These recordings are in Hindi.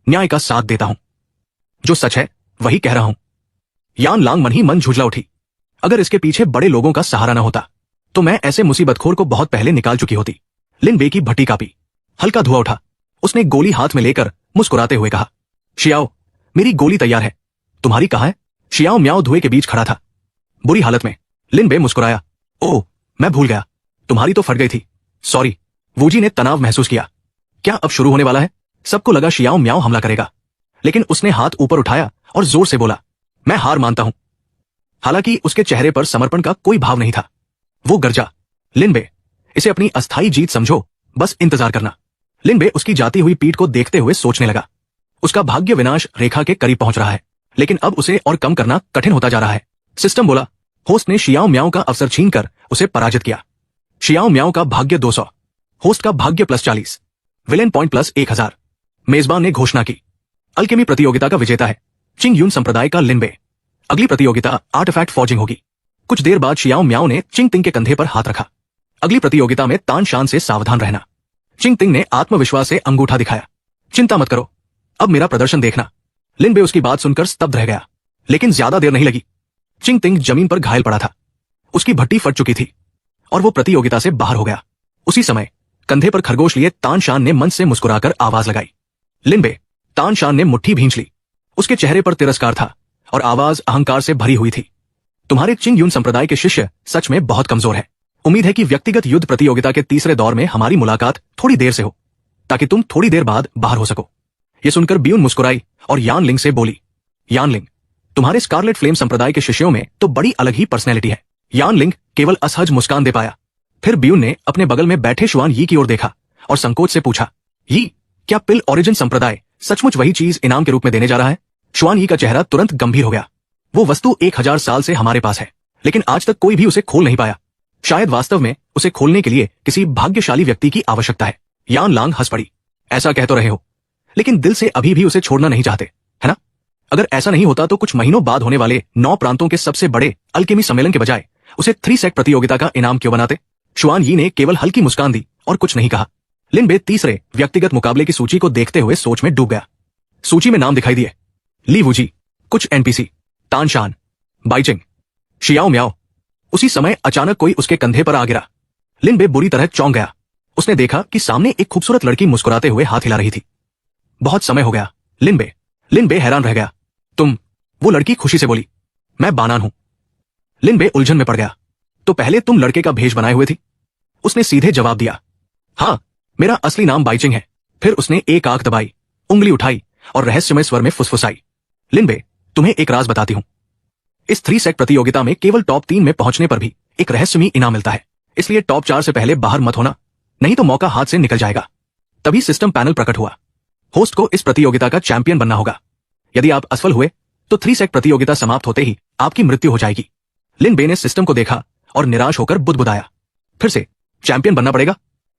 न्याय का साथ देता हूं। जो सच है वही कह रहा हूं। यान लांग मन ही मन झुंझला उठी। अगर इसके पीछे बड़े लोगों का सहारा न होता तो मैं ऐसे मुसीबतखोर को बहुत पहले निकाल चुकी होती। लिन बे की भट्टी कांपी। हल्का धुआं उठा। उसने गोली हाथ में लेकर मुस्कुराते हुए कहा, शियाओ, मेरी गोली तैयार है, तुम्हारी कहां है? शियाओ म्याओ धुएं के बीच खड़ा था, बुरी हालत में। लिन बे मुस्कुराया, ओह, मैं भूल गया, तुम्हारी तो फट गई थी, सॉरी। वूजी ने तनाव महसूस किया। क्या अब शुरू होने वाला है? सबको लगा शियाओ म्याओ हमला करेगा, लेकिन उसने हाथ ऊपर उठाया और जोर से बोला, मैं हार मानता हूं। हालांकि उसके चेहरे पर समर्पण का कोई भाव नहीं था। वो गरजा, लिन बे, इसे अपनी अस्थायी जीत समझो, बस इंतजार करना। लिन बे उसकी जाती हुई पीठ को देखते हुए सोचने लगा। उसका भाग्य विनाश रेखा के करीब पहुंच रहा है, लेकिन अब उसे और कम करना कठिन होता जा रहा है। सिस्टम बोला। होस्ट ने शियाओ म्याओ का अवसर छीनकर उसे पराजित किया। शियाओ म्याओ का भाग्य 200, होस्ट का भाग्य +40, विलेन पॉइंट +1000। मेजबान ने घोषणा की, अल्केमी प्रतियोगिता का विजेता है चिंग यून संप्रदाय का लिन बे। अगली प्रतियोगिता आर्टिफैक्ट फॉर्जिंग होगी। कुछ देर बाद शियाओ म्याओ ने चिंग तिंग के कंधे पर हाथ रखा। अगली प्रतियोगिता में तान शान से सावधान रहना। चिंग तिंग ने आत्मविश्वास से अंगूठा दिखाया, चिंता मत करो, अब मेरा प्रदर्शन देखना। लिन बे उसकी बात सुनकर स्तब्ध रह गया, लेकिन ज्यादा देर नहीं लगी। चिंग तिंग जमीन पर घायल पड़ा था। उसकी भट्टी फट चुकी थी और वो प्रतियोगिता से बाहर हो गया। उसी समय कंधे पर खरगोश लिए तान शान ने मन से मुस्कुराकर आवाज लगाई, लिन बे। तान शान ने मुट्ठी भींच ली। उसके चेहरे पर तिरस्कार था और आवाज अहंकार से भरी हुई थी। तुम्हारे चिंग यून संप्रदाय के शिष्य सच में बहुत कमजोर है। उम्मीद है कि व्यक्तिगत युद्ध प्रतियोगिता के तीसरे दौर में हमारी मुलाकात थोड़ी देर से हो, ताकि तुम थोड़ी देर बाद बाहर हो सको। यह सुनकर ब्यून मुस्कुराई और यान लिंग से बोली, यान लिंग, तुम्हारे स्कारलेट फ्लेम संप्रदाय के शिष्यों में तो बड़ी अलग ही पर्सनैलिटी है। यान लिंग केवल असहज मुस्कान दे पाया। फिर ब्यून ने अपने बगल में बैठे शुआन यी की ओर देखा और संकोच से पूछा, यी, क्या पिल ओरिजिन संप्रदाय सचमुच वही चीज इनाम के रूप में देने जा रहा है? शुआन यी का चेहरा तुरंत गंभीर हो गया। वो वस्तु 1000 साल से हमारे पास है, लेकिन आज तक कोई भी उसे खोल नहीं पाया। शायद वास्तव में उसे खोलने के लिए किसी भाग्यशाली व्यक्ति की आवश्यकता है। यान लांग हंस पड़ी, ऐसा कह तो रहे हो, लेकिन दिल से अभी भी उसे छोड़ना नहीं चाहते, है ना? अगर ऐसा नहीं होता तो कुछ महीनों बाद होने वाले 9 प्रांतों के सबसे बड़े अल्केमी सम्मेलन के बजाय उसे 3 सेक प्रतियोगिता का इनाम क्यों बनाते? शुआन यी ने केवल हल्की मुस्कान दी और कुछ नहीं कहा। लिन बे तीसरे व्यक्तिगत मुकाबले की सूची को देखते हुए सोच में डूब गया। सूची में नाम दिखाई दिए, ली वूजी, कुछ एनपीसी, तान शान, बाइचिंग, शियाओ म्याओ। उसी समय अचानक कोई उसके कंधे पर आ गिरा। लिन बे बुरी तरह चौंक गया। उसने देखा कि सामने एक खूबसूरत लड़की मुस्कुराते हुए हाथ हिला रही थी। बहुत समय हो गया, लिन बे। लिन बे हैरान रह गया। तुम? वो लड़की खुशी से बोली, मैं बानान हूं। लिन बे उलझन में पड़ गया। तो पहले तुम लड़के का भेष बनाए हुए थी? उसने सीधे जवाब दिया, हाँ, मेरा असली नाम बाइचिंग है। फिर उसने एक आंख दबाई, उंगली उठाई और रहस्यमय स्वर में फुसफुसाई, लिन बे, तुम्हें एक राज बताती हूं। इस 3 सेक प्रतियोगिता में केवल टॉप 3 में पहुंचने पर भी एक रहस्यमयी इनाम मिलता है, इसलिए टॉप 4 से पहले बाहर मत होना, नहीं तो मौका हाथ से निकल जाएगा। तभी सिस्टम पैनल प्रकट हुआ। होस्ट को इस प्रतियोगिता का चैंपियन बनना होगा। यदि आप असफल हुए तो 3 सेक प्रतियोगिता समाप्त होते ही आपकी मृत्यु हो जाएगी। लिन बे ने सिस्टम को देखा और निराश होकर बुदबुदाया, फिर से चैंपियन बनना पड़ेगा?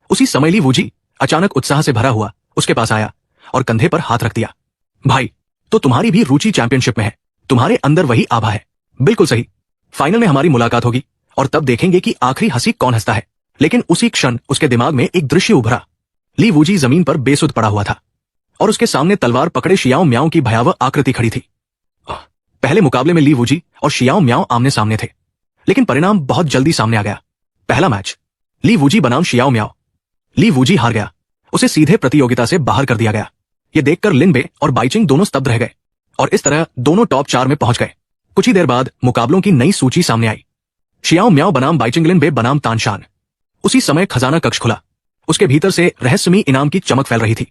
उसी समय ली वूजी अचानक उत्साह से भरा हुआ उसके पास आया और कंधे पर हाथ रख दिया, भाई, तो तुम्हारी भी रुचि चैंपियनशिप में है, तुम्हारे अंदर वही आभा है। बिल्कुल सही, फाइनल में हमारी मुलाकात होगी और तब देखेंगे कि आखिरी हंसी कौन हंसता है। लेकिन उसी क्षण उसके दिमाग में एक दृश्य उभरा। ली वूजी जमीन पर बेसुध पड़ा हुआ था और उसके सामने तलवार पकड़े शियाओ म्याओ की भयावह आकृति खड़ी थी। पहले मुकाबले में ली वूजी और शियाओ म्याओ आमने सामने थे, लेकिन परिणाम बहुत जल्दी सामने आ गया। पहला मैच, ली वूजी बनाम शियाओ म्याओ। ली वूजी हार गया, उसे सीधे प्रतियोगिता से बाहर कर दिया गया। ये देखकर लिन बे और बाइचिंग दोनों स्तब्ध रह गए और इस तरह दोनों टॉप 4 में पहुंच गए। कुछ ही देर बाद मुकाबलों की नई सूची सामने आई। शियाओ म्याओ बनाम बाइचिंग, लिन बे बनाम तान शान। उसी समय खजाना कक्ष खुला। उसके भीतर से रहस्यमयी इनाम की चमक फैल रही थी।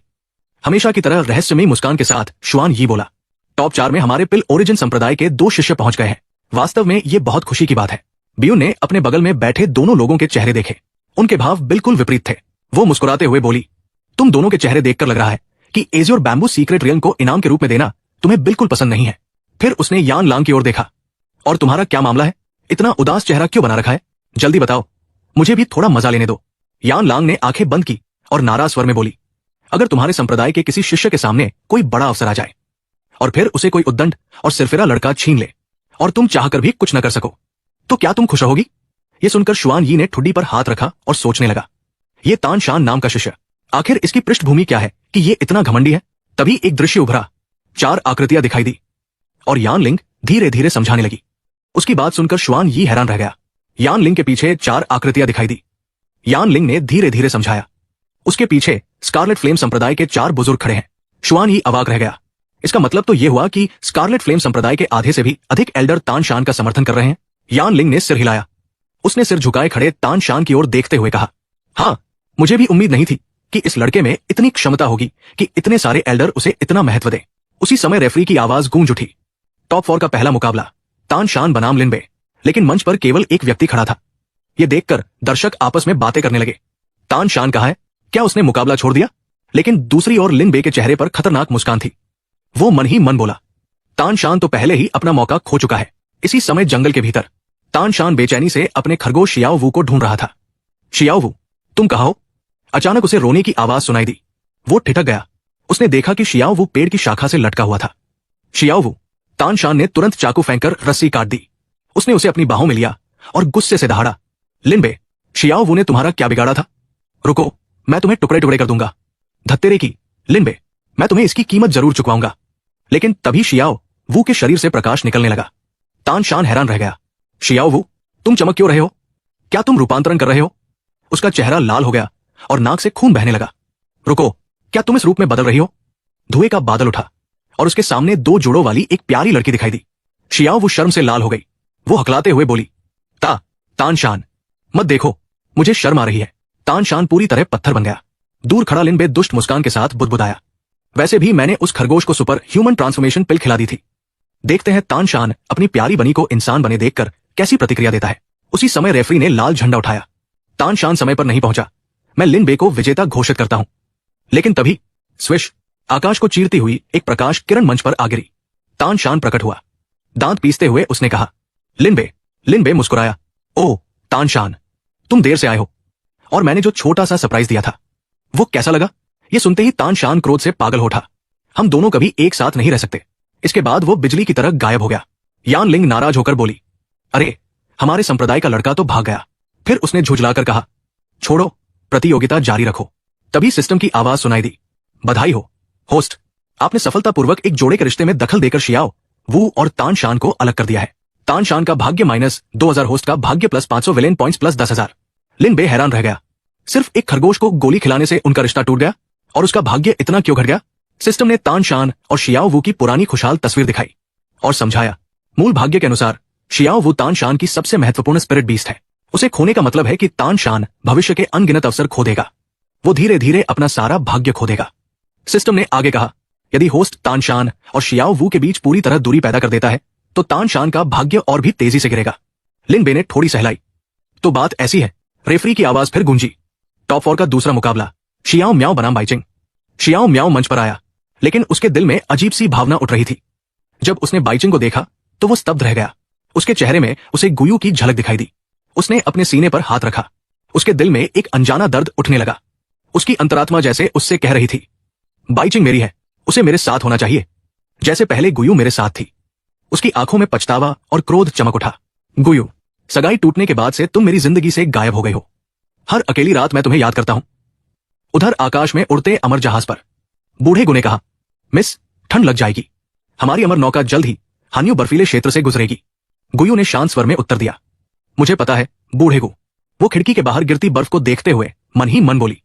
हमेशा की तरह रहस्यमयी मुस्कान के साथ शुआन यी बोला, टॉप 4 में हमारे पिल ओरिजिन संप्रदाय के 2 शिष्य पहुंच गए हैं। वास्तव में ये बहुत खुशी की बात है। ब्यून ने अपने बगल में बैठे दोनों लोगों के चेहरे देखे। उनके भाव बिल्कुल विपरीत थे। वो मुस्कुराते हुए बोली, तुम दोनों के चेहरे देखकर लग रहा है कि एज़्योर बैम्बू सीक्रेट रियल्म को इनाम के रूप में देना तुम्हें बिल्कुल पसंद नहीं है। फिर उसने यान लांग की ओर देखा, और तुम्हारा क्या मामला है? इतना उदास चेहरा क्यों बना रखा है? जल्दी बताओ, मुझे भी थोड़ा मजा लेने दो। यान लांग ने आंखें बंद की और नाराज स्वर में बोली, अगर तुम्हारे संप्रदाय के किसी शिष्य के सामने कोई बड़ा अवसर आ जाए और फिर उसे कोई उद्दंड और सिरफिरा लड़का छीन ले और तुम चाहकर भी कुछ न कर सको, तो क्या तुम खुश रहोगी? ये सुनकर शुआन यी ने ठुड्डी पर हाथ रखा और सोचने लगा, ये तान शान नाम का शिष्य, आखिर इसकी पृष्ठभूमि क्या है कि ये इतना घमंडी है? तभी एक दृश्य उभरा, 4 आकृतियां दिखाई दी और यान लिंग धीरे धीरे समझाने लगी। उसकी बात सुनकर शुआन यी हैरान रह गया। यान लिंग के पीछे 4 आकृतियां दिखाई दी। यान लिंग ने धीरे धीरे समझाया। उसके पीछे स्कारलेट फ्लेम संप्रदाय के 4 बुजुर्ग खड़े हैं। शुआन यी अवाक रह गया। इसका मतलब तो यह हुआ कि स्कारलेट फ्लेम संप्रदाय के आधे से भी अधिक एल्डर तान शान का समर्थन कर रहे हैं। यान लिंग ने सिर हिलाया। उसने सिर झुकाए खड़े तान शान की ओर देखते हुए कहा, हाँ, मुझे भी उम्मीद नहीं थी कि इस लड़के में इतनी क्षमता होगी कि इतने सारे एल्डर उसे इतना महत्व दें। उसी समय रेफरी की आवाज गूंज उठी। टॉप 4 का पहला मुकाबला, तान शान बनाम लिन बे। लेकिन मंच पर केवल एक व्यक्ति खड़ा था। यह देखकर दर्शक आपस में बातें करने लगे। तान शान कहाँ है? क्या उसने मुकाबला छोड़ दिया? लेकिन दूसरी ओर लिन बे के चेहरे पर खतरनाक मुस्कान थी। वो मन ही मन बोला, तान शान तो पहले ही अपना मौका खो चुका है। इसी समय जंगल के भीतर तान शान बेचैनी से अपने खरगोश शियाओ वू को ढूंढ रहा था। शियाओ वू, तुम कहाँ हो? अचानक उसे रोने की आवाज सुनाई दी। वो ठिठक गया। उसने देखा कि शियाओ वू पेड़ की शाखा से लटका हुआ था। शियाओ वू, तान शान ने तुरंत चाकू फेंककर रस्सी काट दी। उसने उसे अपनी बाहों में लिया और गुस्से से दहाड़ा, लिन बे, शियाओ वू ने तुम्हारा क्या बिगाड़ा था? रुको, मैं तुम्हें टुकड़े टुकड़े कर दूंगा। धत्तेरे की, लिन बे, मैं तुम्हें इसकी कीमत जरूर चुकवाऊंगा। लेकिन तभी शियाओ वू के शरीर से प्रकाश निकलने लगा। तान शान हैरान रह गया। शियाओ वू, तुम चमक क्यों रहे हो? क्या तुम रूपांतरण कर रहे हो? उसका चेहरा लाल हो गया और नाक से खून बहने लगा। रुको, क्या तुम इस रूप में बदल रही हो? धुएं का बादल उठा और उसके सामने 2 जोड़ों वाली एक प्यारी लड़की दिखाई दी। शियाओ वू शर्म से लाल हो गई। वो हकलाते हुए बोली, तान शान, मत देखो, मुझे शर्म आ रही है। तान शान पूरी तरह पत्थर बन गया। दूर खड़ा लिन बे दुष्ट मुस्कान के साथ बुदबुदाया, वैसे भी मैंने उस खरगोश को सुपर ह्यूमन ट्रांसफॉर्मेशन पिल खिला दी थी। देखते हैं तान शान अपनी प्यारी बनी को इंसान बने देखकर कैसी प्रतिक्रिया देता है। उसी समय रेफरी ने लाल झंडा उठाया। तान शान समय पर नहीं पहुंचा। मैं लिन बे को विजेता घोषित करता हूं। लेकिन तभी स्विश, आकाश को चीरती हुई एक प्रकाश किरण मंच पर आ गिरी। तान शान प्रकट हुआ। दांत पीसते हुए उसने कहा, लिन बे मुस्कुराया। ओह तान शान, तुम देर से आए हो। और मैंने जो छोटा सा सरप्राइज दिया था, वो कैसा लगा? ये सुनते ही तान शान क्रोध से पागल हो उठा। हम दोनों कभी एक साथ नहीं रह सकते। इसके बाद वो बिजली की तरह गायब हो गया। यान लिंग नाराज होकर बोली, अरे, हमारे संप्रदाय का लड़का तो भाग गया। फिर उसने झुंझलाकर कहा, छोड़ो, प्रतियोगिता जारी रखो। तभी सिस्टम की आवाज सुनाई दी, बधाई हो होस्ट, आपने सफलतापूर्वक एक जोड़े के रिश्ते में दखल देकर शियाओ वू और तान शान को अलग कर दिया है। तान शान का भाग्य -2000, होस्ट का भाग्य +500, विलेन पॉइंट्स +10,000। लिन बे हैरान रह गया। सिर्फ एक खरगोश को गोली खिलाने से उनका रिश्ता टूट गया और उसका भाग्य इतना क्यों घट गया? सिस्टम ने तान शान और शियाओ वू की पुरानी खुशहाल तस्वीर दिखाई और समझाया, मूल भाग्य के अनुसार शियाओ वू तान शान की सबसे महत्वपूर्ण स्पिरिट बीस्ट है। उसे खोने का मतलब है कि तान शान भविष्य के अनगिनत अवसर खो देगा। वो धीरे धीरे अपना सारा भाग्य खो देगा। सिस्टम ने आगे कहा, यदि होस्ट तान शान और शियाओ वू के बीच पूरी तरह दूरी पैदा कर देता है तो तान शान का भाग्य और भी तेजी से गिरेगा। लिन बे ने थोड़ी सहलाई, तो बात ऐसी है। रेफरी की आवाज फिर गूंजी। टॉप 4 का दूसरा मुकाबला, शियाओ म्याओ बनाम बाइचिंग। शियाओ म्याओ मंच पर आया, लेकिन उसके दिल में अजीब सी भावना उठ रही थी। जब उसने बाइचिंग को देखा तो वो स्तब्ध रह गया। उसके चेहरे में उसे गुयू की झलक दिखाई दी। उसने अपने सीने पर हाथ रखा। उसके दिल में एक अनजाना दर्द उठने लगा। उसकी अंतरात्मा जैसे उससे कह रही थी, बाइचिंग मेरी है, उसे मेरे साथ होना चाहिए, जैसे पहले गुयू मेरे साथ थी। उसकी आंखों में पछतावा और क्रोध चमक उठा। गुयू, सगाई टूटने के बाद से तुम मेरी जिंदगी से गायब हो गई हो। हर अकेली रात मैं तुम्हें याद करता हूं। उधर आकाश में उड़ते अमर जहाज पर बूढ़े गु ने कहा, मिस, ठंड लग जाएगी। हमारी अमर नौका जल्द ही हान्यू बर्फीले क्षेत्र से गुजरेगी। गुयू ने शांत स्वर में उत्तर दिया, मुझे पता है बूढ़े गु। वो खिड़की के बाहर गिरती बर्फ को देखते हुए मन ही मन बोली,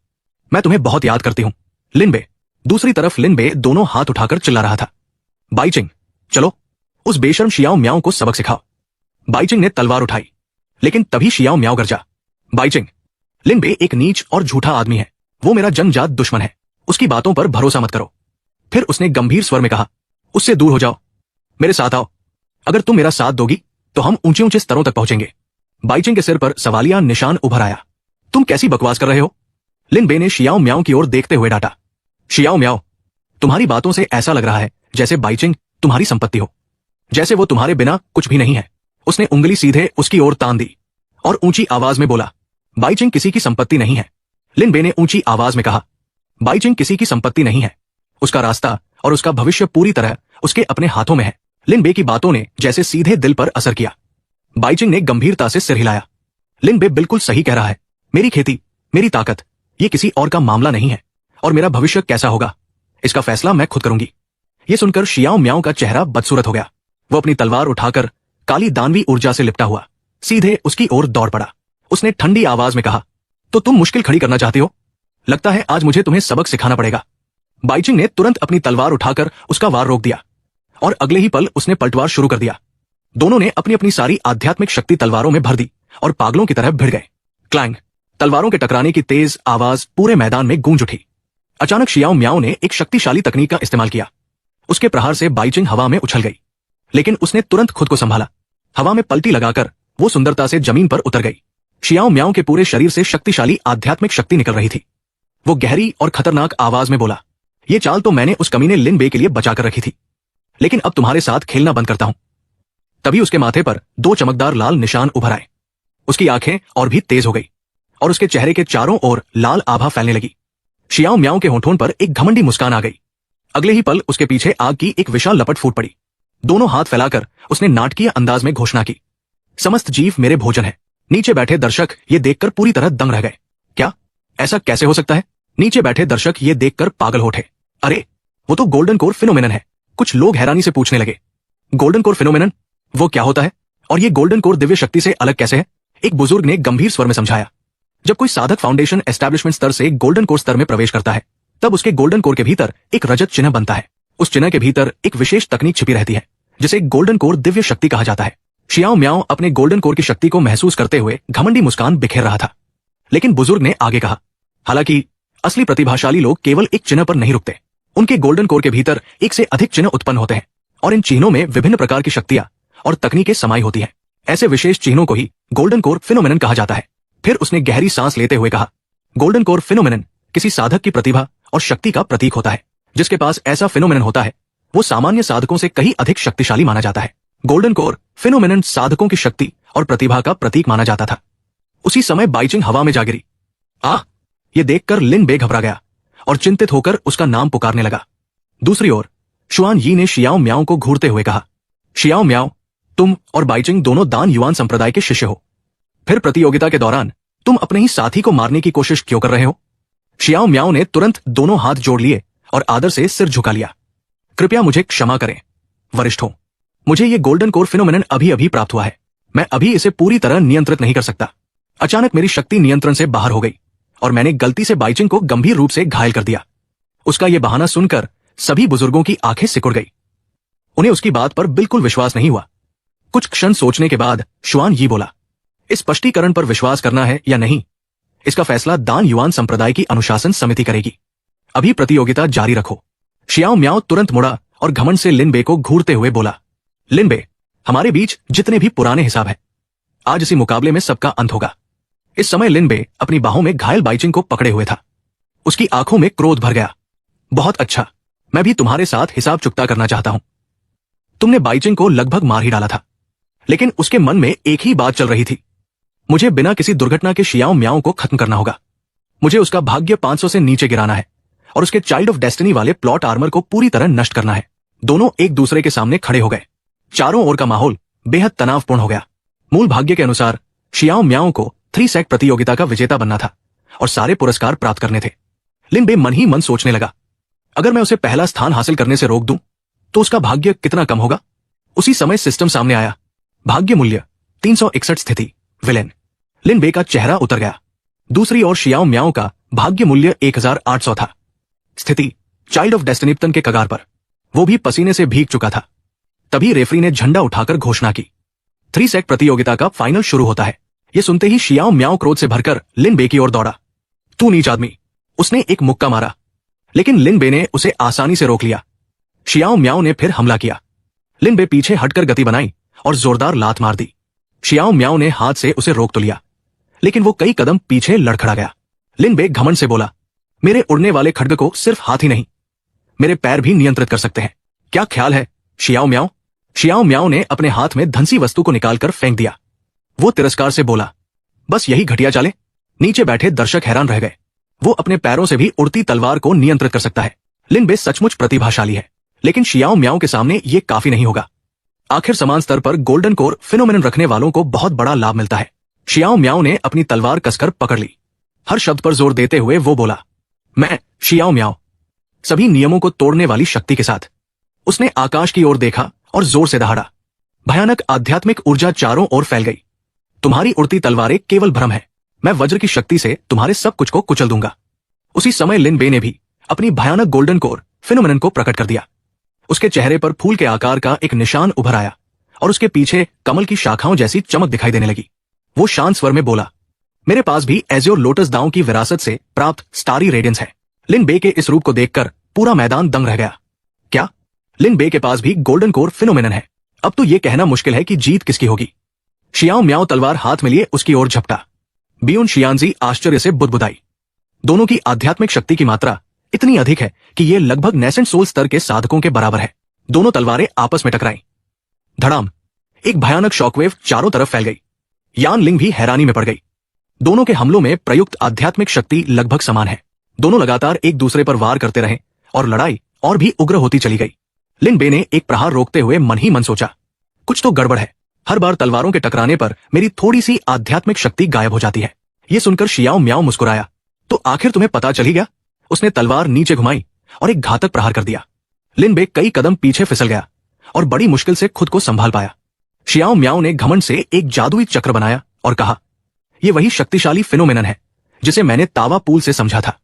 मैं तुम्हें बहुत याद करती हूं लिन बे। दूसरी तरफ लिन बे दोनों हाथ उठाकर चिल्ला रहा था, बाइचिंग, चलो उस बेशर्म शियाओ म्याओ को सबक सिखाओ। बाइचिंग ने तलवार उठाई, लेकिन तभी शियाओ म्याओ गरजा, बाइचिंग, लिन बे एक नीच और झूठा आदमी है। वो मेरा जन्मजात दुश्मन है। उसकी बातों पर भरोसा मत करो। फिर उसने गंभीर स्वर में कहा, उससे दूर हो जाओ, मेरे साथ आओ। अगर तुम मेरा साथ दोगी तो हम ऊंचे ऊंचे स्तरों तक पहुंचेंगे। बाइचिंग के सिर पर सवालिया निशान उभर आया, तुम कैसी बकवास कर रहे हो? लिन बे ने शियाओ म्याओ की ओर देखते हुए डांटा, शियाओ म्याओ, तुम्हारी बातों से ऐसा लग रहा है जैसे बाइचिंग तुम्हारी संपत्ति हो, जैसे वो तुम्हारे बिना कुछ भी नहीं है। उसने उंगली सीधे उसकी ओर तान दी और ऊंची आवाज में बोला, बाइचिंग किसी की संपत्ति नहीं है। लिन बे ने ऊंची आवाज में कहा, बाइचिंग किसी की संपत्ति नहीं है। उसका रास्ता और उसका भविष्य पूरी तरह उसके अपने हाथों में है। लिन बे की बातों ने जैसे सीधे दिल पर असर किया। बाइचिंग ने गंभीरता से सिर हिलाया, लिन बे बिल्कुल सही कह रहा है। मेरी खेती, मेरी ताकत, ये किसी और का मामला नहीं है। और मेरा भविष्य कैसा होगा, इसका फैसला मैं खुद करूंगी। ये सुनकर शियाओ म्याओ का चेहरा बदसूरत हो गया। वो अपनी तलवार उठाकर काली दानवी ऊर्जा से लिपटा हुआ सीधे उसकी ओर दौड़ पड़ा। उसने ठंडी आवाज में कहा, तो तुम मुश्किल खड़ी करना चाहती हो? लगता है आज मुझे तुम्हें सबक सिखाना पड़ेगा। बाइचिंग ने तुरंत अपनी तलवार उठाकर उसका वार रोक दिया और अगले ही पल उसने पलटवार शुरू कर दिया। दोनों ने अपनी अपनी सारी आध्यात्मिक शक्ति तलवारों में भर दी और पागलों की तरह भिड़ गए। क्लैंग! तलवारों के टकराने की तेज आवाज पूरे मैदान में गूंज उठी। अचानक शियाओ म्याओ ने एक शक्तिशाली तकनीक का इस्तेमाल किया। उसके प्रहार से बाइचिंग हवा में उछल गई, लेकिन उसने तुरंत खुद को संभाला। हवा में पलटी लगाकर वो सुंदरता से जमीन पर उतर गई। शियाओ म्याओ के पूरे शरीर से शक्तिशाली आध्यात्मिक शक्ति निकल रही थी। वो गहरी और खतरनाक आवाज में बोला, ये चाल तो मैंने उस कमीने लिन बे के लिए बचाकर रखी थी, लेकिन अब तुम्हारे साथ खेलना बंद करता हूं। तभी उसके माथे पर 2 चमकदार लाल निशान उभर आए। उसकी आंखें और भी तेज हो गई और उसके चेहरे के चारों ओर लाल आभा फैलने लगी। शियाओ म्याओ के होठों पर एक घमंडी मुस्कान आ गई। अगले ही पल उसके पीछे आग की एक विशाल लपट फूट पड़ी। दोनों हाथ फैलाकर उसने नाटकीय अंदाज में घोषणा की, समस्त जीव मेरे भोजन है। नीचे बैठे दर्शक ये देखकर पूरी तरह दंग रह गए। क्या? ऐसा कैसे हो सकता है? नीचे बैठे दर्शक ये देखकर पागल हो उठे। अरे, वो तो गोल्डन कोर फिनोमेनन है। कुछ लोग हैरानी से पूछने लगे, गोल्डन कोर फिनोमेनन? वो क्या होता है और ये गोल्डन कोर दिव्य शक्ति से अलग कैसे है? एक बुजुर्ग ने गंभीर स्वर में समझाया, जब कोई साधक फाउंडेशन एस्टैब्लिशमेंट स्तर से गोल्डन कोर स्तर में प्रवेश करता है, तब उसके गोल्डन कोर के भीतर एक रजत चिन्ह बनता है। उस चिन्ह के भीतर एक विशेष तकनीक छिपी रहती है, जिसे गोल्डन कोर दिव्य शक्ति कहा जाता है। शियाओ म्याओ अपने गोल्डन कोर की शक्ति को महसूस करते हुए घमंडी मुस्कान बिखेर रहा था। लेकिन बुजुर्ग ने आगे कहा, हालांकि असली प्रतिभाशाली लोग केवल एक चिन्ह पर नहीं रुकते। उनके गोल्डन कोर के भीतर एक से अधिक चिन्ह उत्पन्न होते हैं और इन चिन्हों में विभिन्न प्रकार की शक्तियां और तकनीकें समाई होती हैं। ऐसे विशेष चिन्हों को ही गोल्डन कोर फिनोमेनन कहा जाता है। फिर उसने गहरी सांस लेते हुए कहा, गोल्डन कोर फिनोमेनन किसी साधक की प्रतिभा और शक्ति का प्रतीक होता है। जिसके पास ऐसा फिनोमेनन होता है, वो सामान्य साधकों से कहीं अधिक शक्तिशाली माना जाता है। गोल्डन कोर फिनोमेनन साधकों की शक्ति और प्रतिभा का प्रतीक माना जाता था। उसी समय बाइचिंग हवा में जा गिरी। आह! ये देखकर लिन बे घबरा गया और चिंतित होकर उसका नाम पुकारने लगा। दूसरी ओर शुआन यी ने शियाओ म्याओ को घूरते हुए कहा, शियाओ म्याओ, तुम और बाइचिंग दोनों दान युआन संप्रदाय के शिष्य हो। फिर प्रतियोगिता के दौरान तुम अपने ही साथी को मारने की कोशिश क्यों कर रहे हो? शियाओ म्याओ ने तुरंत दोनों हाथ जोड़ लिए और आदर से सिर झुका लिया। कृपया मुझे क्षमा करें वरिष्ठों, मुझे ये गोल्डन कोर फिनोमेनन अभी अभी प्राप्त हुआ है। मैं अभी इसे पूरी तरह नियंत्रित नहीं कर सकता। अचानक मेरी शक्ति नियंत्रण से बाहर हो गई और मैंने गलती से बाइचिंग को गंभीर रूप से घायल कर दिया। उसका यह बहाना सुनकर सभी बुजुर्गों की आंखें सिकुड़ गई। उन्हें उसकी बात पर बिल्कुल विश्वास नहीं हुआ। कुछ क्षण सोचने के बाद शुआन यी बोला, इस स्पष्टीकरण पर विश्वास करना है या नहीं, इसका फैसला दान युआन संप्रदाय की अनुशासन समिति करेगी। अभी प्रतियोगिता जारी रखो। शियाओ म्याओ तुरंत मुड़ा और घमंड से लिन बे को घूरते हुए बोला, लिन बे, हमारे बीच जितने भी पुराने हिसाब है, आज इसी मुकाबले में सबका अंत होगा। इस समय लिन बे अपनी बाहों में घायल बाइचिंग को पकड़े हुए था। उसकी आंखों में क्रोध भर गया। बहुत अच्छा, मैं भी तुम्हारे साथ हिसाब चुकता करना चाहता हूं। तुमने बाइचिंग को लगभग मार ही डाला था, लेकिन उसके मन में एक ही बात चल रही थी, मुझे बिना किसी दुर्घटना के शियाओ म्याओ को खत्म करना होगा। मुझे उसका भाग्य 500 से नीचे गिराना है और उसके चाइल्ड ऑफ डेस्टिनी वाले प्लॉट आर्मर को पूरी तरह नष्ट करना है। दोनों एक दूसरे के सामने खड़े हो गए। चारों ओर का माहौल बेहद तनावपूर्ण हो गया। मूल भाग्य के अनुसार शियाओ म्याओ को 3 सेट प्रतियोगिता का विजेता बनना था और सारे पुरस्कार प्राप्त करने थे। लिन बे मन ही मन सोचने लगा, अगर मैं उसे पहला स्थान हासिल करने से रोक दूं तो उसका भाग्य कितना कम होगा। उसी समय सिस्टम सामने आया। भाग्य मूल्य 361 स्थिति विलेन। लिन बे का चेहरा उतर गया। दूसरी ओर शियाओ म्याओ का भाग्य मूल्य 1800 था। स्थिति चाइल्ड ऑफ डेस्टिनीपतन के कगार पर। वो भी पसीने से भीग चुका था। तभी रेफरी ने झंडा उठाकर घोषणा की, 3 सेट प्रतियोगिता का फाइनल शुरू होता है। यह सुनते ही शियाओ म्याओ क्रोध से भरकर लिन बे की ओर दौड़ा। तू नीच आदमी, उसने एक मुक्का मारा, लेकिन लिन बे ने उसे आसानी से रोक लिया। शियाओ म्याओ ने फिर हमला किया। लिन बे पीछे हटकर गति बनाई और जोरदार लात मार दी। शियाओ म्याओ ने हाथ से उसे रोक तो लिया, लेकिन वो कई कदम पीछे लड़खड़ा गया। लिन बे घमंड से बोला, मेरे उड़ने वाले खड्ग को सिर्फ हाथ ही नहीं, मेरे पैर भी नियंत्रित कर सकते हैं। क्या ख्याल है शियाओ म्याओ? शियाओ म्याओ ने अपने हाथ में धंसी वस्तु को निकालकर फेंक दिया। वो तिरस्कार से बोला, बस यही घटिया चाले? नीचे बैठे दर्शक हैरान रह गए। वो अपने पैरों से भी उड़ती तलवार को नियंत्रित कर सकता है। लिन बे सचमुच प्रतिभाशाली है, लेकिन शियाओ म्याओ के सामने ये काफी नहीं होगा। आखिर समान स्तर पर गोल्डन कोर फिनोमेनन रखने वालों को बहुत बड़ा लाभ मिलता है। शियाओ म्याओ ने अपनी तलवार कसकर पकड़ ली। हर शब्द पर जोर देते हुए वो बोला, मैं शियाओ म्याओ, सभी नियमों को तोड़ने वाली शक्ति के साथ। उसने आकाश की ओर देखा और जोर से दहाड़ा। भयानक आध्यात्मिक ऊर्जा चारों ओर फैल गई। तुम्हारी उड़ती तलवारें केवल भ्रम है, मैं वज्र की शक्ति से तुम्हारे सब कुछ को कुचल दूंगा। उसी समय लिन बे ने भी अपनी भयानक गोल्डन कोर फिनोमेनन को प्रकट कर दिया। उसके चेहरे पर फूल के आकार का एक निशान उभर आया और उसके पीछे कमल की शाखाओं जैसी चमक दिखाई देने लगी। वो शांत स्वर में बोला, मेरे पास भी एज़्योर लोटस दांव की विरासत से प्राप्त स्टारी रेडियंस है। लिन बे के इस रूप को देखकर पूरा मैदान दंग रह गया। क्या? लिन बे के पास भी गोल्डन कोर फिनोमेनन है? अब तो यह कहना मुश्किल है कि जीत किसकी होगी। शियाओ म्याओ तलवार हाथ में लिए उसकी ओर झपटा। बियुन शियांजी आश्चर्य से बुदबुदाई। दोनों की आध्यात्मिक शक्ति की मात्रा इतनी अधिक है कि यह लगभग नेसेंट सोल स्तर के साधकों के बराबर है। दोनों तलवारें आपस में टकराई। धड़ाम! एक भयानक शॉकवेव चारों तरफ फैल गई। यान लिंग भी हैरानी में पड़ गई। दोनों के हमलों में प्रयुक्त आध्यात्मिक शक्ति लगभग समान है। दोनों लगातार एक दूसरे पर वार करते रहे और लड़ाई और भी उग्र होती चली गई। लिन बे ने एक प्रहार रोकते हुए मन ही मन सोचा, कुछ तो गड़बड़ है। हर बार तलवारों के टकराने पर मेरी थोड़ी सी आध्यात्मिक शक्ति गायब हो जाती है। यह सुनकर शियाओ म्याओ मुस्कुराया। तो आखिर तुम्हें पता चल ही गया। उसने तलवार नीचे घुमाई और एक घातक प्रहार कर दिया। लिन बे कई कदम पीछे फिसल गया और बड़ी मुश्किल से खुद को संभाल पाया। शियाओ म्याओ ने घमंड से एक जादुई चक्र बनाया और कहा, यह वही शक्तिशाली फिनोमेनन है जिसे मैंने तावा पूल से समझा था।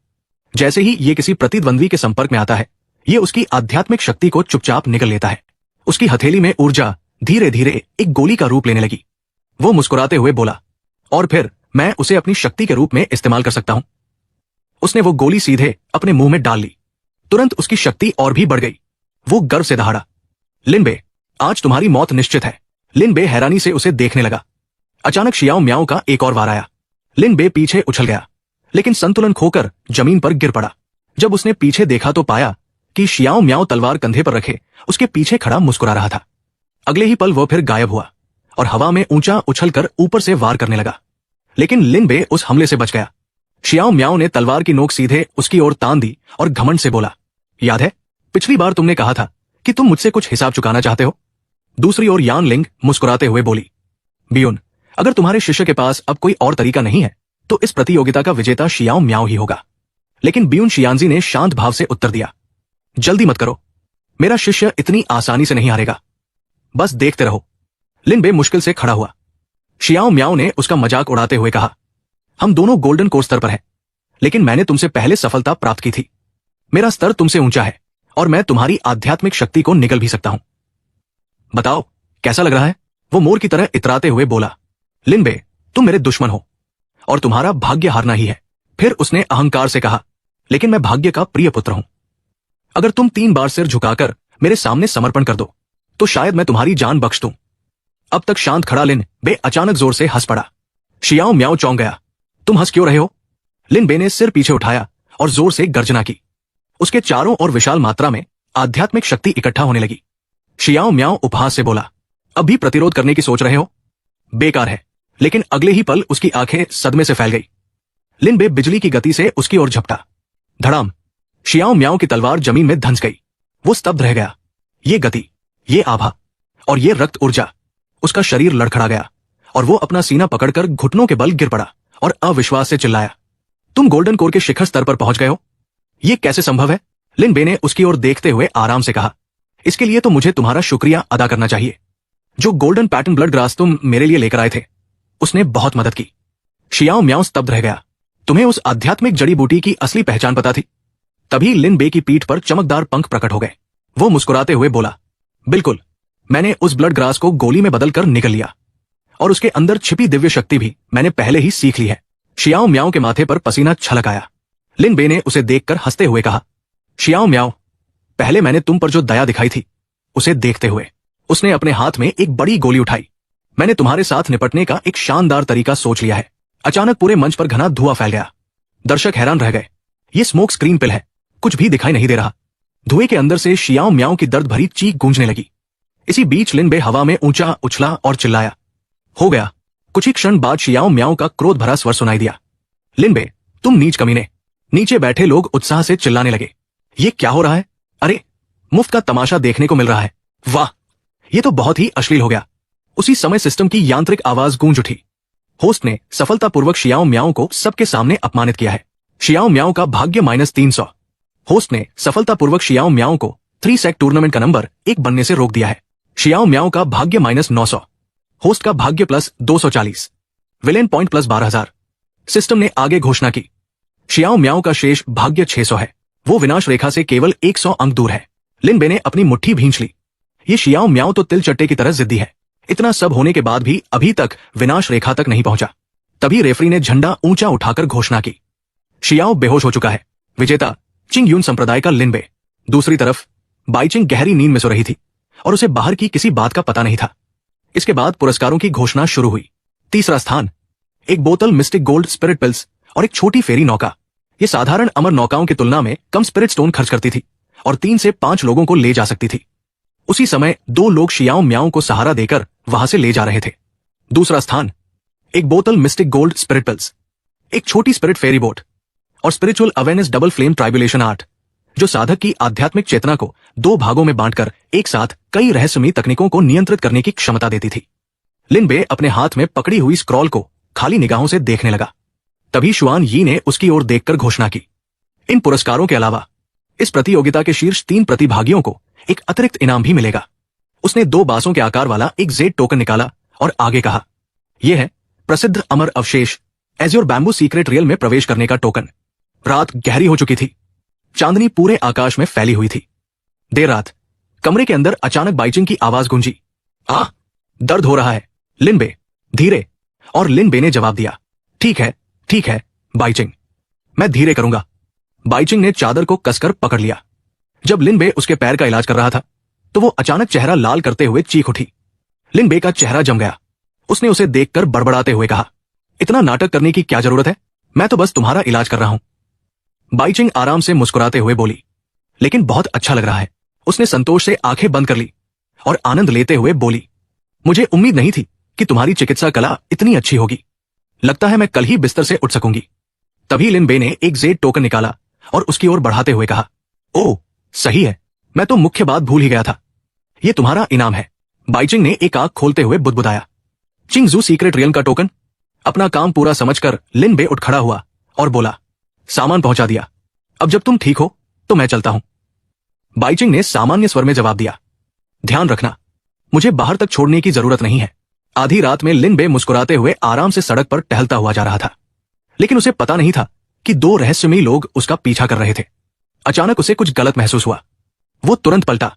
जैसे ही यह किसी प्रतिद्वंद्वी के संपर्क में आता है, यह उसकी आध्यात्मिक शक्ति को चुपचाप निगल लेता है। उसकी हथेली में ऊर्जा धीरे धीरे एक गोली का रूप लेने लगी। वो मुस्कुराते हुए बोला, और फिर मैं उसे अपनी शक्ति के रूप में इस्तेमाल कर सकता हूं। उसने वो गोली सीधे अपने मुंह में डाल ली। तुरंत उसकी शक्ति और भी बढ़ गई। वो गर्व से दहाड़ा, लिन बे, आज तुम्हारी मौत निश्चित है। लिन बे हैरानी से उसे देखने लगा। अचानक शियाओ म्याओ का एक और वार आया। लिन बे पीछे उछल गया, लेकिन संतुलन खोकर जमीन पर गिर पड़ा। जब उसने पीछे देखा तो पाया कि शियाओ म्याओ तलवार कंधे पर रखे उसके पीछे खड़ा मुस्कुरा रहा था। अगले ही पल वो फिर गायब हुआ और हवा में ऊंचा उछलकर ऊपर से वार करने लगा। लेकिन लिन बे उस हमले से बच गया। शियाओ म्याओ ने तलवार की नोक सीधे उसकी ओर तान दी और घमंड से बोला, याद है पिछली बार तुमने कहा था कि तुम मुझसे कुछ हिसाब चुकाना चाहते हो? दूसरी ओर यान लिंग मुस्कुराते हुए बोली, बियुन, अगर तुम्हारे शिष्य के पास अब कोई और तरीका नहीं है तो इस प्रतियोगिता का विजेता शियाओ म्याओ ही होगा। लेकिन बियुन शियांजी ने शांत भाव से उत्तर दिया, जल्दी मत करो, मेरा शिष्य इतनी आसानी से नहीं हारेगा, बस देखते रहो। लिन बे मुश्किल से खड़ा हुआ। शियाओ म्याओ ने उसका मजाक उड़ाते हुए कहा, हम दोनों गोल्डन कोर स्तर पर हैं, लेकिन मैंने तुमसे पहले सफलता प्राप्त की थी। मेरा स्तर तुमसे ऊंचा है और मैं तुम्हारी आध्यात्मिक शक्ति को निगल भी सकता हूं। बताओ कैसा लग रहा है? वो मोर की तरह इतराते हुए बोला, लिन बे, तुम मेरे दुश्मन हो और तुम्हारा भाग्य हारना ही है। फिर उसने अहंकार से कहा, लेकिन मैं भाग्य का प्रिय पुत्र हूं। अगर तुम 3 बार सिर झुकाकर मेरे सामने समर्पण कर दो तो शायद मैं तुम्हारी जान बख्श दूं। अब तक शांत खड़ा लिन बे अचानक जोर से हंस पड़ा। शियाओ म्याओ चौंक गया, तुम हंस क्यों रहे हो? लिन बे ने सिर पीछे उठाया और जोर से गर्जना की। उसके चारों ओर विशाल मात्रा में आध्यात्मिक शक्ति इकट्ठा होने लगी। शियाओ म्याओ उपहास से बोला, अब भी प्रतिरोध करने की सोच रहे हो? बेकार है। लेकिन अगले ही पल उसकी आंखें सदमे से फैल गई। लिन बे बिजली की गति से उसकी ओर झपटा। धड़ाम! शियाओ म्याओ की तलवार जमीन में धंस गई। वो स्तब्ध रह गया। ये गति, ये आभा और ये रक्त ऊर्जा। उसका शरीर लड़खड़ा गया और वो अपना सीना पकड़कर घुटनों के बल गिर पड़ा और अविश्वास से चिल्लाया, तुम गोल्डन कोर के शिखर स्तर पर पहुंच गए हो? ये कैसे संभव है? लिन बे ने उसकी ओर देखते हुए आराम से कहा, इसके लिए तो मुझे तुम्हारा शुक्रिया अदा करना चाहिए। जो गोल्डन पैटर्न ब्लड ग्रास तुम मेरे लिए लेकर आए थे, उसने बहुत मदद की। शियाओ म्याओ स्तब्ध रह गया। तुम्हें उस आध्यात्मिक जड़ी बूटी की असली पहचान पता थी? तभी लिन बे की पीठ पर चमकदार पंख प्रकट हो गए। वो मुस्कुराते हुए बोला, बिल्कुल, मैंने उस ब्लड ग्रास को गोली में बदलकर निकल लिया और उसके अंदर छिपी दिव्य शक्ति भी मैंने पहले ही सीख ली है। शियाओ म्याओ के माथे पर पसीना छलक आया। लिन बे ने उसे देखकर हंसते हुए कहा, शियाओ म्याओ, पहले मैंने तुम पर जो दया दिखाई थी उसे देखते हुए। उसने अपने हाथ में एक बड़ी गोली उठाई। मैंने तुम्हारे साथ निपटने का एक शानदार तरीका सोच लिया है। अचानक पूरे मंच पर घना धुआं फैल गया। दर्शक हैरान रह गए। ये स्मोक स्क्रीन पिल है, कुछ भी दिखाई नहीं दे रहा। धुएं के अंदर से शियाओ म्याओ की दर्द भरी चीख गूंजने लगी। इसी बीच लिन बे हवा में ऊंचा उछला और चिल्लाया, हो गया। कुछ ही क्षण बाद शियाओ म्याओ का क्रोध भरा स्वर सुनाई दिया, लिन बे, तुम नीच कमीने। नीचे बैठे लोग उत्साह से चिल्लाने लगे, ये क्या हो रहा है? अरे, मुफ्त का तमाशा देखने को मिल रहा है। वाह, ये तो बहुत ही अश्लील हो गया। उसी समय सिस्टम की यांत्रिक आवाज गूंज उठी। होस्ट ने सफलतापूर्वक शियाओ म्याओ को सबके सामने अपमानित किया है। शियाओ म्याओ का भाग्य -300। होस्ट ने सफलतापूर्वक शियाओ म्याओ को 3 सेक टूर्नामेंट का नंबर 1 बनने से रोक दिया है। शियाओ म्याओ का भाग्य -900, होस्ट का भाग्य +240, विलेन पॉइंट +12,000। सिस्टम ने आगे घोषणा की, शियाओ म्याओ का शेष भाग्य 600 है, वो विनाश रेखा से केवल 100 अंक दूर है। लिन बे ने अपनी मुट्ठी भींच ली। ये शियाओ म्याओ तो तिल चट्टे की तरह जिद्दी है। इतना सब होने के बाद भी अभी तक विनाश रेखा तक नहीं पहुंचा। तभी रेफरी ने झंडा ऊंचा उठाकर घोषणा की, शियाओ बेहोश हो चुका है। विजेता चिंग यून संप्रदाय का लिन बे। दूसरी तरफ बाइचिंग गहरी नींद में सो रही थी और उसे बाहर की किसी बात का पता नहीं था। इसके बाद पुरस्कारों की घोषणा शुरू हुई। तीसरा स्थान, एक बोतल मिस्टिक गोल्ड स्पिरिट पिल्स और एक छोटी फेरी नौका। ये साधारण अमर नौकाओं की तुलना में कम स्पिरिट स्टोन खर्च करती थी और 3 से 5 लोगों को ले जा सकती थी। उसी समय 2 लोग शियाओ म्याओ को सहारा देकर वहां से ले जा रहे थे। दूसरा स्थान, एक बोतल मिस्टिक गोल्ड स्पिरिट पिल्स, एक छोटी स्पिरिट फेरी बोट और spiritual awareness double flame tribulation art, जो साधक की आध्यात्मिक चेतना को 2 भागों में बांटकर एक साथ कई रहस्यमयी तकनीकों को नियंत्रित करने की क्षमता देती थी। लिन बे अपने हाथ में पकड़ी हुई स्क्रॉल को खाली निगाहों से देखने लगा। तभी शुआन यी ने उसकी ओर देखकर घोषणा की, इन पुरस्कारों के अलावा इस प्रतियोगिता के शीर्ष 3 प्रतिभागियों को एक अतिरिक्त इनाम भी मिलेगा। उसने 2 बांसों के आकार वाला एक जेड टोकन निकाला और आगे कहा, यह है प्रसिद्ध अमर अवशेष एज्योर बैम्बू सीक्रेट रियल में प्रवेश करने का टोकन। रात गहरी हो चुकी थी। चांदनी पूरे आकाश में फैली हुई थी। देर रात कमरे के अंदर अचानक बाइचिंग की आवाज गूंजी, दर्द हो रहा है लिन बे, धीरे। और लिन बे ने जवाब दिया, ठीक है बाइचिंग, मैं धीरे करूंगा। बाइचिंग ने चादर को कसकर पकड़ लिया। जब लिन बे उसके पैर का इलाज कर रहा था तो वो अचानक चेहरा लाल करते हुए चीख उठी। लिन बे का चेहरा जम गया। उसने उसे देखकर बड़बड़ाते हुए कहा, इतना नाटक करने की क्या जरूरत है, मैं तो बस तुम्हारा इलाज कर रहा हूं। बाइचिंग आराम से मुस्कुराते हुए बोली, लेकिन बहुत अच्छा लग रहा है। उसने संतोष से आंखें बंद कर ली और आनंद लेते हुए बोली, मुझे उम्मीद नहीं थी कि तुम्हारी चिकित्सा कला इतनी अच्छी होगी। लगता है मैं कल ही बिस्तर से उठ सकूंगी। तभी लिन बे ने एक जेड टोकन निकाला और उसकी ओर बढ़ाते हुए कहा, ओह सही है, मैं तो मुख्य बात भूल ही गया था। यह तुम्हारा इनाम है। बाइचिंग ने एक आंख खोलते हुए बुदबुदाया, चिंगजू सीक्रेट रियल का टोकन। अपना काम पूरा समझकर लिन बे उठ खड़ा हुआ और बोला, सामान पहुंचा दिया, अब जब तुम ठीक हो तो मैं चलता हूं। बाइचिंग ने सामान्य स्वर में जवाब दिया, ध्यान रखना, मुझे बाहर तक छोड़ने की जरूरत नहीं है। आधी रात में लिन बे मुस्कुराते हुए आराम से सड़क पर टहलता हुआ जा रहा था, लेकिन उसे पता नहीं था कि 2 रहस्यमयी लोग उसका पीछा कर रहे थे। अचानक उसे कुछ गलत महसूस हुआ। वो तुरंत पलटा।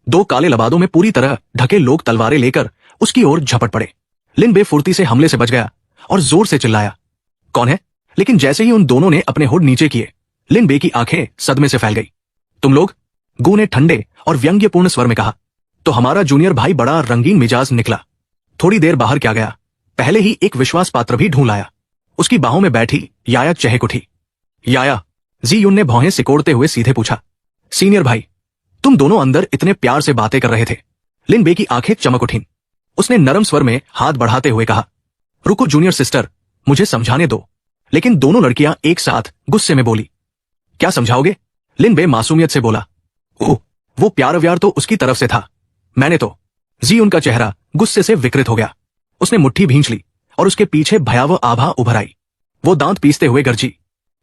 2 काले लबादों में पूरी तरह ढके लोग तलवारें लेकर उसकी ओर झपट पड़े। लिन बे फुर्ती से हमले से बच गया और जोर से चिल्लाया, कौन है? लेकिन जैसे ही उन दोनों ने अपने हुड नीचे किए, लिन बे की आंखें सदमे से फैल गई। तुम लोग? गू ने ठंडे और व्यंग्यपूर्ण स्वर में कहा। तो हमारा जूनियर भाई बड़ा रंगीन मिजाज निकला। थोड़ी देर बाहर क्या गया, पहले ही एक विश्वास पात्र भी ढूंढ लाया। उसकी बाहों में बैठी याया चहक उठी। याया, जी यून ने भौहें सिकोड़ते हुए सीधे पूछा, सीनियर भाई, तुम दोनों अंदर इतने प्यार से बातें कर रहे थे? लिन बे की आंखें चमक उठीं। उसने नरम स्वर में हाथ बढ़ाते हुए कहा, रुको जूनियर सिस्टर, मुझे समझाने दो। लेकिन दोनों लड़कियां एक साथ गुस्से में बोली, क्या समझाओगे? लिन बे मासूमियत से बोला, ओह, वो प्यार व्यार तो उसकी तरफ से था, मैंने तो। जी उनका चेहरा गुस्से से विकृत हो गया। उसने मुट्ठी भींच ली और उसके पीछे भयावह आभा उभर आई। वो दांत पीसते हुए गरजी,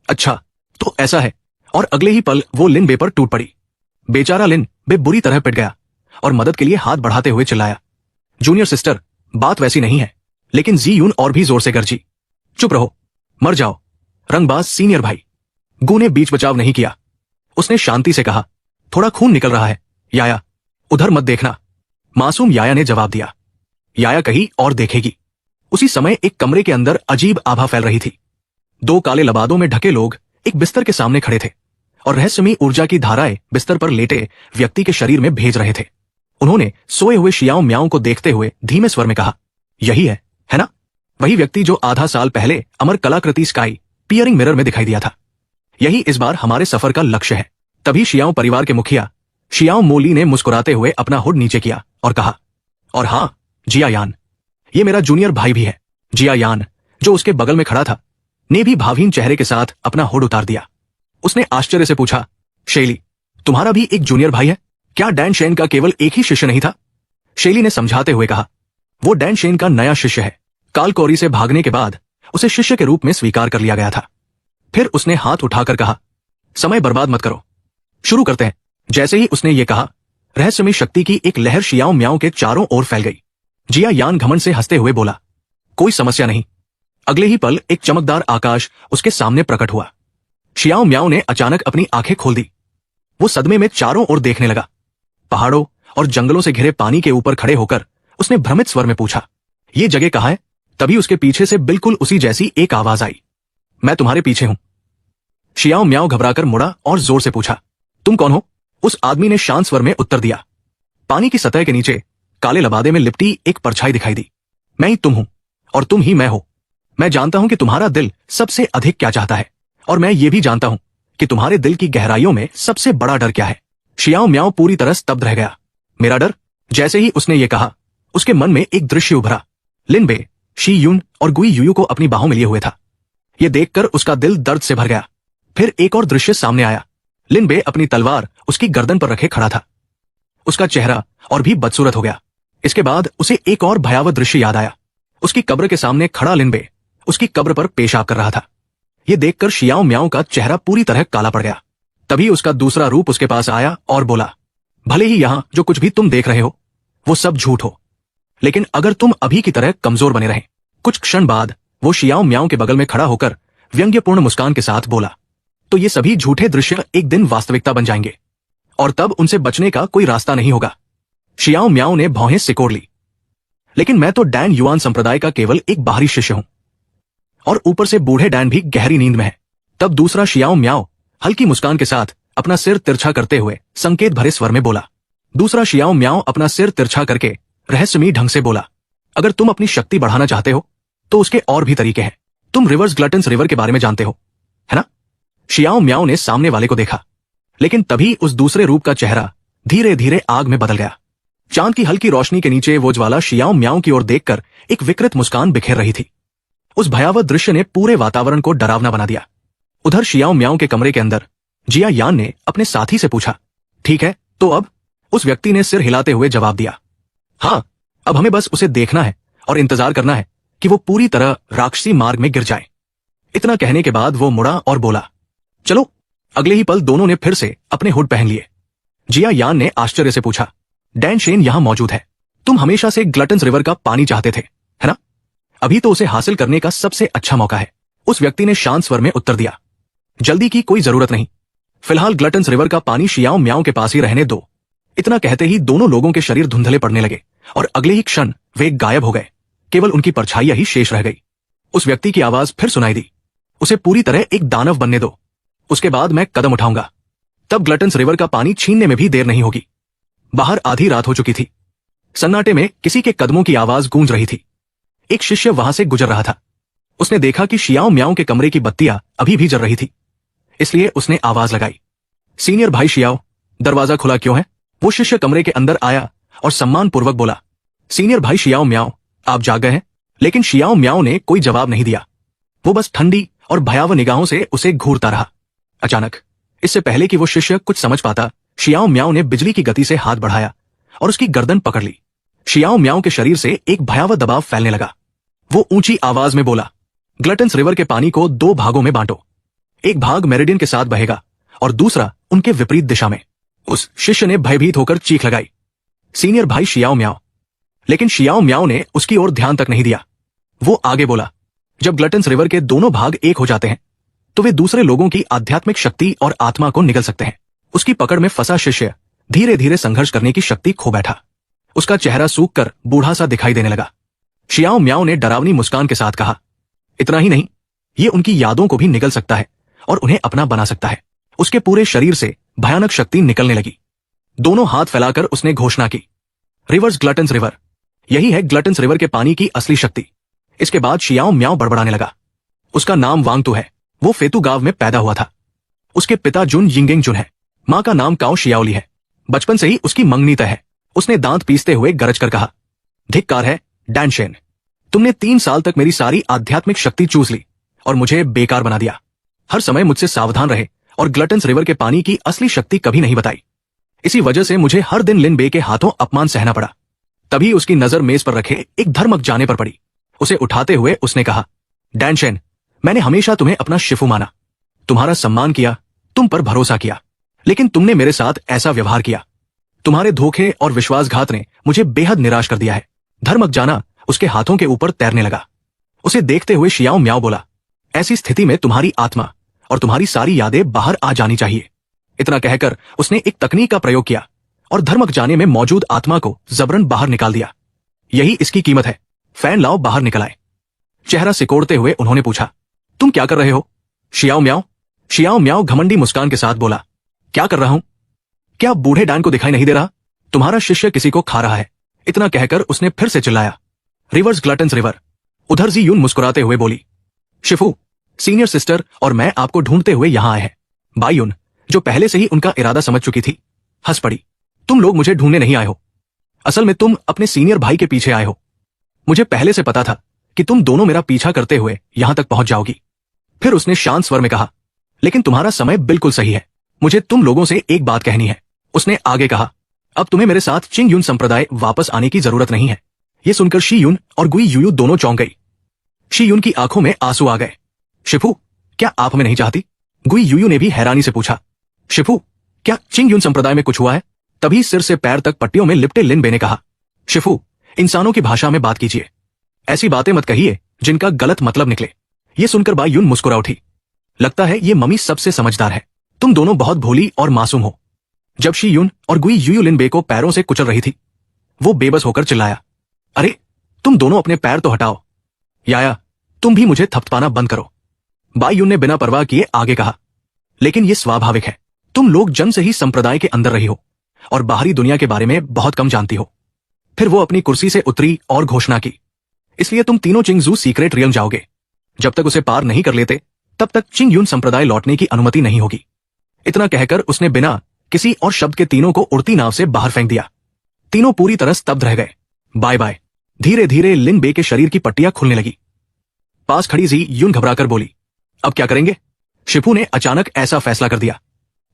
अच्छा तो ऐसा है। और अगले ही पल वो लिन बे पर टूट पड़ी। बेचारा लिन बे बुरी तरह पिट गया और मदद के लिए हाथ बढ़ाते हुए चिल्लाया, जूनियर सिस्टर, बात वैसी नहीं है। लेकिन जी यून और भी जोर से गरजी, चुप रहो, मर जाओ रंगबाज सीनियर भाई। गू ने बीच बचाव नहीं किया। उसने शांति से कहा, थोड़ा खून निकल रहा है याया, उधर मत देखना। मासूम याया ने जवाब दिया। याया कही और देखेगी। उसी समय एक कमरे के अंदर अजीब आभा फैल रही थी। 2 काले लबादों में ढके लोग एक बिस्तर के सामने खड़े थे और रहस्यमयी ऊर्जा की धाराएं बिस्तर पर लेटे व्यक्ति के शरीर में भेज रहे थे। उन्होंने सोए हुए शियाओ म्याओ को देखते हुए धीमे स्वर में कहा, यही है ना? वही व्यक्ति जो आधा साल पहले अमर कलाकृति स्काई पियरिंग मिरर में दिखाई दिया था। यही इस बार हमारे सफर का लक्ष्य है। तभी शियाओ परिवार के मुखिया शियाओ मोली ने मुस्कुराते हुए अपना हुड नीचे किया और कहा, और हाँ जिया यान, ये मेरा जूनियर भाई भी है। जिया यान, जो उसके बगल में खड़ा था, ने भी भावहीन चेहरे के साथ अपना हुड उतार दिया। उसने आश्चर्य से पूछा, शेली, तुम्हारा भी एक जूनियर भाई है? क्या डैन शेन का केवल एक ही शिष्य नहीं था? शेली ने समझाते हुए कहा, वो डैन शेन का नया शिष्य है। कालकोरी से भागने के बाद उसे शिष्य के रूप में स्वीकार कर लिया गया था। फिर उसने हाथ उठाकर कहा, समय बर्बाद मत करो, शुरू करते हैं। जैसे ही उसने ये कहा, रहस्यमय शक्ति की एक लहर शियाओ म्याओ के चारों ओर फैल गई। जिया यान घमंड से हंसते हुए बोला, कोई समस्या नहीं। अगले ही पल एक चमकदार आकाश उसके सामने प्रकट हुआ। शियाओ म्याओ ने अचानक अपनी आंखें खोल दी। वो सदमे में चारों ओर देखने लगा। पहाड़ों और जंगलों से घिरे पानी के ऊपर खड़े होकर उसने भ्रमित स्वर में पूछा, ये जगह कहाँ है? तभी उसके पीछे से बिल्कुल उसी जैसी एक आवाज आई, मैं तुम्हारे पीछे हूं। शियाओ म्याओ घबराकर मुड़ा और जोर से पूछा, तुम कौन हो? उस आदमी ने शांत स्वर में उत्तर दिया। पानी की सतह के नीचे काले लबादे में लिपटी एक परछाई दिखाई दी। मैं ही तुम हूं और तुम ही मैं हो। मैं जानता हूं कि तुम्हारा दिल सबसे अधिक क्या चाहता है, और मैं ये भी जानता हूं कि तुम्हारे दिल की गहराइयों में सबसे बड़ा डर क्या है। शियाओ म्याओ पूरी तरह स्तब्ध रह गया। मेरा डर? जैसे ही उसने ये कहा, उसके मन में एक दृश्य उभरा। लिन बे, शी यून और गुई यूयू को अपनी बाहों में लिए हुए था। यह देखकर उसका दिल दर्द से भर गया। फिर एक और दृश्य सामने आया। लिन बे अपनी तलवार उसकी गर्दन पर रखे खड़ा था। उसका चेहरा और भी बदसूरत हो गया। इसके बाद उसे एक और भयावह दृश्य याद आया। उसकी कब्र के सामने खड़ा लिन बे उसकी कब्र पर पेशाब कर रहा था। यह देखकर शियाओ म्याओ का चेहरा पूरी तरह काला पड़ गया। तभी उसका दूसरा रूप उसके पास आया और बोला, भले ही यहां जो कुछ भी तुम देख रहे हो वो सब झूठ हो, लेकिन अगर तुम अभी की तरह कमजोर बने रहे। कुछ क्षण बाद वो शियाओ म्याओ के बगल में खड़ा होकर व्यंग्यपूर्ण मुस्कान के साथ बोला, तो ये सभी झूठे दृश्य एक दिन वास्तविकता बन जाएंगे और तब उनसे बचने का कोई रास्ता नहीं होगा। शियाओ म्याओ ने भौहें सिकोड़ ली। लेकिन मैं तो डैन युआन संप्रदाय का केवल एक बाहरी शिष्य हूं, और ऊपर से बूढ़े डैन भी गहरी नींद में है। तब दूसरा शियाओ म्याओ हल्की मुस्कान के साथ अपना सिर तिरछा करते हुए संकेत भरे स्वर में बोला। दूसरा शियाओ म्याओ अपना सिर तिरछा करके रहस्यमयी ढंग से बोला, अगर तुम अपनी शक्ति बढ़ाना चाहते हो तो उसके और भी तरीके हैं। तुम रिवर्स ग्लटन्स रिवर के बारे में जानते हो, है ना? शियाओ म्याओ ने सामने वाले को देखा, लेकिन तभी उस दूसरे रूप का चेहरा धीरे धीरे आग में बदल गया। चांद की हल्की रोशनी के नीचे वो ज्वाला शियाओ म्याओ की ओर देखकर एक विकृत मुस्कान बिखेर रही थी। उस भयावह दृश्य ने पूरे वातावरण को डरावना बना दिया। उधर शियाओ म्याओ के कमरे के अंदर जिया यान ने अपने साथी से पूछा, ठीक है तो अब? उस व्यक्ति ने सिर हिलाते हुए जवाब दिया, हाँ, अब हमें बस उसे देखना है और इंतजार करना है कि वो पूरी तरह राक्षसी मार्ग में गिर जाए। इतना कहने के बाद वो मुड़ा और बोला, चलो। अगले ही पल दोनों ने फिर से अपने हुड पहन लिए। जिया यान ने आश्चर्य से पूछा, डैन शेन यहां मौजूद है? तुम हमेशा से ग्लटन्स रिवर का पानी चाहते थे, है ना? अभी तो उसे हासिल करने का सबसे अच्छा मौका है। उस व्यक्ति ने शांत स्वर में उत्तर दिया, जल्दी की कोई जरूरत नहीं। फिलहाल ग्लटन्स रिवर का पानी शियाओ म्याओ के पास ही रहने दो। इतना कहते ही दोनों लोगों के शरीर धुंधले पड़ने लगे और अगले ही क्षण वे गायब हो गए। केवल उनकी परछाइयां ही शेष रह गई। उस व्यक्ति की आवाज फिर सुनाई दी, उसे पूरी तरह एक दानव बनने दो, उसके बाद मैं कदम उठाऊंगा। तब ग्लटन्स रिवर का पानी छीनने में भी देर नहीं होगी। बाहर आधी रात हो चुकी थी। सन्नाटे में किसी के कदमों की आवाज गूंज रही थी। एक शिष्य वहां से गुजर रहा था। उसने देखा कि शियाओ म्याओ के कमरे की बत्तियां अभी भी जल रही थी, इसलिए उसने आवाज लगाई, सीनियर भाई शियाओ, दरवाजा खुला क्यों है? वो शिष्य कमरे के अंदर आया और सम्मान पूर्वक बोला, सीनियर भाई शियाओ म्याओ, आप जाग गए हैं? लेकिन शियाओ म्याओ ने कोई जवाब नहीं दिया। वो बस ठंडी और भयावह निगाहों से उसे घूरता रहा। अचानक, इससे पहले कि वो शिष्य कुछ समझ पाता, शियाओ म्याओ ने बिजली की गति से हाथ बढ़ाया और उसकी गर्दन पकड़ ली। शियाओ म्याओ के शरीर से एक भयावह दबाव फैलने लगा। वो ऊंची आवाज में बोला, ग्लटन्स रिवर के पानी को 2 भागों में बांटो। एक भाग मेरिडियन के साथ बहेगा और दूसरा उनके विपरीत दिशा में। उस शिष्य ने भयभीत होकर चीख लगाई, सीनियर भाई शियाओ म्याओ। लेकिन शियाओ म्याओ ने उसकी ओर ध्यान तक नहीं दिया। वो आगे बोला, जब ग्लटन्स रिवर के दोनों भाग एक हो जाते हैं तो वे दूसरे लोगों की आध्यात्मिक शक्ति और आत्मा को निगल सकते हैं। उसकी पकड़ में फंसा शिष्य धीरे धीरे संघर्ष करने की शक्ति खो बैठा। उसका चेहरा सूख कर बूढ़ा सा दिखाई देने लगा। शियाओ म्याओ ने डरावनी मुस्कान के साथ कहा, इतना ही नहीं, ये उनकी यादों को भी निगल सकता है और उन्हें अपना बना सकता है। उसके पूरे शरीर से भयानक शक्ति निकलने लगी। दोनों हाथ फैलाकर उसने घोषणा की, रिवर्स ग्लटन्स रिवर, यही है ग्लटन्स रिवर के पानी की असली शक्ति। इसके बाद शियाओ म्याओ बड़बड़ाने लगा, उसका नाम वांगतू है। वो फेतु गांव में पैदा हुआ था। उसके पिता जुन यिंगेंग जुन है। मां का नाम काओ शियाओली है। बचपन से ही उसकी मंगनी तय है। उसने दांत पीसते हुए गरज कर कहा, धिक्कार है डैन शेन, तुमने 3 साल तक मेरी सारी आध्यात्मिक शक्ति चूस ली और मुझे बेकार बना दिया। हर समय मुझसे सावधान रहे और ग्लटन्स रिवर के पानी की असली शक्ति कभी नहीं बताई। इसी वजह से मुझे हर दिन लिन बे के हाथों अपमान सहना पड़ा। तभी उसकी नजर मेज पर रखे एक धर्मक जाने पर पड़ी। उसे उठाते हुए उसने कहा, डैन शेन, मैंने हमेशा तुम्हें अपना शिफु माना, तुम्हारा सम्मान किया, तुम पर भरोसा किया, लेकिन तुमने मेरे साथ ऐसा व्यवहार किया। तुम्हारे धोखे और विश्वासघात ने मुझे बेहद निराश कर दिया है। धर्मक जाना उसके हाथों के ऊपर तैरने लगा। उसे देखते हुए शियाओ म्याओ बोला, ऐसी स्थिति में तुम्हारी आत्मा और तुम्हारी सारी यादें बाहर आ जानी चाहिए। इतना कहकर उसने एक तकनीक का प्रयोग किया और धर्मक जाने में मौजूद आत्मा को जबरन बाहर निकाल दिया। यही इसकी कीमत है। फैन लाओ बाहर निकल आए। चेहरा सिकोड़ते हुए उन्होंने पूछा, तुम क्या कर रहे हो? शियाओ म्याओ घमंडी मुस्कान के साथ बोला, क्या कर रहा हूं? क्या बूढ़े डैन को दिखाई नहीं दे रहा? तुम्हारा शिष्य किसी को खा रहा है। इतना कहकर उसने फिर से चिल्लाया, रिवर्स ग्लटन्स रिवर। उधर जी यून मुस्कुराते हुए बोली, शिफू, सीनियर सिस्टर और मैं आपको ढूंढते हुए यहां आए हैं। बाई यून, जो पहले से ही उनका इरादा समझ चुकी थी, हंस पड़ी, तुम लोग मुझे ढूंढने नहीं आए हो। असल में तुम अपने सीनियर भाई के पीछे आए हो। मुझे पहले से पता था कि तुम दोनों मेरा पीछा करते हुए यहां तक पहुंच जाओगी। फिर उसने शांत स्वर में कहा, लेकिन तुम्हारा समय बिल्कुल सही है। मुझे तुम लोगों से एक बात कहनी है। उसने आगे कहा, अब तुम्हें मेरे साथ चिंग यून संप्रदाय वापस आने की जरूरत नहीं है। यह सुनकर शी यून और गुई यूयू दोनों चौंक गई। शी यून की आंखों में आंसू आ गए। शिफू, क्या आप हमें नहीं चाहती? गुई यूयू ने भी हैरानी से पूछा। शिफू, क्या चिंग यून संप्रदाय में कुछ हुआ है? तभी सिर से पैर तक पट्टियों में लिपटे लिन बे ने कहा, शिफू, इंसानों की भाषा में बात कीजिए। ऐसी बातें मत कहिए जिनका गलत मतलब निकले। यह सुनकर बाई यून मुस्कुरा उठी। लगता है ये मम्मी सबसे समझदार है। तुम दोनों बहुत भोली और मासूम हो। जब शी यून और गुई यूयू लिन बे को पैरों से कुचल रही थी, वो बेबस होकर चिल्लाया, अरे तुम दोनों अपने पैर तो हटाओ। याया, तुम भी मुझे थपथपाना बंद करो। बाई यून ने बिना परवाह किए आगे कहा, लेकिन यह स्वाभाविक है। तुम लोग जन्म से ही संप्रदाय के अंदर रही हो और बाहरी दुनिया के बारे में बहुत कम जानती हो। फिर वो अपनी कुर्सी से उतरी और घोषणा की, इसलिए तुम तीनों चिंगजू सीक्रेट रियल्म जाओगे। जब तक उसे पार नहीं कर लेते तब तक चिंग यून संप्रदाय लौटने की अनुमति नहीं होगी। इतना कहकर उसने बिना किसी और शब्द के तीनों को उड़ती नाव से बाहर फेंक दिया। तीनों पूरी तरह स्तब्ध रह गए। Bye bye. धीरे धीरे लिन बे के शरीर की पट्टियां खुलने लगी। पास खड़ी जी यून घबराकर बोली, अब क्या करेंगे? शिफू ने अचानक ऐसा फैसला कर दिया,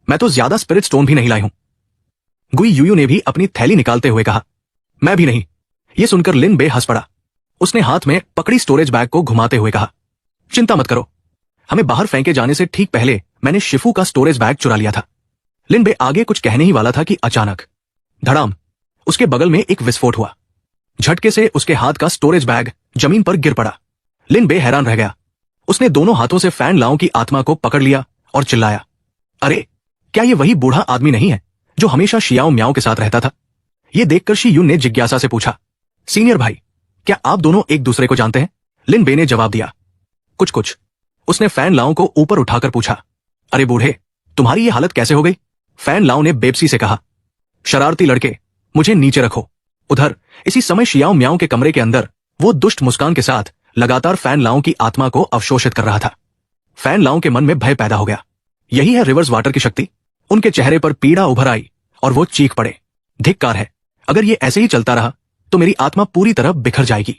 मैं तो ज्यादा स्पिरिट स्टोन भी नहीं लाई हूं। गुई यूयू ने भी अपनी थैली निकालते हुए कहा, मैं भी नहीं। यह सुनकर लिन बे हंस पड़ा। उसने हाथ में पकड़ी स्टोरेज बैग को घुमाते हुए कहा, चिंता मत करो, हमें बाहर फेंके जाने से ठीक पहले मैंने शिफू का स्टोरेज बैग चुरा लिया था। लिन बे आगे कुछ कहने ही वाला था कि अचानक धड़ाम, उसके बगल में एक विस्फोट हुआ। झटके से उसके हाथ का स्टोरेज बैग जमीन पर गिर पड़ा। लिन बे हैरान रह गया। उसने दोनों हाथों से फैन लाओ की आत्मा को पकड़ लिया और चिल्लाया, अरे क्या ये वही बूढ़ा आदमी नहीं है जो हमेशा शियाओ म्याओ के साथ रहता था? यह देखकर शी यून ने जिज्ञासा से पूछा, सीनियर भाई, क्या आप दोनों एक दूसरे को जानते हैं? लिन बे ने जवाब दिया, कुछ कुछ। उसने फैन लाओ को ऊपर उठाकर पूछा, अरे बूढ़े, तुम्हारी ये हालत कैसे हो गई? फैन लाओ ने बेबसी से कहा, शरारती लड़के, मुझे नीचे रखो। उधर इसी समय शियाओ म्याओ के कमरे के अंदर वो दुष्ट मुस्कान के साथ लगातार फैन लाओ की आत्मा को अवशोषित कर रहा था। फैन लाओ के मन में भय पैदा हो गया। यही है रिवर्स वाटर की शक्ति। उनके चेहरे पर पीड़ा उभर आई और वो चीख पड़े, धिक्कार है, अगर ये ऐसे ही चलता रहा तो मेरी आत्मा पूरी तरह बिखर जाएगी।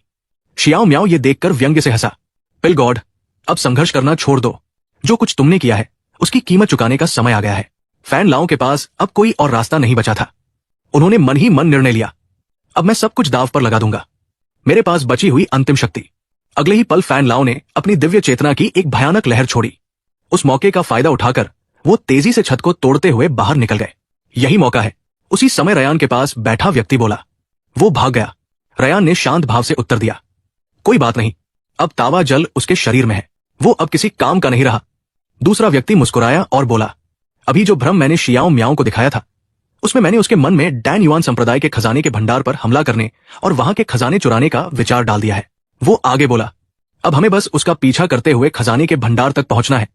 शियाओ म्याओ ये देखकर व्यंग्य से हंसा, पिल गॉड, अब संघर्ष करना छोड़ दो। जो कुछ तुमने किया है उसकी कीमत चुकाने का समय आ गया है। फैन लाओ के पास अब कोई और रास्ता नहीं बचा था। उन्होंने मन ही मन निर्णय लिया, अब मैं सब कुछ दांव पर लगा दूंगा। मेरे पास बची हुई अंतिम शक्ति। अगले ही पल फैन लाओ ने अपनी दिव्य चेतना की एक भयानक लहर छोड़ी। उस मौके का फायदा उठाकर वो तेजी से छत को तोड़ते हुए बाहर निकल गए। यही मौका है। उसी समय रयान के पास बैठा व्यक्ति बोला। वो भाग गया। रयान ने शांत भाव से उत्तर दिया, कोई बात नहीं, अब तावा जल उसके शरीर में है, वो अब किसी काम का नहीं रहा। दूसरा व्यक्ति मुस्कुराया और बोला, अभी जो भ्रम मैंने शियाओ म्याओ को दिखाया था उसमें मैंने उसके मन में डैन युआन संप्रदाय के खजाने के भंडार पर हमला करने और वहां के खजाने चुराने का विचार डाल दिया है। वो आगे बोला, अब हमें बस उसका पीछा करते हुए खजाने के भंडार तक पहुंचना है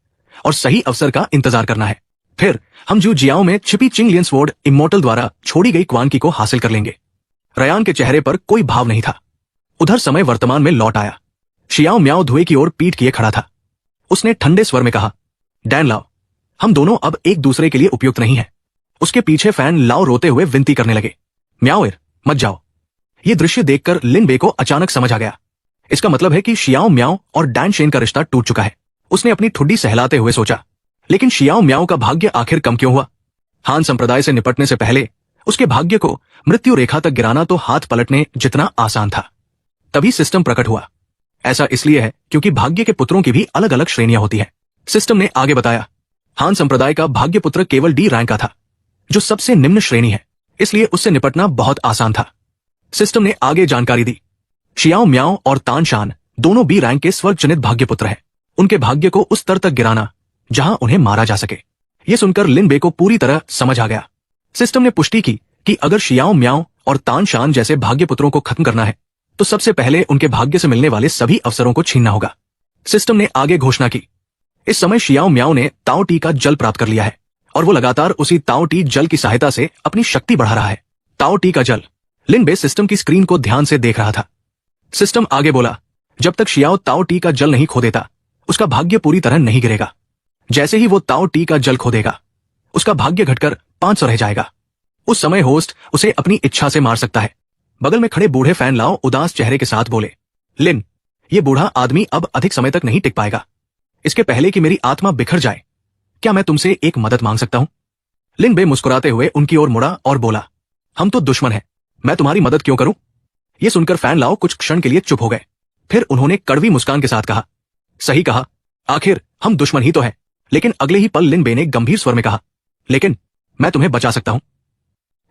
और सही अवसर का इंतजार करना है। फिर हम जू जियाओ में छिपी चिंग लियन स्वॉर्ड इमोर्टल द्वारा छोड़ी गई क्वान की को हासिल कर लेंगे। रयान के चेहरे पर कोई भाव नहीं था। उधर समय वर्तमान में लौट आया। शियाओ म्याओ धुएं की ओर पीठ किए खड़ा था। उसने ठंडे स्वर में कहा, डैन लाओ, हम दोनों अब एक दूसरे के लिए उपयुक्त नहीं है। उसके पीछे फैन लाओ रोते हुए विनती करने लगे, म्याओ मत जाओ। यह दृश्य देखकर लिन बे को अचानक समझ आ गया। इसका मतलब है कि शियाओ म्याओ और डैन शेन का रिश्ता टूट चुका है। उसने अपनी ठुड्डी सहलाते हुए सोचा, लेकिन शियाओ म्याओ का भाग्य आखिर कम क्यों हुआ? हान संप्रदाय से निपटने से पहले उसके भाग्य को मृत्यु रेखा तक गिराना तो हाथ पलटने जितना आसान था। तभी सिस्टम प्रकट हुआ। ऐसा इसलिए है क्योंकि भाग्य के पुत्रों की भी अलग अलग श्रेणियां होती हैं। सिस्टम ने आगे बताया, हान संप्रदाय का भाग्यपुत्र केवल डी रैंक का था, जो सबसे निम्न श्रेणी है, इसलिए उससे निपटना बहुत आसान था। सिस्टम ने आगे जानकारी दी, शियाओ म्याओ और तान शान दोनों बी रैंक के स्वर्ग चुनित भाग्यपुत्र हैं। उनके भाग्य को उस स्तर तक गिराना जहां उन्हें मारा जा सके। यह सुनकर लिन बे को पूरी तरह समझ आ गया। सिस्टम ने पुष्टि की कि अगर शियाओ म्याओ और तान शान जैसे भाग्यपुत्रों को खत्म करना है तो सबसे पहले उनके भाग्य से मिलने वाले सभी अवसरों को छीनना होगा। सिस्टम ने आगे घोषणा की, इस समय शियाओ म्याओ ने ताओ टी का जल प्राप्त कर लिया है और वो लगातार उसी ताओ टी जल की सहायता से अपनी शक्ति बढ़ा रहा है। ताओ टी का जल। लिन बे सिस्टम की स्क्रीन को ध्यान से देख रहा था। सिस्टम आगे बोला, जब तक शियाओ ताओ टी का जल नहीं खो देता उसका भाग्य पूरी तरह नहीं गिरेगा। जैसे ही वो ताओ टी का जल खो देगा उसका भाग्य घटकर 500 रह जाएगा। उस समय होस्ट उसे अपनी इच्छा से मार सकता है। बगल में खड़े बूढ़े फैन लाओ उदास चेहरे के साथ बोले, लिन, ये बूढ़ा आदमी अब अधिक समय तक नहीं टिक पाएगा। इसके पहले कि मेरी आत्मा बिखर जाए, क्या मैं तुमसे एक मदद मांग सकता हूं? लिन बे मुस्कुराते हुए उनकी ओर मुड़ा और बोला, हम तो दुश्मन हैं, मैं तुम्हारी मदद क्यों करूं? यह सुनकर फैन लाओ कुछ क्षण के लिए चुप हो गए। फिर उन्होंने कड़वी मुस्कान के साथ कहा, सही कहा, आखिर हम दुश्मन ही तो हैं। लेकिन अगले ही पल लिन बे ने गंभीर स्वर में कहा, लेकिन मैं तुम्हें बचा सकता हूं।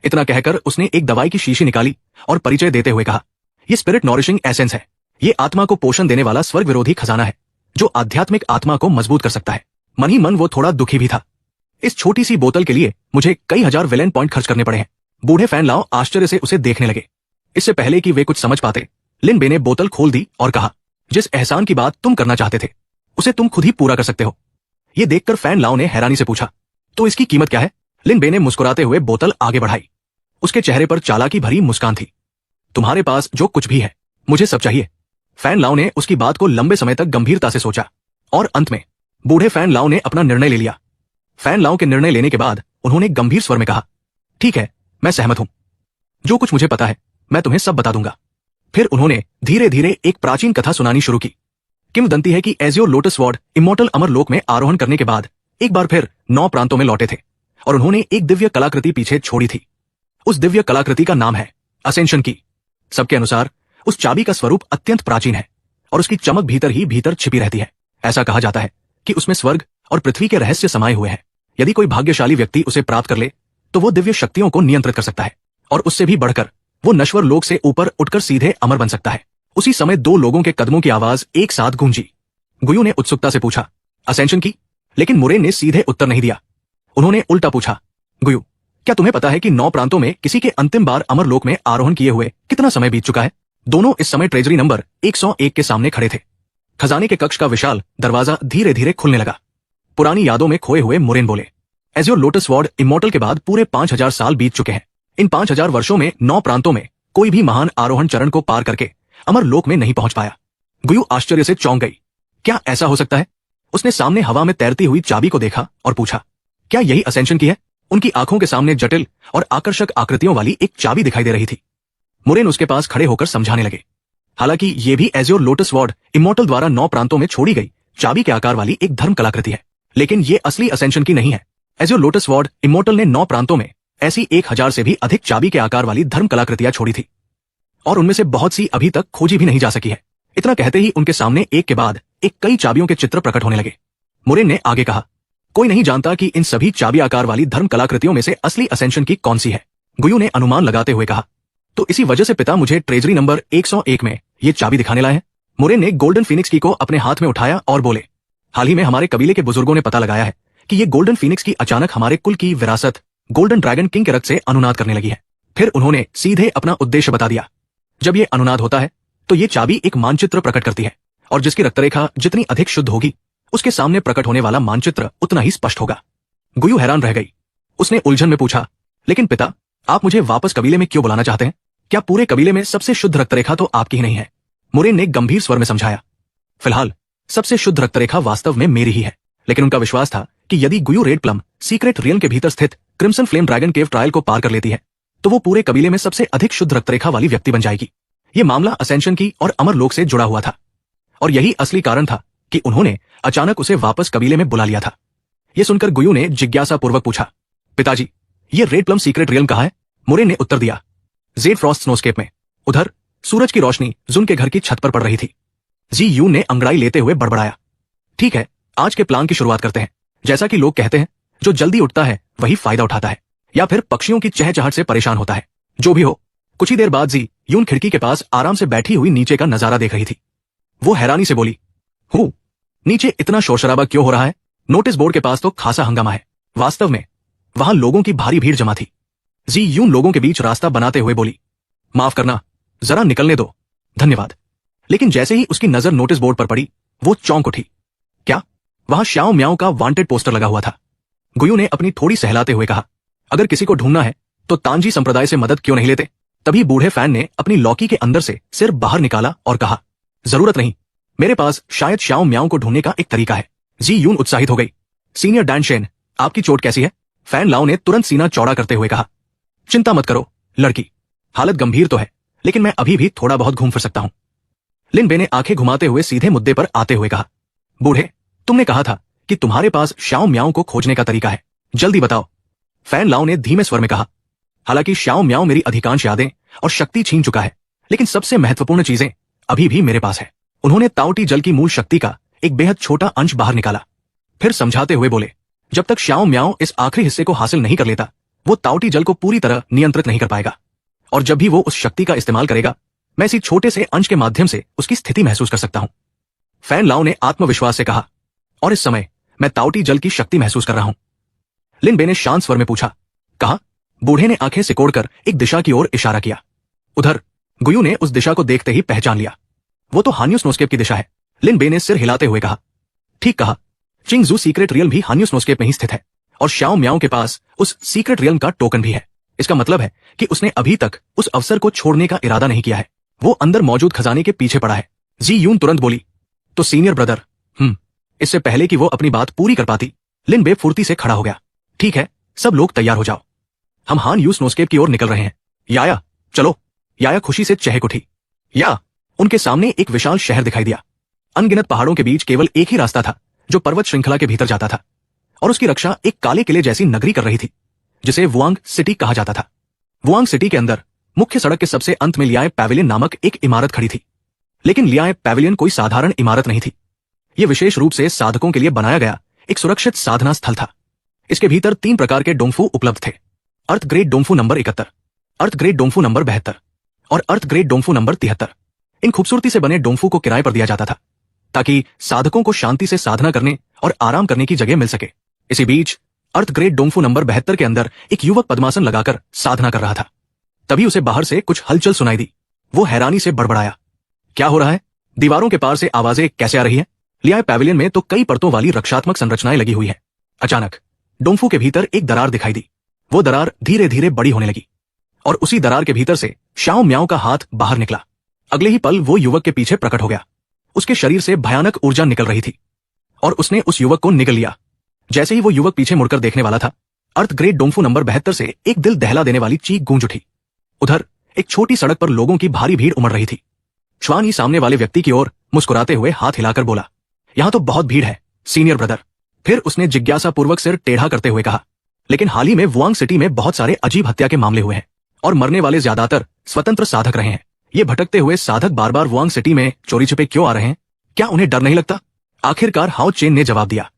इतना कहकर उसने एक दवाई की शीशी निकाली और परिचय देते हुए कहा, यह स्पिरिट नॉरिशिंग एसेंस है। यह आत्मा को पोषण देने वाला स्वर्ग विरोधी खजाना है जो आध्यात्मिक आत्मा को मजबूत कर सकता है। मन ही मन वो थोड़ा दुखी भी था। इस छोटी सी बोतल के लिए मुझे कई हजार विलेन पॉइंट खर्च करने पड़े हैं। बूढ़े फैन लाओ आश्चर्य से उसे देखने लगे। इससे पहले कि वे कुछ समझ पाते, लिन बे ने बोतल खोल दी और कहा, जिस एहसान की बात तुम करना चाहते थे उसे तुम खुद ही पूरा कर सकते हो। यह देखकर फैन लाओ ने हैरानी से पूछा, तो इसकी कीमत क्या है? लिन बे ने मुस्कुराते हुए बोतल आगे बढ़ाई। उसके चेहरे पर चालाकी भरी मुस्कान थी। तुम्हारे पास जो कुछ भी है मुझे सब चाहिए। फैन लाओ ने उसकी बात को लंबे समय तक गंभीरता से सोचा और अंत में बूढ़े फैन लाओ ने अपना निर्णय ले लिया। फैन लाओ के निर्णय लेने के बाद उन्होंने गंभीर स्वर में कहा, ठीक है, मैं सहमत हूं। जो कुछ मुझे पता है मैं तुम्हें सब बता दूंगा। फिर उन्होंने धीरे धीरे एक प्राचीन कथा सुनानी शुरू की। किंवदंती है कि एजियोर लोटस वॉर्ड इमॉर्टल अमर लोक में आरोहण करने के बाद एक बार फिर 9 प्रांतों में लौटे थे और उन्होंने एक दिव्य कलाकृति पीछे छोड़ी थी। उस दिव्य कलाकृति का नाम है असेंशन की। सबके अनुसार उस चाबी का स्वरूप अत्यंत प्राचीन है और उसकी चमक भीतर ही भीतर छिपी रहती है। ऐसा कहा जाता है कि उसमें स्वर्ग और पृथ्वी के रहस्य समाये हुए हैं। यदि कोई भाग्यशाली व्यक्ति उसे प्राप्त कर ले तो वो दिव्य शक्तियों को नियंत्रित कर सकता है और उससे भी बढ़कर वो नश्वर लोक से ऊपर उठकर सीधे अमर बन सकता है। उसी समय 2 लोगों के कदमों की आवाज एक साथ गूंजी। गुयू ने उत्सुकता से पूछा, असेंशन की? लेकिन मुरेन ने सीधे उत्तर नहीं दिया। उन्होंने उल्टा पूछा, गुयू, क्या तुम्हें पता है कि 9 प्रांतों में किसी के अंतिम बार अमर लोक में आरोहण किए हुए कितना समय बीत चुका है? दोनों इस समय ट्रेजरी नंबर 101 के सामने खड़े थे। खजाने के कक्ष का विशाल दरवाजा धीरे धीरे खुलने लगा। पुरानी यादों में खोए हुए मुरेन बोले, एजियोर लोटस वॉर्ड इमॉर्टल के बाद पूरे 5000 साल बीत चुके हैं। इन 5000 वर्षों में 9 प्रांतों में कोई भी महान आरोहण चरण को पार करके अमर लोक में नहीं पहुंच पाया। गुयू आश्चर्य से चौंक गई। क्या ऐसा हो सकता है? उसने सामने हवा में तैरती हुई चाबी को देखा और पूछा, क्या यही असेंशन की है? उनकी आंखों के सामने जटिल और आकर्षक आकृतियों वाली एक चाबी दिखाई दे रही थी। मुरेन उसके पास खड़े होकर समझाने लगे, हालांकि ये भी एजियोर लोटस वॉर्ड इमॉर्टल द्वारा 9 प्रांतों में छोड़ी गई चाबी के आकार वाली एक धर्म कलाकृति है, लेकिन ये असली असेंशन की नहीं है। एजियोर लोटस वॉर्ड इमॉर्टल ने 9 प्रांतों में ऐसी 1000 से भी अधिक चाबी के आकार वाली धर्म कलाकृतियां छोड़ी थी और उनमें से बहुत सी अभी तक खोजी भी नहीं जा सकी है। इतना कहते ही उनके सामने एक के बाद एक कई चाबियों के चित्र प्रकट होने लगे। मुरेन ने आगे कहा, कोई नहीं जानता कि इन सभी चाबी आकार वाली धर्म कलाकृतियों में से असली असेंशन की कौन सी है। गुयू ने अनुमान लगाते हुए कहा, तो इसी वजह से पिता मुझे ट्रेजरी नंबर 101 में ये चाबी दिखाने लाए हैं। मुरेन ने गोल्डन फीनिक्स की को अपने हाथ में उठाया और बोले, हाल ही में हमारे कबीले के बुजुर्गों ने पता लगाया है कि ये गोल्डन फीनिक्स की अचानक हमारे कुल की विरासत गोल्डन ड्रैगन किंग के रक्त से अनुनाद करने लगी है। फिर उन्होंने सीधे अपना उद्देश्य बता दिया। जब ये अनुनाद होता है तो ये चाबी एक मानचित्र प्रकट करती है और जिसकी रक्तरेखा जितनी अधिक शुद्ध होगी उसके सामने प्रकट होने वाला मानचित्र उतना ही स्पष्ट होगा। गुयू हैरान रह गई। उसने उलझन में पूछा, लेकिन पिता, आप मुझे वापस कबीले में क्यों बुलाना चाहते हैं? क्या पूरे कबीले में सबसे शुद्ध रक्तरेखा तो आपकी ही नहीं है? मुरेन ने गंभीर स्वर में समझाया, फिलहाल सबसे शुद्ध रक्तरेखा वास्तव में मेरी ही है, लेकिन उनका विश्वास था कि यदि गुयू रेड प्लम सीक्रेट रियन के भीतर स्थित क्रिम्सन फ्लेम ड्रैगन केव ट्रायल को पार कर लेती है तो वो पूरे कबीले में सबसे अधिक शुद्ध रक्तरेखा वाली व्यक्ति बन जाएगी। ये मामला असेंशन की और अमर लोक से जुड़ा हुआ था और यही असली कारण था कि उन्होंने अचानक उसे वापस कबीले में बुला लिया था। यह सुनकर गुयू ने जिज्ञासा पूर्वक पूछा, पिताजी, ये रेड प्लम सीक्रेट रियन कहाँ है? मुरेन ने उत्तर दिया, जेड फ्रॉस्ट स्नोस्केप में। उधर सूरज की रोशनी जुन के घर की छत पर पड़ रही थी। जी यून ने अंगड़ाई लेते हुए बड़बड़ाया, ठीक है, आज के प्लान की शुरुआत करते हैं। जैसा कि लोग कहते हैं, जो जल्दी उठता है वही फायदा उठाता है, या फिर पक्षियों की चहचहाट से परेशान होता है। जो भी हो, कुछ ही देर बाद जी यून खिड़की के पास आराम से बैठी हुई नीचे का नजारा देख रही थी। वो हैरानी से बोली, हूँ, नीचे इतना शोर शराबा क्यों हो रहा है? नोटिस बोर्ड के पास तो खासा हंगामा है। वास्तव में वहां लोगों की भारी भीड़ जमा थी। जी यून लोगों के बीच रास्ता बनाते हुए बोली, माफ करना, जरा निकलने दो, धन्यवाद। लेकिन जैसे ही उसकी नजर नोटिस बोर्ड पर पड़ी, वो चौंक उठी। क्या? वहां श्याओ म्याओ का वांटेड पोस्टर लगा हुआ था। गुयू ने अपनी थोड़ी सहलाते हुए कहा, अगर किसी को ढूंढना है तो तांजी संप्रदाय से मदद क्यों नहीं लेते? तभी बूढ़े फैन ने अपनी लौकी के अंदर से सिर बाहर निकाला और कहा, जरूरत नहीं, मेरे पास शायद श्याओ म्याओ को ढूंढने का एक तरीका है। जी यून उत्साहित हो गई। सीनियर डैन शेन, आपकी चोट कैसी है? फैन लाओ ने तुरंत सीना चौड़ा करते हुए कहा, चिंता मत करो लड़की, हालत गंभीर तो है, लेकिन मैं अभी भी थोड़ा बहुत घूम फिर सकता हूं। लिन बे ने आंखें घुमाते हुए सीधे मुद्दे पर आते हुए कहा, बूढ़े, तुमने कहा था कि तुम्हारे पास श्याओ म्याओ को खोजने का तरीका है, जल्दी बताओ। फैन लाओ ने धीमे स्वर में कहा, हालांकि श्याओ म्याओ मेरी अधिकांश यादें और शक्ति छीन चुका है, लेकिन सबसे महत्वपूर्ण चीजें अभी भी मेरे पास है। उन्होंने ताओटी जल की मूल शक्ति का एक बेहद छोटा अंश बाहर निकाला, फिर समझाते हुए बोले, जब तक श्याओ म्याओ इस आखिरी हिस्से को हासिल नहीं कर लेता, वो ताओटी जल को पूरी तरह नियंत्रित नहीं कर पाएगा। और जब भी वो उस शक्ति का इस्तेमाल करेगा, मैं इसी छोटे से अंश के माध्यम से उसकी स्थिति महसूस कर सकता हूं। फैन लाओ ने आत्मविश्वास से कहा, और इस समय मैं ताओटी जल की शक्ति महसूस कर रहा हूं। लिन बे ने शांत स्वर में पूछा, कहा? बूढ़े ने आंखें सिकोड़कर एक दिशा की ओर इशारा किया। उधर। गुयू ने उस दिशा को देखते ही पहचान लिया। वो तो हान्यू स्नोस्केप की दिशा है। लिन बे ने सिर हिलाते हुए कहा, ठीक कहा, चिंगजू सीक्रेट रियल भी हान्यू स्नोस्केप में ही स्थित है, और श्याओ म्याओ के पास उस सीक्रेट रियल का टोकन भी है। इसका मतलब है कि उसने अभी तक उस अवसर को छोड़ने का इरादा नहीं किया है। वो अंदर मौजूद खजाने के पीछे पड़ा है। जी यून तुरंत बोली, तो सीनियर ब्रदर, इससे पहले कि वो अपनी बात पूरी कर पाती, लिन बे फुर्ती से खड़ा हो गया। ठीक है, सब लोग तैयार हो जाओ, हम हान्यू स्नोस्केप की ओर निकल रहे हैं। याया, चलो। याया खुशी से चहक उठी। या उनके सामने एक विशाल शहर दिखाई दिया। अनगिनत पहाड़ों के बीच केवल एक ही रास्ता था जो पर्वत श्रृंखला के भीतर जाता था, और उसकी रक्षा एक काले किले जैसी नगरी कर रही थी, जिसे वुआंग सिटी कहा जाता था। वुआंग सिटी के अंदर मुख्य सड़क के सबसे अंत में लियाए पैविलियन नामक एक इमारत खड़ी थी। लेकिन लियाए पैविलियन कोई साधारण इमारत नहीं थी। यह विशेष रूप से साधकों के लिए बनाया गया एक सुरक्षित साधना स्थल था। इसके भीतर 3 प्रकार के डोंगफू उपलब्ध थे, अर्थ ग्रेड डोंगफू नंबर 71, अर्थ ग्रेड डोंगफू नंबर 72 और अर्थ ग्रेड डोंगफू नंबर 73। इन खूबसूरती से बने डोंगफू को किराए पर दिया जाता था, ताकि साधकों को शांति से साधना करने और आराम करने की जगह मिल सके। इसी बीच अर्थ ग्रेड डोंगफू नंबर 72 के अंदर एक युवक पद्मासन लगाकर साधना कर रहा था। तभी उसे बाहर से कुछ हलचल सुनाई दी। वो हैरानी से बड़बड़ाया, क्या हो रहा है? दीवारों के पार से आवाजें कैसे आ रही है? लियाए पैविलियन में तो कई परतों वाली रक्षात्मक संरचनाएं लगी हुई है। अचानक डोंगफू के भीतर एक दरार दिखाई दी। वो दरार धीरे धीरे बड़ी होने लगी, और उसी दरार के भीतर से श्याओ म्याओ का हाथ बाहर निकला। अगले ही पल वो युवक के पीछे प्रकट हो गया। उसके शरीर से भयानक ऊर्जा निकल रही थी, और उसने उस युवक को निगल लिया। जैसे ही वो युवक पीछे मुड़कर देखने वाला था, अर्थ ग्रेड डोंगफू नंबर 72 से एक दिल दहला देने वाली चीख गूंज उठी। उधर एक छोटी सड़क पर लोगों की भारी भीड़ उमड़ रही थी। श्वान ही सामने वाले व्यक्ति की ओर मुस्कुराते हुए हाथ हिलाकर बोला, यहां तो बहुत भीड़ है सीनियर ब्रदर। फिर उसने जिज्ञासापूर्वक सिर टेढ़ा करते हुए कहा, लेकिन हाल ही में वुआंग सिटी में बहुत सारे अजीब हत्या के मामले हुए हैं, और मरने वाले ज्यादातर स्वतंत्र साधक रहे हैं। ये भटकते हुए साधक बार बार वुआंग सिटी में चोरी छिपे क्यों आ रहे हैं? क्या उन्हें डर नहीं लगता? आखिरकार हाओ चेन ने जवाब दिया,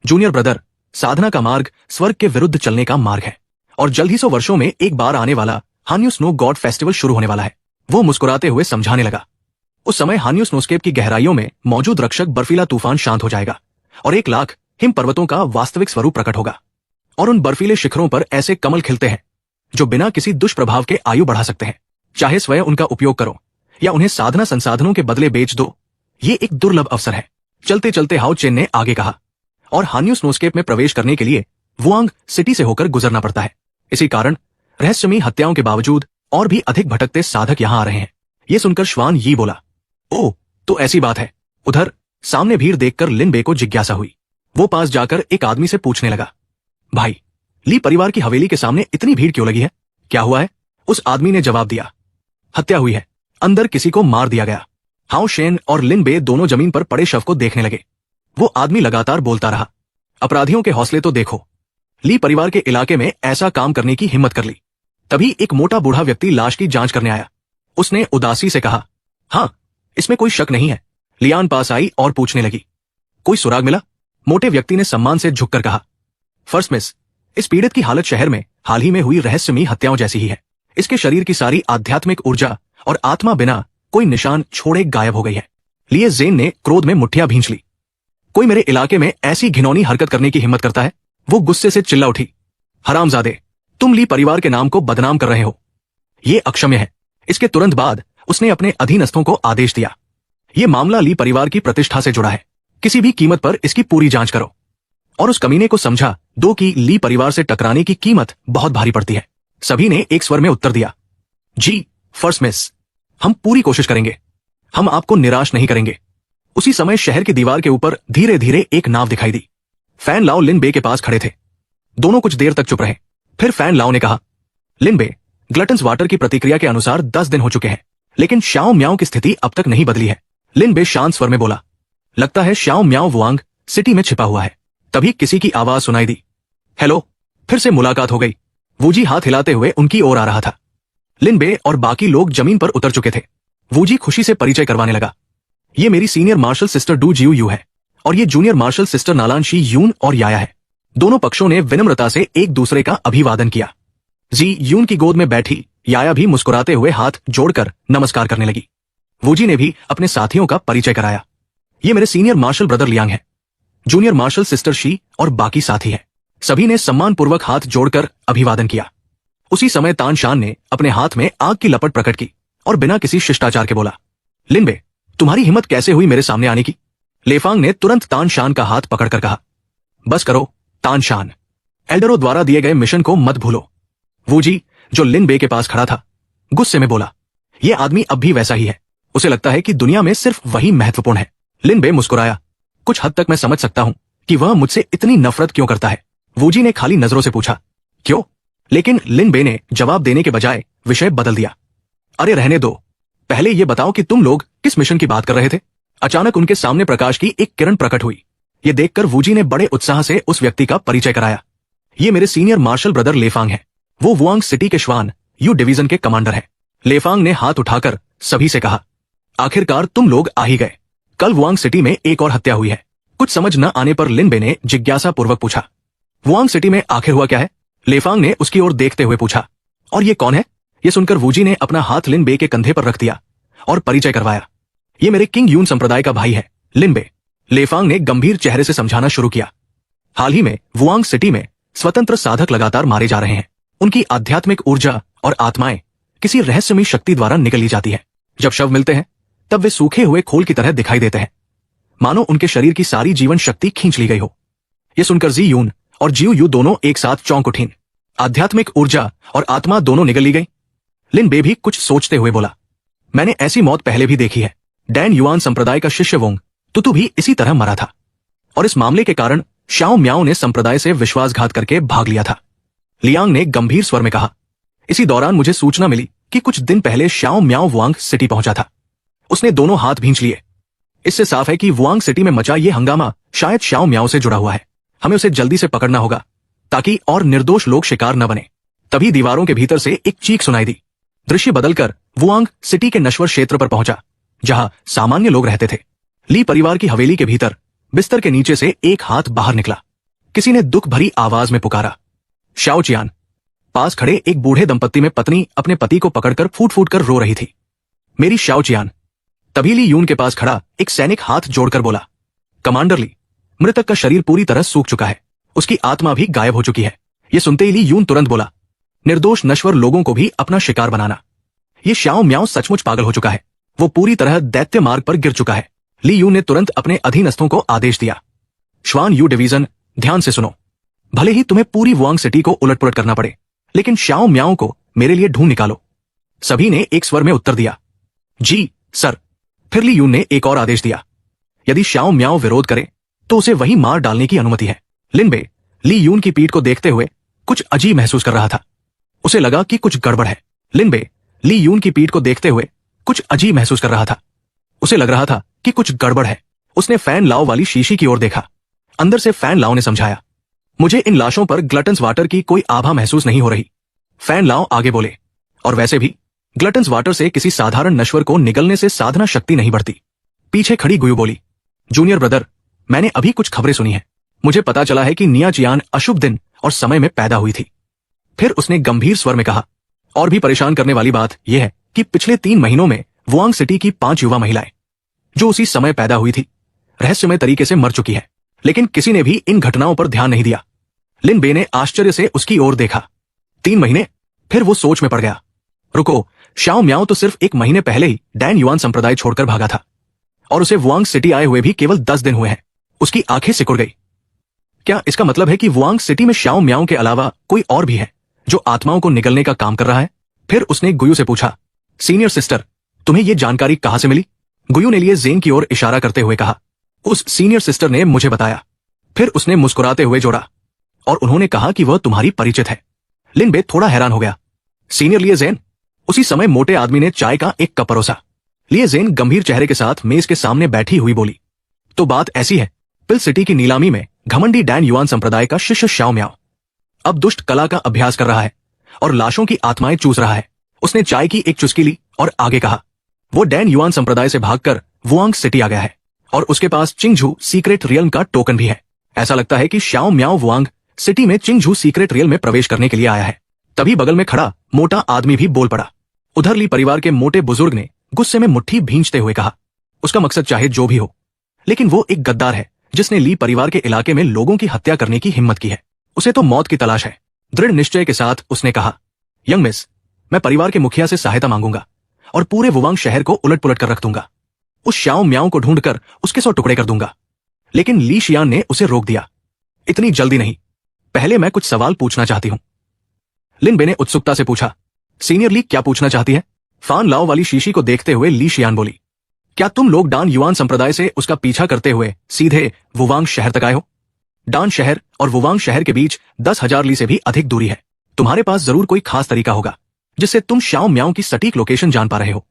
जूनियर ब्रदर, साधना का मार्ग स्वर्ग के विरुद्ध चलने का मार्ग है, और जल्द ही 100 वर्षों में एक बार आने वाला हान्यू स्नो गॉड फेस्टिवल शुरू होने वाला है। वो मुस्कुराते हुए समझाने लगा। उस समय हान्यू स्नोस्केप की गहराइयों में मौजूद रक्षक बर्फीला तूफान शांत हो जाएगा, और 1 लाख हिम पर्वतों का वास्तविक स्वरूप प्रकट होगा। और उन बर्फीले शिखरों पर ऐसे कमल खिलते हैं जो बिना किसी दुष्प्रभाव के आयु बढ़ा सकते हैं। चाहे स्वयं उनका उपयोग करो या उन्हें साधना संसाधनों के बदले बेच दो, ये एक दुर्लभ अवसर है। चलते चलते हाओ चेन ने आगे कहा, और हान्यू स्नोस्केप में प्रवेश करने के लिए वुआंग सिटी से होकर गुजरना पड़ता है। इसी कारण रहस्यमयी हत्याओं के बावजूद और भी अधिक भटकते साधक यहां आ रहे हैं। ये सुनकर श्वान यी बोला, ओह, तो ऐसी बात है। उधर सामने भीड़ देखकर लिन बे को जिज्ञासा हुई। वो पास जाकर एक आदमी से पूछने लगा, भाई, ली परिवार की हवेली के सामने इतनी भीड़ क्यों लगी है? क्या हुआ है? उस आदमी ने जवाब दिया, हत्या हुई है, अंदर किसी को मार दिया गया। हाओ शेन और लिन बे दोनों जमीन पर पड़े शव को देखने लगे। वो आदमी लगातार बोलता रहा, अपराधियों के हौसले तो देखो। ली परिवार के इलाके में ऐसा काम करने की हिम्मत कर ली। तभी एक मोटा बूढ़ा व्यक्ति लाश की जांच करने आया। उसने उदासी से कहा, हाँ, इसमें कोई शक नहीं है। लियान पास आई और पूछने लगी, कोई सुराग मिला? मोटे व्यक्ति ने सम्मान से झुककर कहा, फर्स्ट मिस, इस पीड़ित की हालत शहर में हाल ही में हुई रहस्यमयी हत्याओं जैसी ही है। इसके शरीर की सारी आध्यात्मिक ऊर्जा और आत्मा बिना कोई निशान छोड़े गायब हो गई है। लिए जेन ने क्रोध में मुट्ठियां भींच ली। कोई मेरे इलाके में ऐसी घिनौनी हरकत करने की हिम्मत करता है? वो गुस्से से चिल्ला उठी, हरामजादे, तुम ली परिवार के नाम को बदनाम कर रहे हो। ये अक्षम्य है। इसके तुरंत बाद उसने अपने अधीनस्थों को आदेश दिया, ये मामला ली परिवार की प्रतिष्ठा से जुड़ा है, किसी भी कीमत पर इसकी पूरी जांच करो। और उस कमीने को समझा दो कि ली परिवार से टकराने की कीमत बहुत भारी पड़ती है। सभी ने एक स्वर में उत्तर दिया, जी फर्स्ट मिस, हम पूरी कोशिश करेंगे, हम आपको निराश नहीं करेंगे। उसी समय शहर की दीवार के ऊपर धीरे धीरे एक नाव दिखाई दी। फैन लाओ लिन बे के पास खड़े थे। दोनों कुछ देर तक चुप रहे। फिर फैन लाओ ने कहा, लिन बे, ग्लटन्स वाटर की प्रतिक्रिया के अनुसार 10 दिन हो चुके हैं, लेकिन शाओ म्याओ की स्थिति अब तक नहीं बदली है। लिन बे शांत स्वर में बोला, लगता है शाओ म्याओ वुआंग सिटी में छिपा हुआ है। तभी किसी की आवाज सुनाई दी, हेलो। फिर से मुलाकात हो गई। वूजी हाथ हिलाते हुए उनकी ओर आ रहा था। लिन बे और बाकी लोग जमीन पर उतर चुके थे। वूजी खुशी से परिचय करवाने लगा, ये मेरी senior martial sister Du Jiu Yu है और ये junior martial sister Nalan Shi Yun और याया है। दोनों पक्षों ने विनम्रता से एक दूसरे का अभिवादन किया। जी यून की गोद में बैठी याया भी मुस्कुराते हुए हाथ जोड़कर नमस्कार करने लगी। वूजी ने भी अपने साथियों का परिचय कराया, ये मेरे सीनियर मार्शल ब्रदर लियांग है, जूनियर मार्शल सिस्टर शी और बाकी साथी है। सभी ने सम्मानपूर्वक हाथ जोड़कर अभिवादन किया। उसी समय तान शान ने अपने हाथ में आग की लपट प्रकट की और बिना किसी शिष्टाचार के बोला, लिन बे, तुम्हारी हिम्मत कैसे हुई मेरे सामने आने की? लेफांग ने तुरंत तान शान का हाथ पकड़कर कहा, बस करो तान शान, एल्डरो द्वारा दिए गए मिशन को मत भूलो। वूजी, जो लिन बे के पास खड़ा था, गुस्से में बोला, यह आदमी अब भी वैसा ही है, उसे लगता है कि दुनिया में सिर्फ वही महत्वपूर्ण है। लिन बे मुस्कुराया, कुछ हद तक मैं समझ सकता हूं कि वह मुझसे इतनी नफरत क्यों करता है। वूजी ने खाली नजरों से पूछा, क्यों? लेकिन लिन बे ने जवाब देने के बजाय विषय बदल दिया, अरे रहने दो, पहले यह बताओ कि तुम लोग किस मिशन की बात कर रहे थे? अचानक उनके सामने प्रकाश की एक किरण प्रकट हुई। यह देखकर वूजी ने बड़े उत्साह से उस व्यक्ति का परिचय कराया, ये मेरे सीनियर मार्शल ब्रदर लेफांग है, वो वुआंग सिटी के श्वान यू डिवीजन के कमांडर है। लेफांग ने हाथ उठाकर सभी से कहा, आखिरकार तुम लोग आ ही गए। कल वुआंग सिटी में एक और हत्या हुई है। कुछ समझ न आने पर लिन बे ने जिज्ञासा पूर्वक पूछा, वुआंग सिटी में आखिर हुआ क्या है? लेफांग ने उसकी ओर देखते हुए पूछा, और ये कौन है? यह सुनकर वूजी ने अपना हाथ लिन बे के कंधे पर रख दिया और परिचय करवाया, ये मेरे किंग यून संप्रदाय का भाई है, लिन बे। लेफांग ने गंभीर चेहरे से समझाना शुरू किया, हाल ही में वुआंग सिटी में स्वतंत्र साधक लगातार मारे जा रहे हैं। उनकी आध्यात्मिक ऊर्जा और आत्माएं किसी रहस्यमयी शक्ति द्वारा निकली जाती है। जब शव मिलते हैं तब वे सूखे हुए खोल की तरह दिखाई देते हैं, मानो उनके शरीर की सारी जीवन शक्ति खींच ली गई हो। यह सुनकर जी यून और जियू यू दोनों एक साथ चौंक उठीं। आध्यात्मिक ऊर्जा और आत्मा दोनों निकल ली गई। लिन बे भी कुछ सोचते हुए बोला, मैंने ऐसी मौत पहले भी देखी है। डैन युआन संप्रदाय का शिष्य वोंग तुतु भी इसी तरह मरा था, और इस मामले के कारण शाओ म्याओ ने संप्रदाय से विश्वासघात करके भाग लिया था। लियांग ने गंभीर स्वर में कहा, इसी दौरान मुझे सूचना मिली कि कुछ दिन पहले शाओ म्याओ वुआंग सिटी पहुंचा था। उसने दोनों हाथ भींच लिए। इससे साफ है कि वुआंग सिटी में मचा ये हंगामा शायद शाओ म्याओ से जुड़ा हुआ है। हमें उसे जल्दी से पकड़ना होगा ताकि और निर्दोष लोग शिकार न बने। तभी दीवारों के भीतर से एक चीख सुनाई दी। दृश्य बदलकर वुआंग सिटी के नश्वर क्षेत्र पर पहुंचा, जहां सामान्य लोग रहते थे। ली परिवार की हवेली के भीतर बिस्तर के नीचे से एक हाथ बाहर निकला। किसी ने दुख भरी आवाज में पुकारा, शाओ चियान। पास खड़े एक बूढ़े दंपत्ति में पत्नी अपने पति को पकड़कर फूट फूट कर रो रही थी, मेरी शाओ चियान। तभी ली यून के पास खड़ा एक सैनिक हाथ जोड़कर बोला, कमांडर ली, मृतक का शरीर पूरी तरह सूख चुका है, उसकी आत्मा भी गायब हो चुकी है। यह सुनते ही ली यून तुरंत बोला, निर्दोष नश्वर लोगों को भी अपना शिकार बनाना। यह शाओ म्याओ सचमुच पागल हो चुका है, वो पूरी तरह दैत्य मार्ग पर गिर चुका है। ली यून ने तुरंत अपने अधीनस्थों को आदेश दिया, श्वान यू डिवीजन, ध्यान से सुनो। भले ही तुम्हें पूरी वुआंग सिटी को उलटपुलट करना पड़े, लेकिन शाओ म्याओ को मेरे लिए ढूंढ निकालो। सभी ने एक स्वर में उत्तर दिया, जी सर। फिर ली यून ने एक और आदेश दिया, यदि शाओ म्याओ विरोध करे तो उसे वहीं मार डालने की अनुमति है। लिन बे ली यून की पीठ को देखते हुए कुछ अजीब महसूस कर रहा था। उसे लगा कि कुछ गड़बड़ है। लिन बे ली यून की पीठ को देखते हुए कुछ अजीब महसूस कर रहा था। उसे लग रहा था कि कुछ गड़बड़ है। उसने फैन लाओ वाली शीशी की ओर देखा। अंदर से फैन लाओ ने समझाया, मुझे इन लाशों पर ग्लटन्स वाटर की कोई आभा महसूस नहीं हो रही। फैन लाओ आगे बोले, और वैसे भी ग्लटन्स वाटर से किसी साधारण नश्वर को निगलने से साधना शक्ति नहीं बढ़ती। पीछे खड़ी गुयू बोली, जूनियर ब्रदर, मैंने अभी कुछ खबरें सुनी हैं। मुझे पता चला है कि निया चियान अशुभ दिन और समय में पैदा हुई थी। फिर उसने गंभीर स्वर में कहा, और भी परेशान करने वाली बात यह है कि पिछले 3 महीनों में वुआंग सिटी की 5 युवा महिलाएं जो उसी समय पैदा हुई थी रहस्यमय तरीके से मर चुकी है। लेकिन किसी ने भी इन घटनाओं पर ध्यान नहीं दिया। लिन बे ने आश्चर्य से उसकी ओर देखा। 3 महीने? फिर वो सोच में पड़ गया। रुको, शाओ म्याओ तो सिर्फ 1 महीने पहले ही डैन युआन संप्रदाय छोड़कर भागा था और उसे वुआंग सिटी आए हुए भी केवल 10 दिन हुए हैं। उसकी आंखें सिकुड़ गई। क्या इसका मतलब है कि वुआंग सिटी में शाओ म्याओ के अलावा कोई और भी है जो आत्माओं को निगलने का काम कर रहा है? फिर उसने गुयू से पूछा, सीनियर सिस्टर, तुम्हें यह जानकारी कहां से मिली? गुयू ने लिए जेन की ओर इशारा करते हुए कहा, उस सीनियर सिस्टर ने मुझे बताया। फिर उसने मुस्कुराते हुए जोड़ा, और उन्होंने कहा कि वह तुम्हारी परिचित है। लिन बे थोड़ा हैरान हो गया। सीनियर लिए जेन? उसी समय मोटे आदमी ने चाय का एक कप परोसा। लिए जेन गंभीर चेहरे के साथ मेज के सामने बैठी हुई बोली, तो बात ऐसी है, पिल सिटी की नीलामी में घमंडी डैन युआन संप्रदाय का शिष्य शाओ म्याओ अब दुष्ट कला का अभ्यास कर रहा है और लाशों की आत्माएं चूस रहा है। उसने चाय की एक चुस्की ली और आगे कहा, वो डैन युआन संप्रदाय से भागकर वुआंग सिटी आ गया है और उसके पास चिंगझू सीक्रेट रियल का टोकन भी है। ऐसा लगता है कि शाओ म्याओ वुआंग सिटी में चिंगझू सीक्रेट रियल में प्रवेश करने के लिए आया है। तभी बगल में खड़ा मोटा आदमी भी बोल पड़ा। उधर ली परिवार के मोटे बुजुर्ग ने गुस्से में मुट्ठी भींचते हुए कहा, उसका मकसद चाहे जो भी हो, लेकिन वो एक गद्दार है जिसने ली परिवार के इलाके में लोगों की हत्या करने की हिम्मत की है। उसे तो मौत की तलाश है। दृढ़ निश्चय के साथ उसने कहा, यंग मिस, मैं परिवार के मुखिया से सहायता मांगूंगा और पूरे वुआंग शहर को उलट पुलट कर रख दूंगा। उस शाओ म्याओ को ढूंढकर उसके 100 टुकड़े कर दूंगा। लेकिन ली शियान ने उसे रोक दिया। इतनी जल्दी नहीं, पहले मैं कुछ सवाल पूछना चाहती हूं। लिन बे ने उत्सुकता से पूछा, सीनियर ली क्या पूछना चाहती है? फान लाओ वाली शीशी को देखते हुए ली शियान बोली, क्या तुम लोग डान युआन संप्रदाय से उसका पीछा करते हुए सीधे वुआंग शहर तक आए हो? डान शहर और वुआंग शहर के बीच 10,000 ली से भी अधिक दूरी है। तुम्हारे पास जरूर कोई खास तरीका होगा जिससे तुम शाओ म्याओ की सटीक लोकेशन जान पा रहे हो।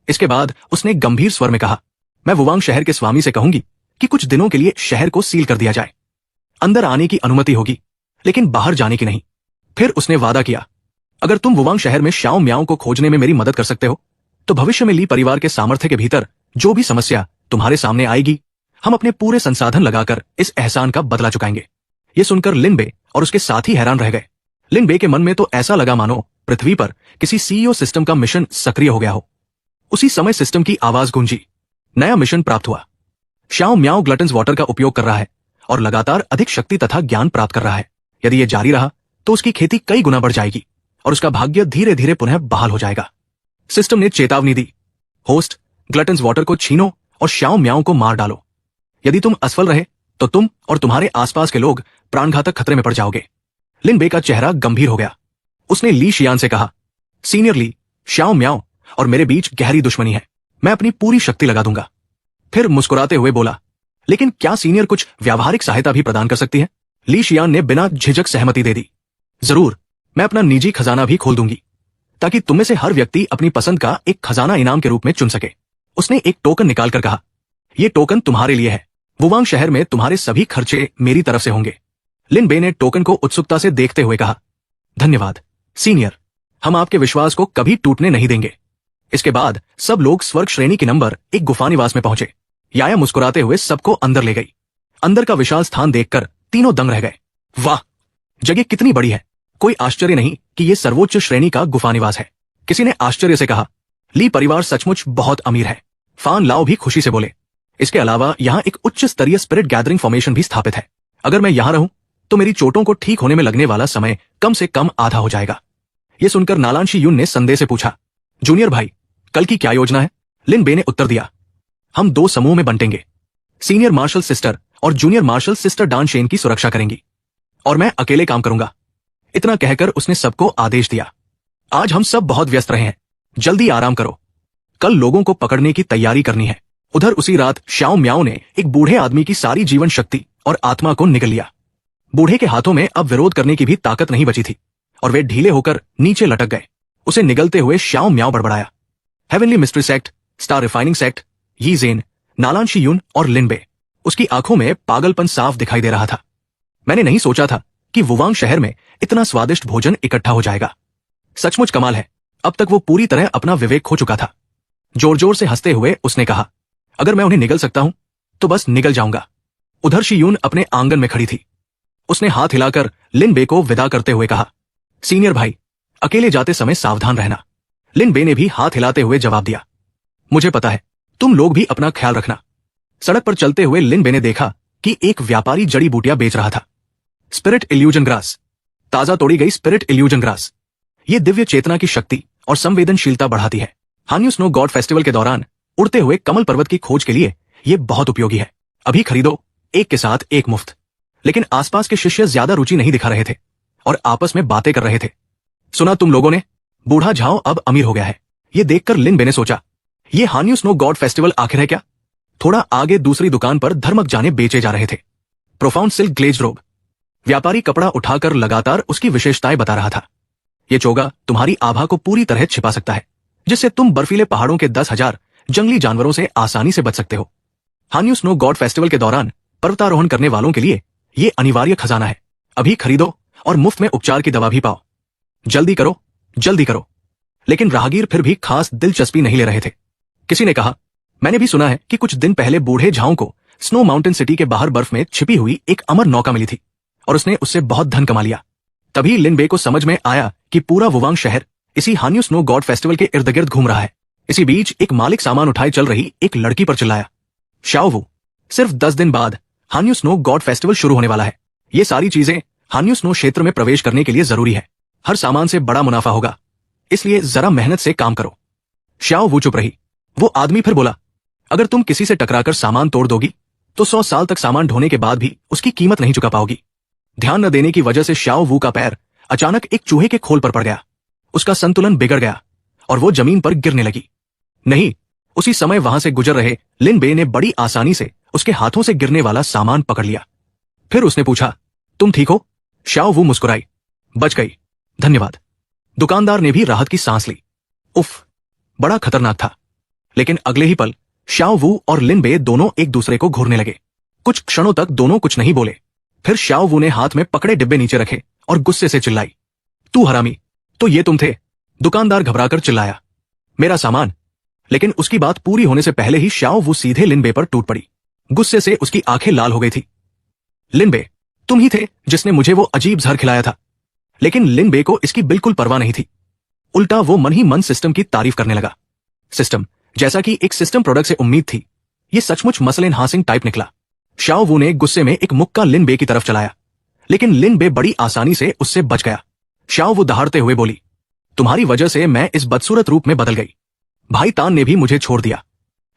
इसके बाद उसने गंभीर स्वर में कहा, मैं वुआंग शहर के स्वामी से कहूंगी कि कुछ दिनों के लिए शहर को सील कर दिया जाए। अंदर आने की अनुमति होगी लेकिन बाहर जाने की नहीं। फिर उसने वादा किया, अगर तुम वुआंग शहर में शाओ म्याओ को खोजने में मेरी मदद कर सकते हो तो भविष्य में ली परिवार के सामर्थ्य के भीतर जो भी समस्या तुम्हारे सामने आएगी, हम अपने पूरे संसाधन लगाकर इस एहसान का बदला चुकाएंगे। ये सुनकर लिन बे और उसके साथी हैरान रह गए। लिन बे के मन में तो ऐसा लगा मानो पृथ्वी पर किसी सीईओ सिस्टम का मिशन सक्रिय हो गया हो। उसी समय सिस्टम की आवाज गूंजी, नया मिशन प्राप्त हुआ। शाओ म्याओ ग्लटन्स वाटर का उपयोग कर रहा है और लगातार अधिक शक्ति तथा ज्ञान प्राप्त कर रहा है। यदि यह जारी रहा तो उसकी खेती कई गुना बढ़ जाएगी और उसका भाग्य धीरे धीरे पुनः बहाल हो जाएगा। सिस्टम ने चेतावनी दी, होस्ट, ग्लटन्स वाटर को छीनो और शाओ म्याओ को मार डालो। यदि तुम असफल रहे तो तुम और तुम्हारे आसपास के लोग प्राणघातक खतरे में पड़ जाओगे। लिन बे का चेहरा गंभीर हो गया। उसने ली शियान से कहा, सीनियर ली, शाओ म्याओ और मेरे बीच गहरी दुश्मनी है। मैं अपनी पूरी शक्ति लगा दूंगा। फिर मुस्कुराते हुए बोला, लेकिन क्या सीनियर कुछ व्यावहारिक सहायता भी प्रदान कर सकती है? ली शियान ने बिना झिझक सहमति दे दी। जरूर, मैं अपना निजी खजाना भी खोल दूंगी ताकि तुम में से हर व्यक्ति अपनी पसंद का एक खजाना इनाम के रूप में चुन सके। उसने एक टोकन निकालकर कहा, यह टोकन तुम्हारे लिए है। वुआंग शहर में तुम्हारे सभी खर्चे मेरी तरफ से होंगे। लिन बे ने टोकन को उत्सुकता से देखते हुए कहा, धन्यवाद सीनियर, हम आपके विश्वास को कभी टूटने नहीं देंगे। इसके बाद सब लोग स्वर्ग श्रेणी के नंबर एक गुफा निवास में पहुंचे। याया मुस्कुराते हुए सबको अंदर ले गई। अंदर का विशाल स्थान देखकर तीनों दंग रह गए। वाह, जगह कितनी बड़ी है। कोई आश्चर्य नहीं कि यह सर्वोच्च श्रेणी का गुफा निवास है। किसी ने आश्चर्य से कहा, ली परिवार सचमुच बहुत अमीर है। फान लाओ भी खुशी से बोले, इसके अलावा यहाँ एक उच्च स्तरीय स्पिरिट गैदरिंग फॉर्मेशन भी स्थापित है। अगर मैं यहां रहूं तो मेरी चोटों को ठीक होने में लगने वाला समय कम से कम आधा हो जाएगा। यह सुनकर नालान शी यून ने संदेह से पूछा, जूनियर भाई, कल की क्या योजना है? लिन बे ने उत्तर दिया, हम 2 समूह में बंटेंगे। सीनियर मार्शल सिस्टर और जूनियर मार्शल सिस्टर डान शेन की सुरक्षा करेंगी और मैं अकेले काम करूंगा। इतना कहकर उसने सबको आदेश दिया, आज हम सब बहुत व्यस्त रहे हैं, जल्दी आराम करो, कल लोगों को पकड़ने की तैयारी करनी है। उधर उसी रात शाओ म्याओ ने एक बूढ़े आदमी की सारी जीवन शक्ति और आत्मा को निगल लिया। बूढ़े के हाथों में अब विरोध करने की भी ताकत नहीं बची थी और वे ढीले होकर नीचे लटक गए। उसे निगलते हुए शाओ म्याओ बड़बड़ाया, heavenly mystery sect, star refining sect, Yi Zhen, नालान Shi Yun और लिन बे। उसकी आंखों में पागलपन साफ दिखाई दे रहा था। मैंने नहीं सोचा था कि वुआंग शहर में इतना स्वादिष्ट भोजन इकट्ठा हो जाएगा। सचमुच कमाल है। अब तक वो पूरी तरह अपना विवेक खो चुका था। जोर जोर से हंसते हुए उसने कहा, अगर मैं उन्हें निगल सकता हूं तो बस निगल जाऊंगा। उधर शियून अपने आंगन में खड़ी थी। उसने हाथ हिलाकर लिन बे को विदा करते हुए कहा, सीनियर भाई, अकेले जाते समय सावधान रहना। लिन बे ने भी हाथ हिलाते हुए जवाब दिया, मुझे पता है, तुम लोग भी अपना ख्याल रखना। सड़क पर चलते हुए लिन बे ने देखा कि एक व्यापारी जड़ी बूटियां बेच रहा था। स्पिरिट इल्यूजन ग्रास, ताजा तोड़ी गई स्पिरिट इल्यूजन ग्रास। ये दिव्य चेतना की शक्ति और संवेदनशीलता बढ़ाती है। हान्यू स्नो गॉड फेस्टिवल के दौरान उड़ते हुए कमल पर्वत की खोज के लिए ये बहुत उपयोगी है। अभी खरीदो, एक के साथ एक मुफ्त। लेकिन आसपास के शिष्य ज्यादा रुचि नहीं दिखा रहे थे और आपस में बातें कर रहे थे। सुना तुम लोगों ने, बूढ़ा झाओ अब अमीर हो गया है। ये देखकर लिन बे ने सोचा, ये हान्यू स्नो गॉड फेस्टिवल आखिर है क्या? थोड़ा आगे दूसरी दुकान पर धर्मक जाने बेचे जा रहे थे। प्रोफाउंड सिल्क ग्लेज्ड रोब। व्यापारी कपड़ा उठाकर लगातार उसकी विशेषताएं बता रहा था। ये चोगा तुम्हारी आभा को पूरी तरह छिपा सकता है, जिससे तुम बर्फीले पहाड़ों के 10,000 जंगली जानवरों से आसानी से बच सकते हो। हान्यू स्नो गॉड फेस्टिवल के दौरान पर्वतारोहण करने वालों के लिए ये अनिवार्य खजाना है। अभी खरीदो और मुफ्त में उपचार की दवा भी पाओ। जल्दी करो, जल्दी करो। लेकिन राहगीर फिर भी खास दिलचस्पी नहीं ले रहे थे। किसी ने कहा, मैंने भी सुना है कि कुछ दिन पहले बूढ़े झाओं को स्नो माउंटेन सिटी के बाहर बर्फ में छिपी हुई एक अमर नौका मिली थी और उसने उससे बहुत धन कमा लिया। तभी लिन बे को समझ में आया कि पूरा वुवांग शहर इसी हान्यू स्नो गॉड फेस्टिवल के इर्द गिर्द घूम रहा है। इसी बीच एक मालिक सामान उठाए चल रही एक लड़की पर चिल्लाया, शाओ वू, सिर्फ 10 दिन बाद हान्यू स्नो गॉड फेस्टिवल शुरू होने वाला है। ये सारी चीजें हान्यू स्नो क्षेत्र में प्रवेश करने के लिए जरूरी है। हर सामान से बड़ा मुनाफा होगा, इसलिए जरा मेहनत से काम करो। शाओ वू चुप रही। वो आदमी फिर बोला, अगर तुम किसी से टकराकर सामान तोड़ दोगी तो 100 साल तक सामान ढोने के बाद भी उसकी कीमत नहीं चुका पाओगी। ध्यान न देने की वजह से शाओ वू का पैर अचानक एक चूहे के खोल पर पड़ गया। उसका संतुलन बिगड़ गया और वो जमीन पर गिरने लगी। नहीं, उसी समय वहां से गुजर रहे लिन बे ने बड़ी आसानी से उसके हाथों से गिरने वाला सामान पकड़ लिया। फिर उसने पूछा, तुम ठीक हो? शाओ वू मुस्कुराई, बच गई, धन्यवाद। दुकानदार ने भी राहत की सांस ली। उफ, बड़ा खतरनाक था। लेकिन अगले ही पल शाओ वू और लिन बे दोनों एक दूसरे को घूरने लगे। कुछ क्षणों तक दोनों कुछ नहीं बोले। फिर शाओ वू ने हाथ में पकड़े डिब्बे नीचे रखे और गुस्से से चिल्लाई, तू हरामी, तो ये तुम थे? दुकानदार घबराकर चिल्लाया, मेरा सामान। लेकिन उसकी बात पूरी होने से पहले ही शाओ वू सीधे लिन बे पर टूट पड़ी। गुस्से से उसकी आंखें लाल हो गई थी। लिन बे, तुम ही थे जिसने मुझे वो अजीब जहर खिलाया था। लेकिन लिन बे को इसकी बिल्कुल परवाह नहीं थी। उल्टा वो मन ही मन सिस्टम की तारीफ करने लगा। सिस्टम, जैसा कि एक सिस्टम प्रोडक्ट से उम्मीद थी, ये सचमुच मसल एनहांसिंग टाइप निकला। शाओ वू ने गुस्से में एक मुक्का लिन बे की तरफ चलाया, लेकिन लिन बे बड़ी आसानी से उससे बच गया। शाओ वू दहाड़ते हुए बोली, तुम्हारी वजह से मैं इस बदसूरत रूप में बदल गई। भाई तान ने भी मुझे छोड़ दिया।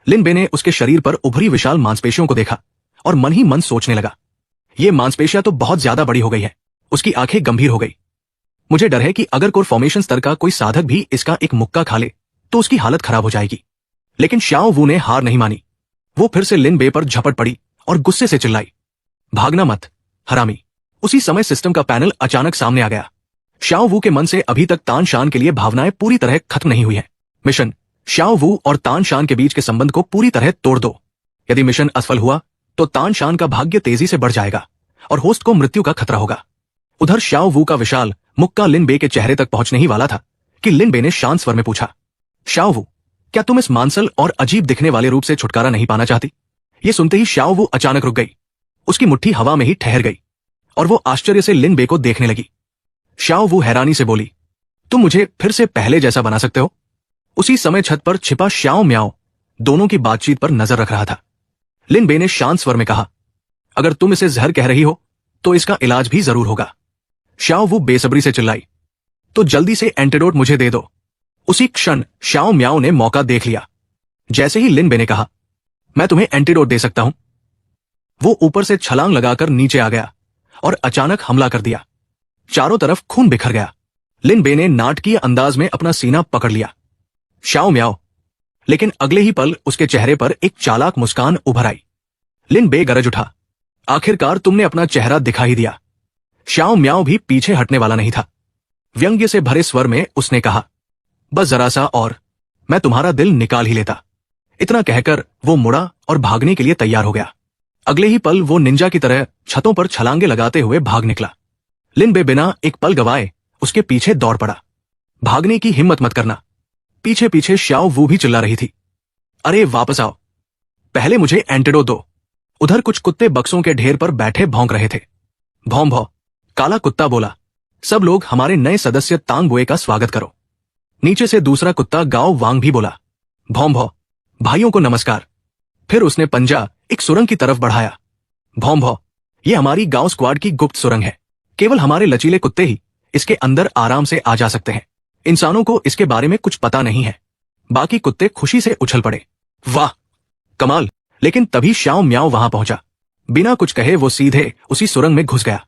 लिन बे ने उसके शरीर पर उभरी विशाल मांसपेशियों को देखा और मन ही मन सोचने लगा, ये मांसपेशियां तो बहुत ज्यादा बड़ी हो गई है। उसकी आंखें गंभीर हो गई। मुझे डर है कि अगर कोर फॉर्मेशन स्तर का कोई साधक भी इसका एक मुक्का खा ले तो उसकी हालत खराब हो जाएगी। लेकिन शाओ वू ने हार नहीं मानी। वो फिर से लिन बे पर झपट पड़ी और गुस्से से चिल्लाई, भागना मत, हरामी। उसी समय सिस्टम का पैनल अचानक सामने आ गया। शाओ वू के मन से अभी तक तान शान के लिए भावनाएं पूरी तरह खत्म नहीं हुई है। मिशन, शाओ वू और तान शान के बीच के संबंध को पूरी तरह तोड़ दो। यदि मिशन असफल हुआ तो तान शान का भाग्य तेजी से बढ़ जाएगा और होस्ट को मृत्यु का खतरा होगा। उधर शाओ वू का विशाल मुक्का लिन बे के चेहरे तक पहुंचने ही वाला था कि लिन बे ने शांत स्वर में पूछा, शाओ वू, क्या तुम इस मांसल और अजीब दिखने वाले रूप से छुटकारा नहीं पाना चाहती? ये सुनते ही शाओ वू अचानक रुक गई। उसकी मुट्ठी हवा में ही ठहर गई और वो आश्चर्य से लिन बे को देखने लगी। शाओ वू हैरानी से बोली, तुम मुझे फिर से पहले जैसा बना सकते हो? उसी समय छत पर छिपा श्याओ म्याओ दोनों की बातचीत पर नजर रख रहा था। लिन बे ने शांत स्वर में कहा, अगर तुम इसे जहर कह रही हो तो इसका इलाज भी जरूर होगा। शाओ वू बेसब्री से चिल्लाई, तो जल्दी से एंटीडोट मुझे दे दो। उसी क्षण श्याओ म्याओ ने मौका देख लिया। जैसे ही लिन बे ने कहा, मैं तुम्हें एंटीडोट दे सकता हूं, वो ऊपर से छलांग लगाकर नीचे आ गया और अचानक हमला कर दिया। चारों तरफ खून बिखर गया। लिन बे ने नाटकीय अंदाज में अपना सीना पकड़ लिया। शाओ म्याओ, लेकिन अगले ही पल उसके चेहरे पर एक चालाक मुस्कान उभर आई। लिन बे गरज उठा, आखिरकार तुमने अपना चेहरा दिखा ही दिया। शाओ म्याओ भी पीछे हटने वाला नहीं था। व्यंग्य से भरे स्वर में उसने कहा, बस जरा सा और मैं तुम्हारा दिल निकाल ही लेता। इतना कहकर वो मुड़ा और भागने के लिए तैयार हो गया। अगले ही पल वो निंजा की तरह छतों पर छलांगे लगाते हुए भाग निकला। लिन बे बिना एक पल गवाए उसके पीछे दौड़ पड़ा। भागने की हिम्मत मत करना। पीछे पीछे शाओ वू भी चिल्ला रही थी, अरे वापस आओ, पहले मुझे एंटीडोट दो। उधर कुछ कुत्ते बक्सों के ढेर पर बैठे भौंक रहे थे। भौं भौ, काला कुत्ता बोला, सब लोग हमारे नए सदस्य तांग बुए का स्वागत करो। नीचे से दूसरा कुत्ता गाओ वांग भी बोला, भौं भौ, भाइयों को नमस्कार। फिर उसने पंजा एक सुरंग की तरफ बढ़ाया। भौं भौ, ये हमारी गांव स्क्वाड की गुप्त सुरंग है। केवल हमारे लचीले कुत्ते ही इसके अंदर आराम से आ जा सकते हैं। इंसानों को इसके बारे में कुछ पता नहीं है। बाकी कुत्ते खुशी से उछल पड़े। वाह, कमाल। लेकिन तभी श्याओ म्याओ वहां पहुंचा। बिना कुछ कहे वो सीधे उसी सुरंग में घुस गया।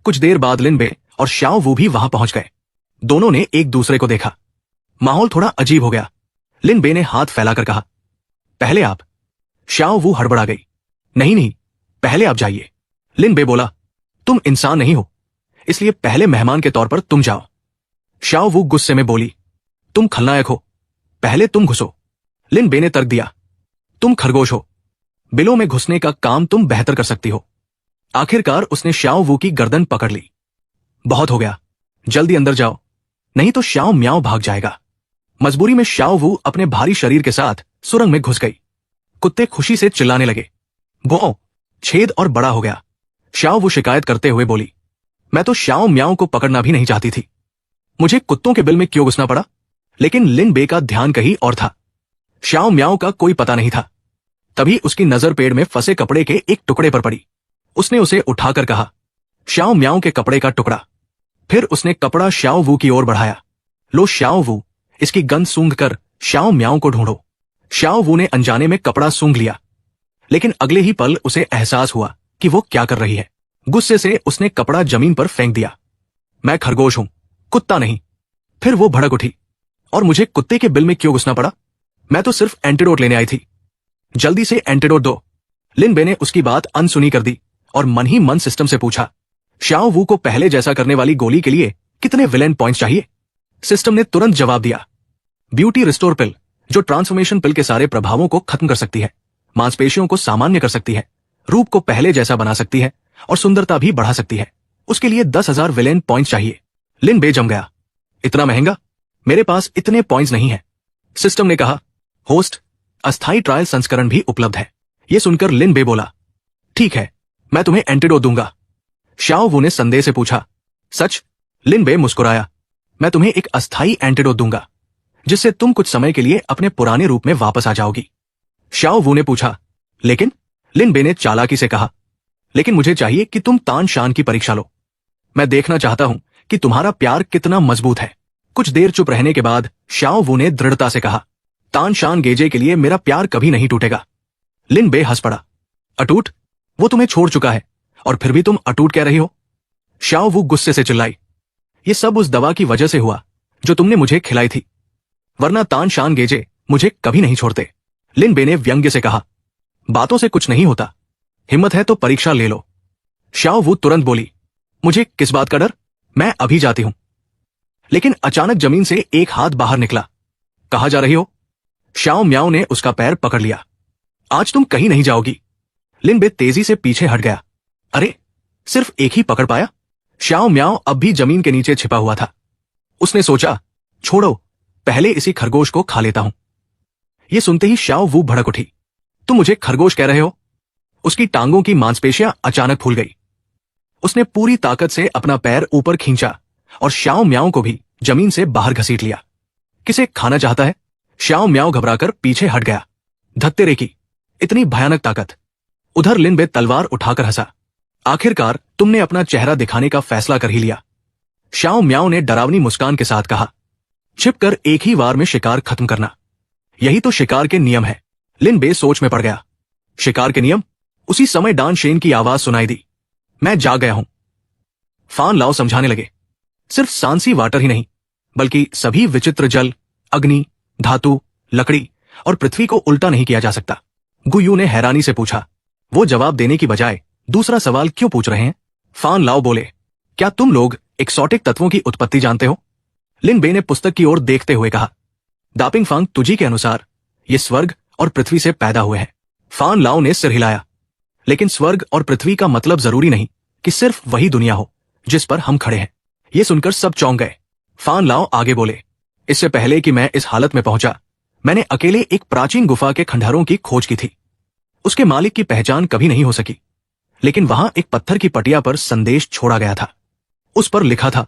कुछ देर बाद लिनबे और श्याओ वू भी वहां पहुंच गए। दोनों ने एक दूसरे को देखा। माहौल थोड़ा अजीब हो गया। लिनबे ने हाथ फैलाकर कहा, पहले आप। श्याओ वू हड़बड़ा गई। नहीं नहीं, पहले आप जाइए। लिनबे बोला, तुम इंसान नहीं हो, इसलिए पहले मेहमान के तौर पर तुम जाओ। श्याओ वू गुस्से में बोली, तुम खलनायक हो, पहले तुम घुसो। लिनबे ने तर्क दिया, तुम खरगोश हो, बिलों में घुसने का काम तुम बेहतर कर सकती हो। आखिरकार उसने श्याओ वू की गर्दन पकड़ ली। बहुत हो गया, जल्दी अंदर जाओ, नहीं तो श्याओ म्याओ भाग जाएगा। मजबूरी में श्याओ वू अपने भारी शरीर के साथ सुरंग में घुस गई। कुत्ते खुशी से चिल्लाने लगे। भौ, छेद और बड़ा हो गया। श्याओ वू शिकायत करते हुए बोली, मैं तो श्याओ म्याओ को पकड़ना भी नहीं चाहती थी, मुझे कुत्तों के बिल में क्यों घुसना पड़ा। लेकिन लिनबे का ध्यान कहीं और था। श्याओ म्याओ का कोई पता नहीं था। तभी उसकी नजर पेड़ में फंसे कपड़े के एक टुकड़े पर पड़ी। उसने उसे उठाकर कहा, श्याओ म्याओ के कपड़े का टुकड़ा। फिर उसने कपड़ा श्याओ वू की ओर बढ़ाया। लो श्याओ वू, इसकी गंध सूंघ कर श्याओ म्याओ को ढूंढो। श्याओ वू ने अनजाने में कपड़ा सूंघ लिया, लेकिन अगले ही पल उसे एहसास हुआ कि वो क्या कर रही है। गुस्से से उसने कपड़ा जमीन पर फेंक दिया। मैं खरगोश हूं, कुत्ता नहीं। फिर वो भड़क उठी, और मुझे कुत्ते के बिल में क्यों घुसना पड़ा। मैं तो सिर्फ एंटीडोट लेने आई थी, जल्दी से एंटीडोट दो। लिनबे ने उसकी बात अनसुनी कर दी और मन ही मन सिस्टम से पूछा, श्याओ वू को पहले जैसा करने वाली गोली के लिए कितने विलेन पॉइंट्स चाहिए। सिस्टम ने तुरंत जवाब दिया, ब्यूटी रिस्टोर पिल, जो ट्रांसफॉर्मेशन पिल के सारे प्रभावों को खत्म कर सकती है, मांसपेशियों को सामान्य कर सकती है, रूप को पहले जैसा बना सकती है और सुंदरता भी बढ़ा सकती है। उसके लिए 10,000 विलेन पॉइंट्स चाहिए। लिनबे जम गया, इतना महंगा, मेरे पास इतने पॉइंट्स नहीं है। सिस्टम ने कहा, होस्ट, अस्थायी ट्रायल संस्करण भी उपलब्ध है। यह सुनकर लिनबे बोला, ठीक है, मैं तुम्हें एंटीडोट दूंगा। श्याओ वू ने संदेह से पूछा, सच। लिनबे मुस्कुराया, मैं तुम्हें एक अस्थायी एंटीडोट दूंगा, जिससे तुम कुछ समय के लिए अपने पुराने रूप में वापस आ जाओगी। श्याओ वू ने पूछा, लेकिन। लिनबे ने चालाकी से कहा, लेकिन मुझे चाहिए कि तुम तान शान की परीक्षा लो। मैं देखना चाहता हूं कि तुम्हारा प्यार कितना मजबूत है। कुछ देर चुप रहने के बाद श्याओ वू ने दृढ़ता से कहा, तान शान गेजे के लिए मेरा प्यार कभी नहीं टूटेगा। लिनबे हंस पड़ा, अटूट? वो तुम्हें छोड़ चुका है और फिर भी तुम अटूट कह रही हो। श्याओ वू गुस्से से चिल्लाई, ये सब उस दवा की वजह से हुआ जो तुमने मुझे खिलाई थी, वरना तान शान गेजे मुझे कभी नहीं छोड़ते। लिनबे ने व्यंग्य से कहा, बातों से कुछ नहीं होता, हिम्मत है तो परीक्षा ले लो। श्याओ वू तुरंत बोली, मुझे किस बात का डर, मैं अभी जाती हूं। लेकिन अचानक जमीन से एक हाथ बाहर निकला। कहां जा रही हो? श्याओ म्याओ ने उसका पैर पकड़ लिया। आज तुम कहीं नहीं जाओगी। लिनबे तेजी से पीछे हट गया। अरे, सिर्फ एक ही पकड़ पाया। श्याओ म्याओ अब भी जमीन के नीचे छिपा हुआ था। उसने सोचा, छोड़ो, पहले इसी खरगोश को खा लेता हूं। यह सुनते ही श्याओ वू भड़क उठी, तुम मुझे खरगोश कह रहे हो? उसकी टांगों की मांसपेशियां अचानक फूल गई। उसने पूरी ताकत से अपना पैर ऊपर खींचा और श्याओ म्याओ को भी जमीन से बाहर घसीट लिया। किसे खाना चाहता है? श्याओ म्याओ घबराकर पीछे हट गया। धत्तेरे की, इतनी भयानक ताकत। उधर लिनबे तलवार उठाकर हंसा। आखिरकार तुमने अपना चेहरा दिखाने का फैसला कर ही लिया। श्याओ म्याओ ने डरावनी मुस्कान के साथ कहा, छिपकर एक ही वार में शिकार खत्म करना, यही तो शिकार के नियम है। लिनबे सोच में पड़ गया। शिकार के नियम? उसी समय डान शेन की आवाज सुनाई दी, मैं जाग गया हूं। फान लाओ समझाने लगे, सिर्फ सांसी वाटर ही नहीं, बल्कि सभी विचित्र जल, अग्नि, धातु, लकड़ी और पृथ्वी को उल्टा नहीं किया जा सकता। गुयू ने हैरानी से पूछा, वो जवाब देने की बजाय दूसरा सवाल क्यों पूछ रहे हैं? फान लाओ बोले, क्या तुम लोग एक्सोटिक तत्वों की उत्पत्ति जानते हो? लिनबे ने पुस्तक की ओर देखते हुए कहा, दापिंग फांग तुजी के अनुसार ये स्वर्ग और पृथ्वी से पैदा हुए हैं। फान लाओ ने सिर हिलाया, लेकिन स्वर्ग और पृथ्वी का मतलब जरूरी नहीं कि सिर्फ वही दुनिया हो जिस पर हम खड़े हैं। यह सुनकर सब चौंक गए। फान लाओ आगे बोले, इससे पहले कि मैं इस हालत में पहुंचा, मैंने अकेले एक प्राचीन गुफा के खंडहरों की खोज की थी। उसके मालिक की पहचान कभी नहीं हो सकी, लेकिन वहां एक पत्थर की पटिया पर संदेश छोड़ा गया था। उस पर लिखा था,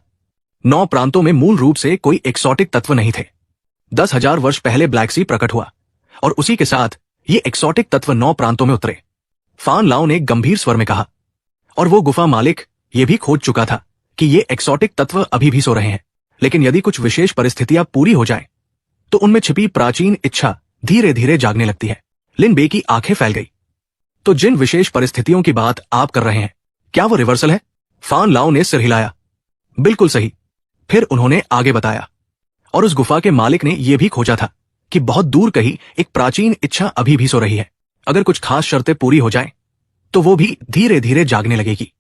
9 प्रांतों में मूल रूप से कोई एक्सोटिक तत्व नहीं थे। 10,000 वर्ष पहले ब्लैक सी प्रकट हुआ और उसी के साथ ये एक्सोटिक तत्व 9 प्रांतों में उतरे। फान लाओ ने गंभीर स्वर में कहा, और वो गुफा मालिक ये भी खोज चुका था कि ये एक्सोटिक तत्व अभी भी सो रहे हैं, लेकिन यदि कुछ विशेष परिस्थितियां पूरी हो जाएं, तो उनमें छिपी प्राचीन इच्छा धीरे धीरे जागने लगती है। लिन बे की आंखें फैल गई। तो जिन विशेष परिस्थितियों की बात आप कर रहे हैं, क्या वो रिवर्सल है? फान लाओ ने सिर हिलाया। बिल्कुल सही। फिर उन्होंने आगे बताया, और उस गुफा के मालिक ने यह भी खोजा था कि बहुत दूर कहीं एक प्राचीन इच्छा अभी भी सो रही है। अगर कुछ खास शर्तें पूरी हो जाएं, तो वो भी धीरे धीरे जागने लगेगी।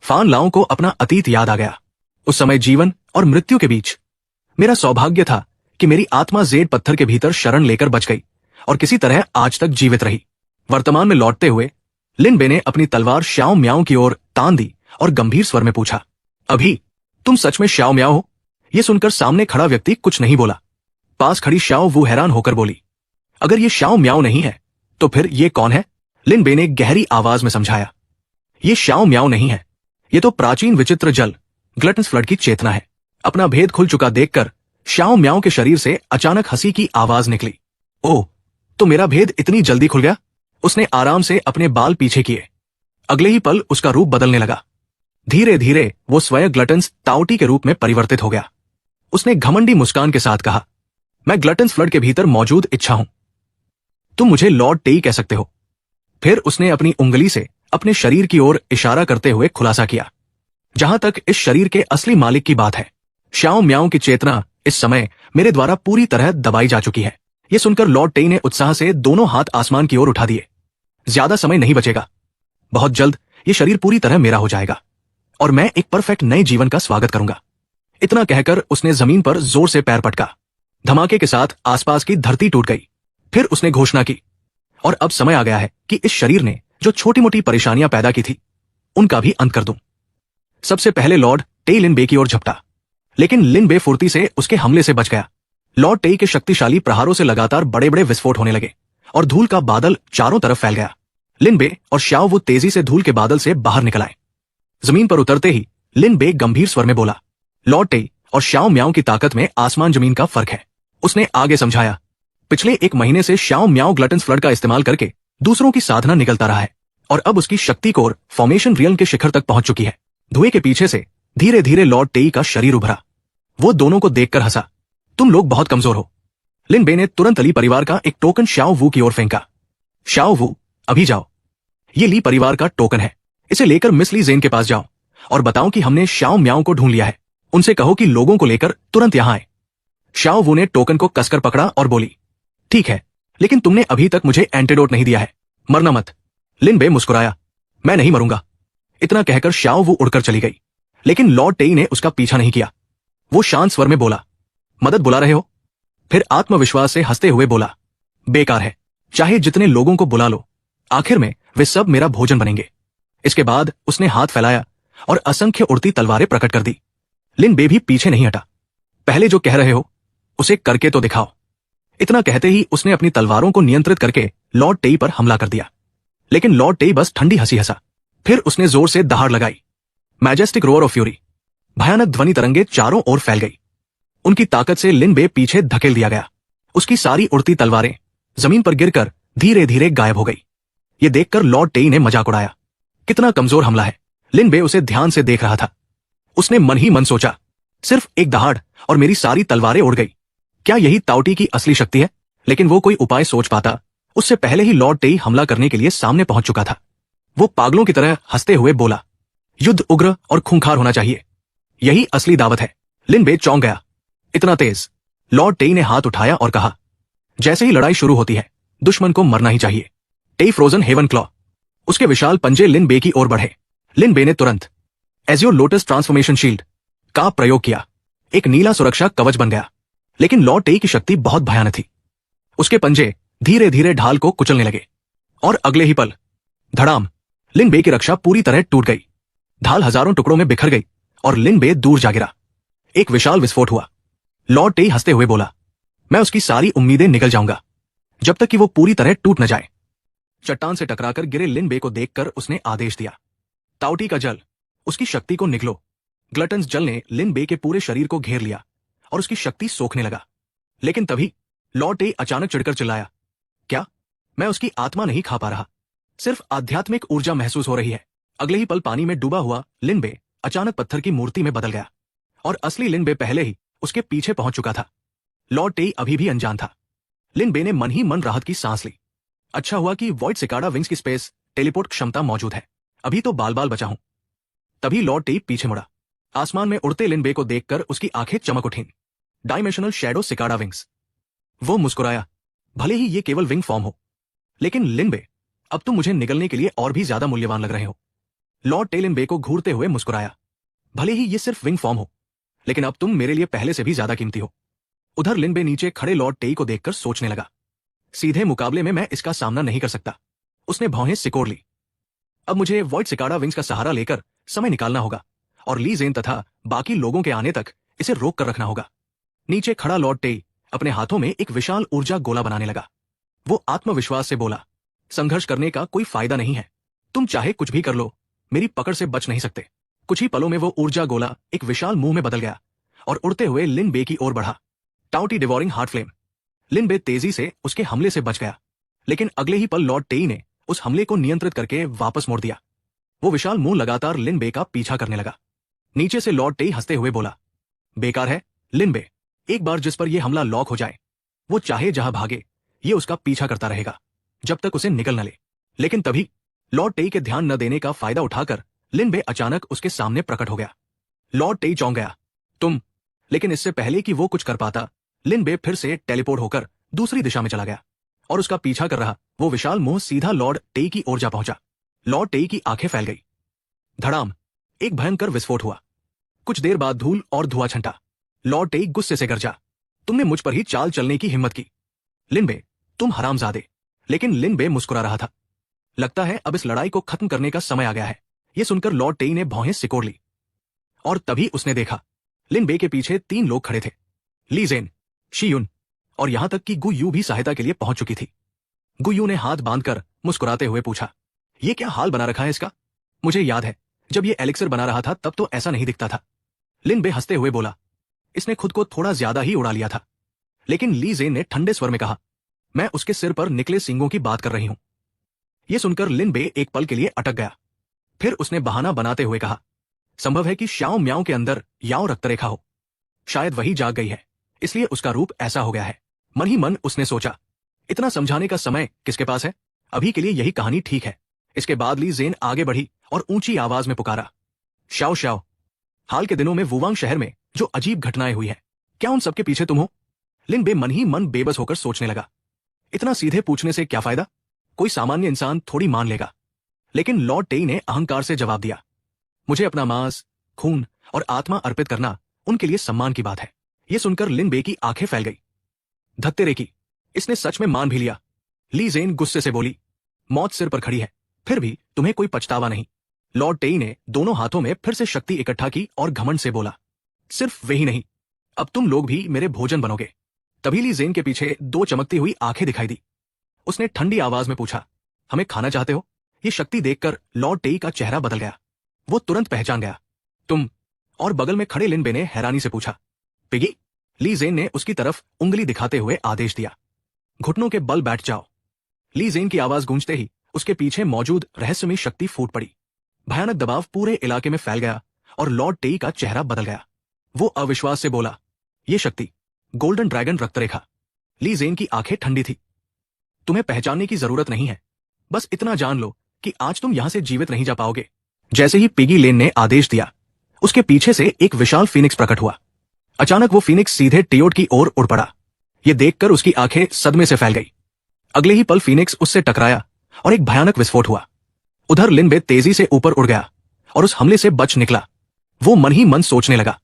फान लाओ को अपना अतीत याद आ गया। उस समय जीवन और मृत्यु के बीच मेरा सौभाग्य था कि मेरी आत्मा जेड पत्थर के भीतर शरण लेकर बच गई और किसी तरह आज तक जीवित रही। वर्तमान में लौटते हुए लिन बे ने अपनी तलवार श्याओ म्याओ की ओर तान दी और गंभीर स्वर में पूछा, अभी तुम सच में श्याओ म्याओ हो? यह सुनकर सामने खड़ा व्यक्ति कुछ नहीं बोला। पास खड़ी श्याओ वू हैरान होकर बोली, अगर ये श्याओ म्याओ नहीं है तो फिर ये कौन है? लिन बे ने गहरी आवाज में समझाया, ये श्याओ म्याओ नहीं है, ये तो प्राचीन विचित्र जल ग्लटन्स फ्लड की चेतना है। अपना भेद खुल चुका देखकर श्याओ म्याओ के शरीर से अचानक हंसी की आवाज निकली। ओह, तो मेरा भेद इतनी जल्दी खुल गया? उसने आराम से अपने बाल पीछे किए। अगले ही पल उसका रूप बदलने लगा। धीरे धीरे वो स्वयं ग्लटन्स ताओटी के रूप में परिवर्तित हो गया। उसने घमंडी मुस्कान के साथ कहा, मैं ग्लटन्स फ्लड के भीतर मौजूद इच्छा हूं। तुम मुझे लॉर्ड टेई कह सकते हो। फिर उसने अपनी उंगली से अपने शरीर की ओर इशारा करते हुए खुलासा किया, जहां तक इस शरीर के असली मालिक की बात है, श्याओ म्याओ की चेतना इस समय मेरे द्वारा पूरी तरह दबाई जा चुकी है। यह सुनकर लॉर्ड टेई ने उत्साह से दोनों हाथ आसमान की ओर उठा दिए। ज्यादा समय नहीं बचेगा, बहुत जल्द यह शरीर पूरी तरह मेरा हो जाएगा और मैं एक परफेक्ट नए जीवन का स्वागत करूंगा। इतना कहकर उसने जमीन पर जोर से पैर पटका। धमाके के साथ आसपास की धरती टूट गई। फिर उसने घोषणा की, और अब समय आ गया है कि इस शरीर ने जो छोटी मोटी परेशानियां पैदा की थी, उनका भी अंत कर दूं। सबसे पहले लॉर्ड टेई लिन बे की ओर झपटा, लेकिन लिन बे फुर्ती से उसके हमले से बच गया। लॉर्ड टेई के शक्तिशाली प्रहारों से लगातार बड़े बड़े विस्फोट होने लगे और धूल का बादल चारों तरफ फैल गया। लिन बे और श्याओ वो तेजी से धूल के बादल से बाहर निकल आए। जमीन पर उतरते ही लिन बे गंभीर स्वर में बोला, लॉर्ड टेई और श्याओ म्याओ की ताकत में आसमान जमीन का फर्क है। उसने आगे समझाया, पिछले 1 महीने से श्याओ म्याओ ग्लटन्स फ्लड का इस्तेमाल करके दूसरों की साधना निकलता रहा है और अब उसकी शक्ति कोर फॉर्मेशन रियल्म के शिखर तक पहुंच चुकी है। धुएं के पीछे से धीरे धीरे लॉर्ड टेई का शरीर उभरा। वो दोनों को देखकर हंसा, तुम लोग बहुत कमजोर हो। लिन बे ने तुरंत ली परिवार का एक टोकन श्याओ वू की ओर फेंका। श्याओ वू, अभी जाओ, ये ली परिवार का टोकन है। इसे लेकर मिस ली जेन के पास जाओ और बताओ कि हमने श्याओ म्याओ को ढूंढ लिया है। उनसे कहो कि लोगों को लेकर तुरंत यहां आए। श्याओ वू ने टोकन को कसकर पकड़ा और बोली, ठीक है, लेकिन तुमने अभी तक मुझे एंटीडोट नहीं दिया है, मरना मत। लिन बे मुस्कुराया, मैं नहीं मरूंगा। इतना कहकर श्याओ वू उड़कर चली गई, लेकिन लॉर्ड टेई ने उसका पीछा नहीं किया। वो शांत स्वर में बोला, मदद बुला रहे हो? फिर आत्मविश्वास से हंसते हुए बोला, बेकार है, चाहे जितने लोगों को बुला लो, आखिर में वे सब मेरा भोजन बनेंगे। इसके बाद उसने हाथ फैलाया और असंख्य उड़ती तलवारें प्रकट कर दी। लिन बे भी पीछे नहीं हटा। पहले जो कह रहे हो उसे करके तो दिखाओ। इतना कहते ही उसने अपनी तलवारों को नियंत्रित करके लॉर्ड टेई पर हमला कर दिया, लेकिन लॉर्ड टेई बस ठंडी हंसी हंसा। फिर उसने जोर से दहाड़ लगाई। मैजेस्टिक रोअर ऑफ फ्यूरी, भयानक ध्वनि तरंगे चारों ओर फैल गई। उनकी ताकत से लिन बे पीछे धकेल दिया गया। उसकी सारी उड़ती तलवारें जमीन पर गिरकर धीरे धीरे गायब हो गई। ये देखकर लॉर्ड टेई ने मजाक उड़ाया, कितना कमजोर हमला है। लिन बे उसे ध्यान से देख रहा था। उसने मन ही मन सोचा, सिर्फ एक दहाड़ और मेरी सारी तलवारें उड़ गई। क्या यही ताओटी की असली शक्ति है? लेकिन वो कोई उपाय सोच पाता उससे पहले ही लॉर्ड टेई हमला करने के लिए सामने पहुंच चुका था। वो पागलों की तरह हंसते हुए बोला, युद्ध उग्र और खूंखार होना चाहिए, यही असली दावत है। लिन बे चौंक गया, इतना तेज? लॉर्ड टेई ने हाथ उठाया और कहा, जैसे ही लड़ाई शुरू होती है दुश्मन को मरना ही चाहिए। टेई फ्रोजन हेवन क्लॉ। उसके विशाल पंजे लिन बे की ओर बढ़े। लिन बे ने तुरंत एज़्योर लोटस ट्रांसफॉर्मेशन शील्ड का प्रयोग किया। एक नीला सुरक्षा कवच बन गया, लेकिन लॉर्ड टेई की शक्ति बहुत भयानक थी। उसके पंजे धीरे धीरे ढाल को कुचलने लगे और अगले ही पल धड़ाम, लिन बे की रक्षा पूरी तरह टूट गई। ढाल हजारों टुकड़ों में बिखर गई और लिन बे दूर जा गिरा। एक विशाल विस्फोट हुआ। लॉर्ड टेई हंसते हुए बोला, मैं उसकी सारी उम्मीदें निकल जाऊंगा जब तक कि वो पूरी तरह टूट न जाए। चट्टान से टकराकर गिरे लिन बे को देखकर उसने आदेश दिया, ताओटी का जल, उसकी शक्ति को निगलो। ग्लटन्स जल ने लिन बे के पूरे शरीर को घेर लिया और उसकी शक्ति सोखने लगा। लेकिन तभी लॉर्ड टे अचानक चिढ़कर चिल्लाया, क्या मैं उसकी आत्मा नहीं खा पा रहा, सिर्फ आध्यात्मिक ऊर्जा महसूस हो रही है। अगले ही पल पानी में डूबा हुआ लिन बे अचानक पत्थर की मूर्ति में बदल गया और असली लिन बे पहले ही उसके पीछे पहुंच चुका था। लॉर्ड टे अभी भी अनजान था। लिन बे ने मन ही मन राहत की सांस ली। अच्छा हुआ कि वॉइड सिकाडा विंग्स की स्पेस टेलीपोर्ट क्षमता मौजूद है, अभी तो बाल बाल बचा हूं। तभी लॉर्ड टे पीछे मुड़ा। आसमान में उड़ते लिन बे को देखकर उसकी आंखें चमक उठीं। Dimensional shadow cicada wings. वो मुस्कुराया, भले ही ये केवल विंग फॉर्म हो, लेकिन लिन बे, अब तुम मुझे निगलने के लिए और भी ज्यादा मूल्यवान लग रहे हो। लॉर्ड टे लिन बे को घूरते हुए मुस्कुराया, भले ही ये सिर्फ विंग फॉर्म हो, लेकिन अब तुम मेरे लिए पहले से भी ज्यादा कीमती हो। उधर लिन बे नीचे खड़े लॉर्ड टे को देखकर सोचने लगा, सीधे मुकाबले में मैं इसका सामना नहीं कर सकता। उसने भौहें सिकोड़ ली। अब मुझे वॉइड सिकाडा विंग्स का सहारा लेकर समय निकालना होगा और ली ज़ेन तथा बाकी लोगों के आने तक इसे रोक कर रखना होगा। नीचे खड़ा लॉर्ड टे अपने हाथों में एक विशाल ऊर्जा गोला बनाने लगा। वो आत्मविश्वास से बोला, संघर्ष करने का कोई फायदा नहीं है, तुम चाहे कुछ भी कर लो, मेरी पकड़ से बच नहीं सकते। कुछ ही पलों में वो ऊर्जा गोला एक विशाल मुंह में बदल गया और उड़ते हुए लिन बे की ओर बढ़ा। टाउटी डिवोरिंग हार्ट फ्लेम। लिन बे तेजी से उसके हमले से बच गया, लेकिन अगले ही पल लॉर्ड टेई ने उस हमले को नियंत्रित करके वापस मोड़ दिया। वो विशाल मुंह लगातार लिन बे का पीछा करने लगा। नीचे से लॉर्ड टेई हंसते हुए बोला, बेकार है लिन बे, एक बार जिस पर यह हमला लॉक हो जाए, वो चाहे जहां भागे, ये उसका पीछा करता रहेगा जब तक उसे निकल न ले। लेकिन तभी लॉर्ड टेई के ध्यान न देने का फायदा उठाकर लिन बे अचानक उसके सामने प्रकट हो गया। लॉर्ड टेई चौंक गया, तुम। लेकिन इससे पहले कि वो कुछ कर पाता, लिन बे फिर से टेलीपोर्ट होकर दूसरी दिशा में चला गया और उसका पीछा कर रहा वो विशाल मुंह सीधा लॉर्ड टेई की ओर जा पहुंचा। लॉर्ड टेई की आंखें फैल गई। धड़ाम, एक भयंकर विस्फोट हुआ। कुछ देर बाद धूल और धुआं छंटा। लॉर्ड टेई गुस्से से गरजा, तुमने मुझ पर ही चाल चलने की हिम्मत की, लिन बे, तुम हरामजादे। लेकिन लिन बे मुस्कुरा रहा था। लगता है अब इस लड़ाई को खत्म करने का समय आ गया है। यह सुनकर लॉर्ड टेई ने भौहें सिकोड़ ली और तभी उसने देखा लिन बे के पीछे 3 लोग खड़े थे, ली ज़ेन, शी युन और यहां तक कि गु यू भी सहायता के लिए पहुंच चुकी थी। गु यू ने हाथ बांधकर मुस्कुराते हुए पूछा, ये क्या हाल बना रखा है इसका? मुझे याद है जब ये एलिक्सर बना रहा था तब तो ऐसा नहीं दिखता था। लिन बे हंसते हुए बोला, इसने खुद को थोड़ा ज्यादा ही उड़ा लिया था। लेकिन ली ज़ेन ने ठंडे स्वर में कहा, मैं उसके सिर पर निकले सींगों की बात कर रही हूं। यह सुनकर लिन बे एक पल के लिए अटक गया। फिर उसने बहाना बनाते हुए कहा, संभव है कि श्याओ म्याओ के अंदर याओ रक्तरेखा हो, शायद वही जाग गई है, इसलिए उसका रूप ऐसा हो गया है। मन ही मन उसने सोचा, इतना समझाने का समय किसके पास है, अभी के लिए यही कहानी ठीक है। इसके बाद ली ज़ेन आगे बढ़ी और ऊंची आवाज में पुकारा, श्याओ श्याओ, हाल के दिनों में वुवांग शहर में जो अजीब घटनाएं हुई है, क्या उन सबके पीछे तुम हो? लिन बे मन ही मन बेबस होकर सोचने लगा, इतना सीधे पूछने से क्या फायदा, कोई सामान्य इंसान थोड़ी मान लेगा। लेकिन लॉर्ड टेई ने अहंकार से जवाब दिया, मुझे अपना मांस, खून और आत्मा अर्पित करना उनके लिए सम्मान की बात है। यह सुनकर लिन बे की आंखें फैल गई। धत्तेरे की, इसने सच में मान भी लिया। ली ज़ेन गुस्से से बोली, मौत सिर पर खड़ी है, फिर भी तुम्हें कोई पछतावा नहीं। लॉर्ड टेई ने दोनों हाथों में फिर से शक्ति इकट्ठा की और घमंड से बोला, सिर्फ वे ही नहीं, अब तुम लोग भी मेरे भोजन बनोगे। तभी ली ज़ेन के पीछे 2 चमकती हुई आंखें दिखाई दी। उसने ठंडी आवाज में पूछा, हमें खाना चाहते हो? ये शक्ति देखकर लॉर्ड टेई का चेहरा बदल गया। वो तुरंत पहचान गया, तुम। और बगल में खड़े लिन बे ने हैरानी से पूछा, पिगी? ली ज़ेन ने उसकी तरफ उंगली दिखाते हुए आदेश दिया, घुटनों के बल बैठ जाओ। ली ज़ेन की आवाज गूंजते ही उसके पीछे मौजूद रहस्यमयी शक्ति फूट पड़ी। भयानक दबाव पूरे इलाके में फैल गया और लॉर्ड टेई का चेहरा बदल गया। वो अविश्वास से बोला, ये शक्ति गोल्डन ड्रैगन रक्तरेखा। ली ज़ेन की आंखें ठंडी थी। तुम्हें पहचानने की जरूरत नहीं है, बस इतना जान लो कि आज तुम यहां से जीवित नहीं जा पाओगे। जैसे ही पिगी लेन ने आदेश दिया, उसके पीछे से एक विशाल फीनिक्स प्रकट हुआ। अचानक वो फीनिक्स सीधे टियोट की ओर उड़ पड़ा। यह देखकर उसकी आंखें सदमे से फैल गई। अगले ही पल फीनिक्स उससे टकराया और एक भयानक विस्फोट हुआ। उधर लिन बे तेजी से ऊपर उड़ गया और उस हमले से बच निकला। वो मन ही मन सोचने लगा,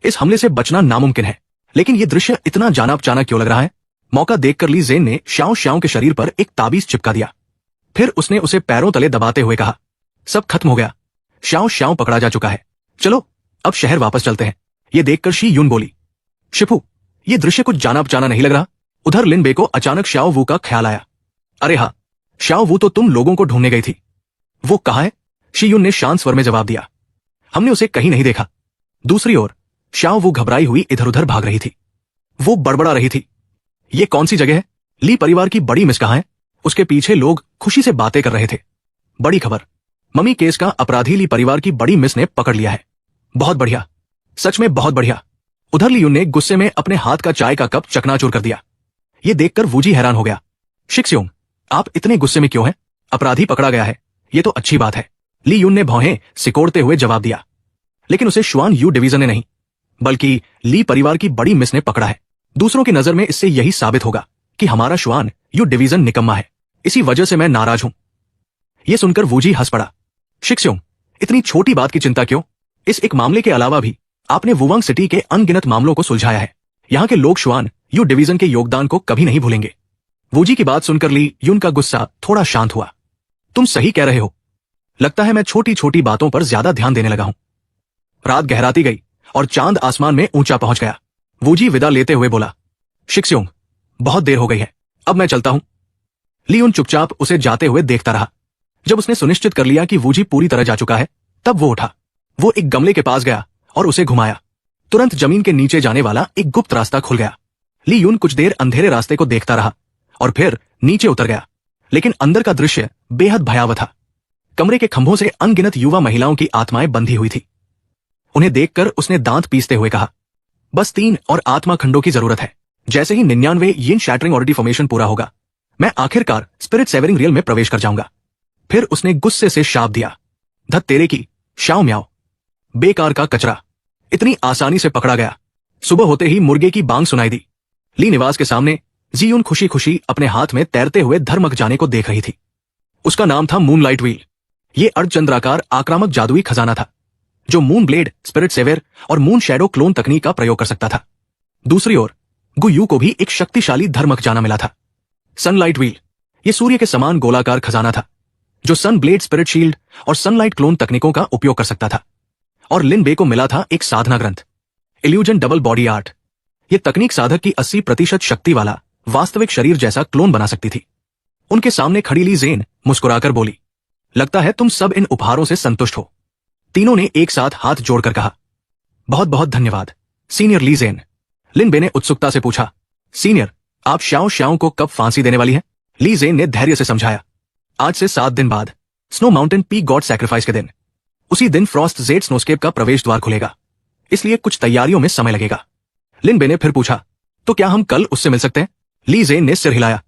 इस हमले से बचना नामुमकिन है, लेकिन यह दृश्य इतना जाना पहचाना क्यों लग रहा है? मौका देखकर ली ज़ेन ने श्याओ श्याओ के शरीर पर एक ताबीज चिपका दिया। फिर उसने उसे पैरों तले दबाते हुए कहा, सब खत्म हो गया, श्याओ श्याओ पकड़ा जा चुका है, चलो अब शहर वापस चलते हैं। यह देखकर शी युन बोली, शिफू, यह दृश्य कुछ जाना पहचाना नहीं लग रहा? उधर लिन बे को अचानक श्याओ वू का ख्याल आया। अरे हाँ, शाओ वू तो तुम लोगों को ढूंढने गई थी। वो कहाँ है? शीयुन ने शांत स्वर में जवाब दिया। हमने उसे कहीं नहीं देखा। दूसरी ओर शाओ वू घबराई हुई इधर उधर भाग रही थी। वो बड़बड़ा रही थी। ये कौन सी जगह है? ली परिवार की बड़ी मिस कहाँ है? उसके पीछे लोग खुशी से बातें कर रहे थे। बड़ी खबर, मम्मी केस का अपराधी ली परिवार की बड़ी मिस ने पकड़ लिया है। बहुत बढ़िया, सच में बहुत बढ़िया। उधर लियून ने गुस्से में अपने हाथ का चाय का कप चकनाचूर कर दिया। ये देखकर वूजी हैरान हो गया। शिक्स्योंग, आप इतने गुस्से में क्यों हैं? अपराधी पकड़ा गया है, ये तो अच्छी बात है। ली यून ने भौहें सिकोड़ते हुए जवाब दिया। लेकिन उसे शुआन यू डिवीजन ने नहीं, बल्कि ली परिवार की बड़ी मिस ने पकड़ा है। दूसरों की नजर में इससे यही साबित होगा कि हमारा शुआन यू डिवीजन निकम्मा है। इसी वजह से मैं नाराज हूं। यह सुनकर वूजी हंस पड़ा। शिक्स्योंग, इतनी छोटी बात की चिंता क्यों? इस एक मामले के अलावा भी आपने वुवांग सिटी के अनगिनत मामलों को सुलझाया है। यहां के लोग शुआन यू डिवीजन के योगदान को कभी नहीं भूलेंगे। वूजी की बात सुनकर ली यून का गुस्सा थोड़ा शांत हुआ। तुम सही कह रहे हो। लगता है मैं छोटी छोटी बातों पर ज्यादा ध्यान देने लगा हूं। रात गहराती गई और चांद आसमान में ऊंचा पहुंच गया। वूजी विदा लेते हुए बोला, शिक्स्योंग, बहुत देर हो गई है, अब मैं चलता हूं। लियून चुपचाप उसे जाते हुए देखता रहा। जब उसने सुनिश्चित कर लिया कि वूजी पूरी तरह जा चुका है, तब वो उठा। वो एक गमले के पास गया और उसे घुमाया। तुरंत जमीन के नीचे जाने वाला एक गुप्त रास्ता खुल गया। लियून कुछ देर अंधेरे रास्ते को देखता रहा और फिर नीचे उतर गया। लेकिन अंदर का दृश्य बेहद भयावह था। कमरे के खंभों से अनगिनत युवा महिलाओं की आत्माएं बंधी हुई थी। उन्हें देखकर उसने दांत पीसते हुए कहा, बस 3 और आत्मा खंडों की जरूरत है। जैसे ही 99 यिन शैटरिंग ऑडिटी फॉर्मेशन पूरा होगा, मैं आखिरकार स्पिरिट सेवरिंग रियल में प्रवेश कर जाऊंगा। फिर उसने गुस्से से शाप दिया, धत तेरे की, शाओ म्याओ, बेकार का कचरा, इतनी आसानी से पकड़ा गया। सुबह होते ही मुर्गे की बांग सुनाई दी। ली निवास के सामने जियून खुशी खुशी अपने हाथ में तैरते हुए धर्मक जाने को देख रही थी। उसका नाम था मूनलाइट व्हील। ये अर्धचंद्राकार आक्रामक जादुई खजाना था जो मून ब्लेड, स्पिरिट सेवर और मून शैडो क्लोन तकनीक का प्रयोग कर सकता था। दूसरी ओर गुयू को भी एक शक्तिशाली धर्मक जाना मिला था, सनलाइट व्हील। यह सूर्य के समान गोलाकार खजाना था जो सन ब्लेड, स्पिरिट शील्ड और सनलाइट क्लोन तकनीकों का उपयोग कर सकता था। और लिन बे को मिला था एक साधना ग्रंथ, इल्यूजन डबल बॉडी आर्ट। यह तकनीक साधक की 80% शक्ति वाला वास्तविक शरीर जैसा क्लोन बना सकती थी। उनके सामने खड़ी ली जेन मुस्कुराकर बोली, लगता है तुम सब इन उपहारों से संतुष्ट हो। तीनों ने एक साथ हाथ जोड़कर कहा, बहुत बहुत धन्यवाद सीनियर ली जेन। लिन बे ने उत्सुकता से पूछा, सीनियर, आप शाओ शाओ को कब फांसी देने वाली हैं? ली जेन ने धैर्य से समझाया, आज से 7 दिन बाद, snow mountain peak God sacrifice के दिन। उसी दिन फ्रॉस्ट जेड स्नोस्केप का प्रवेश द्वार खुलेगा, इसलिए कुछ तैयारियों में समय लगेगा। लिन बे ने फिर पूछा, तो क्या हम कल उससे मिल सकते हैं? ली जेन ने सिर हिलाया,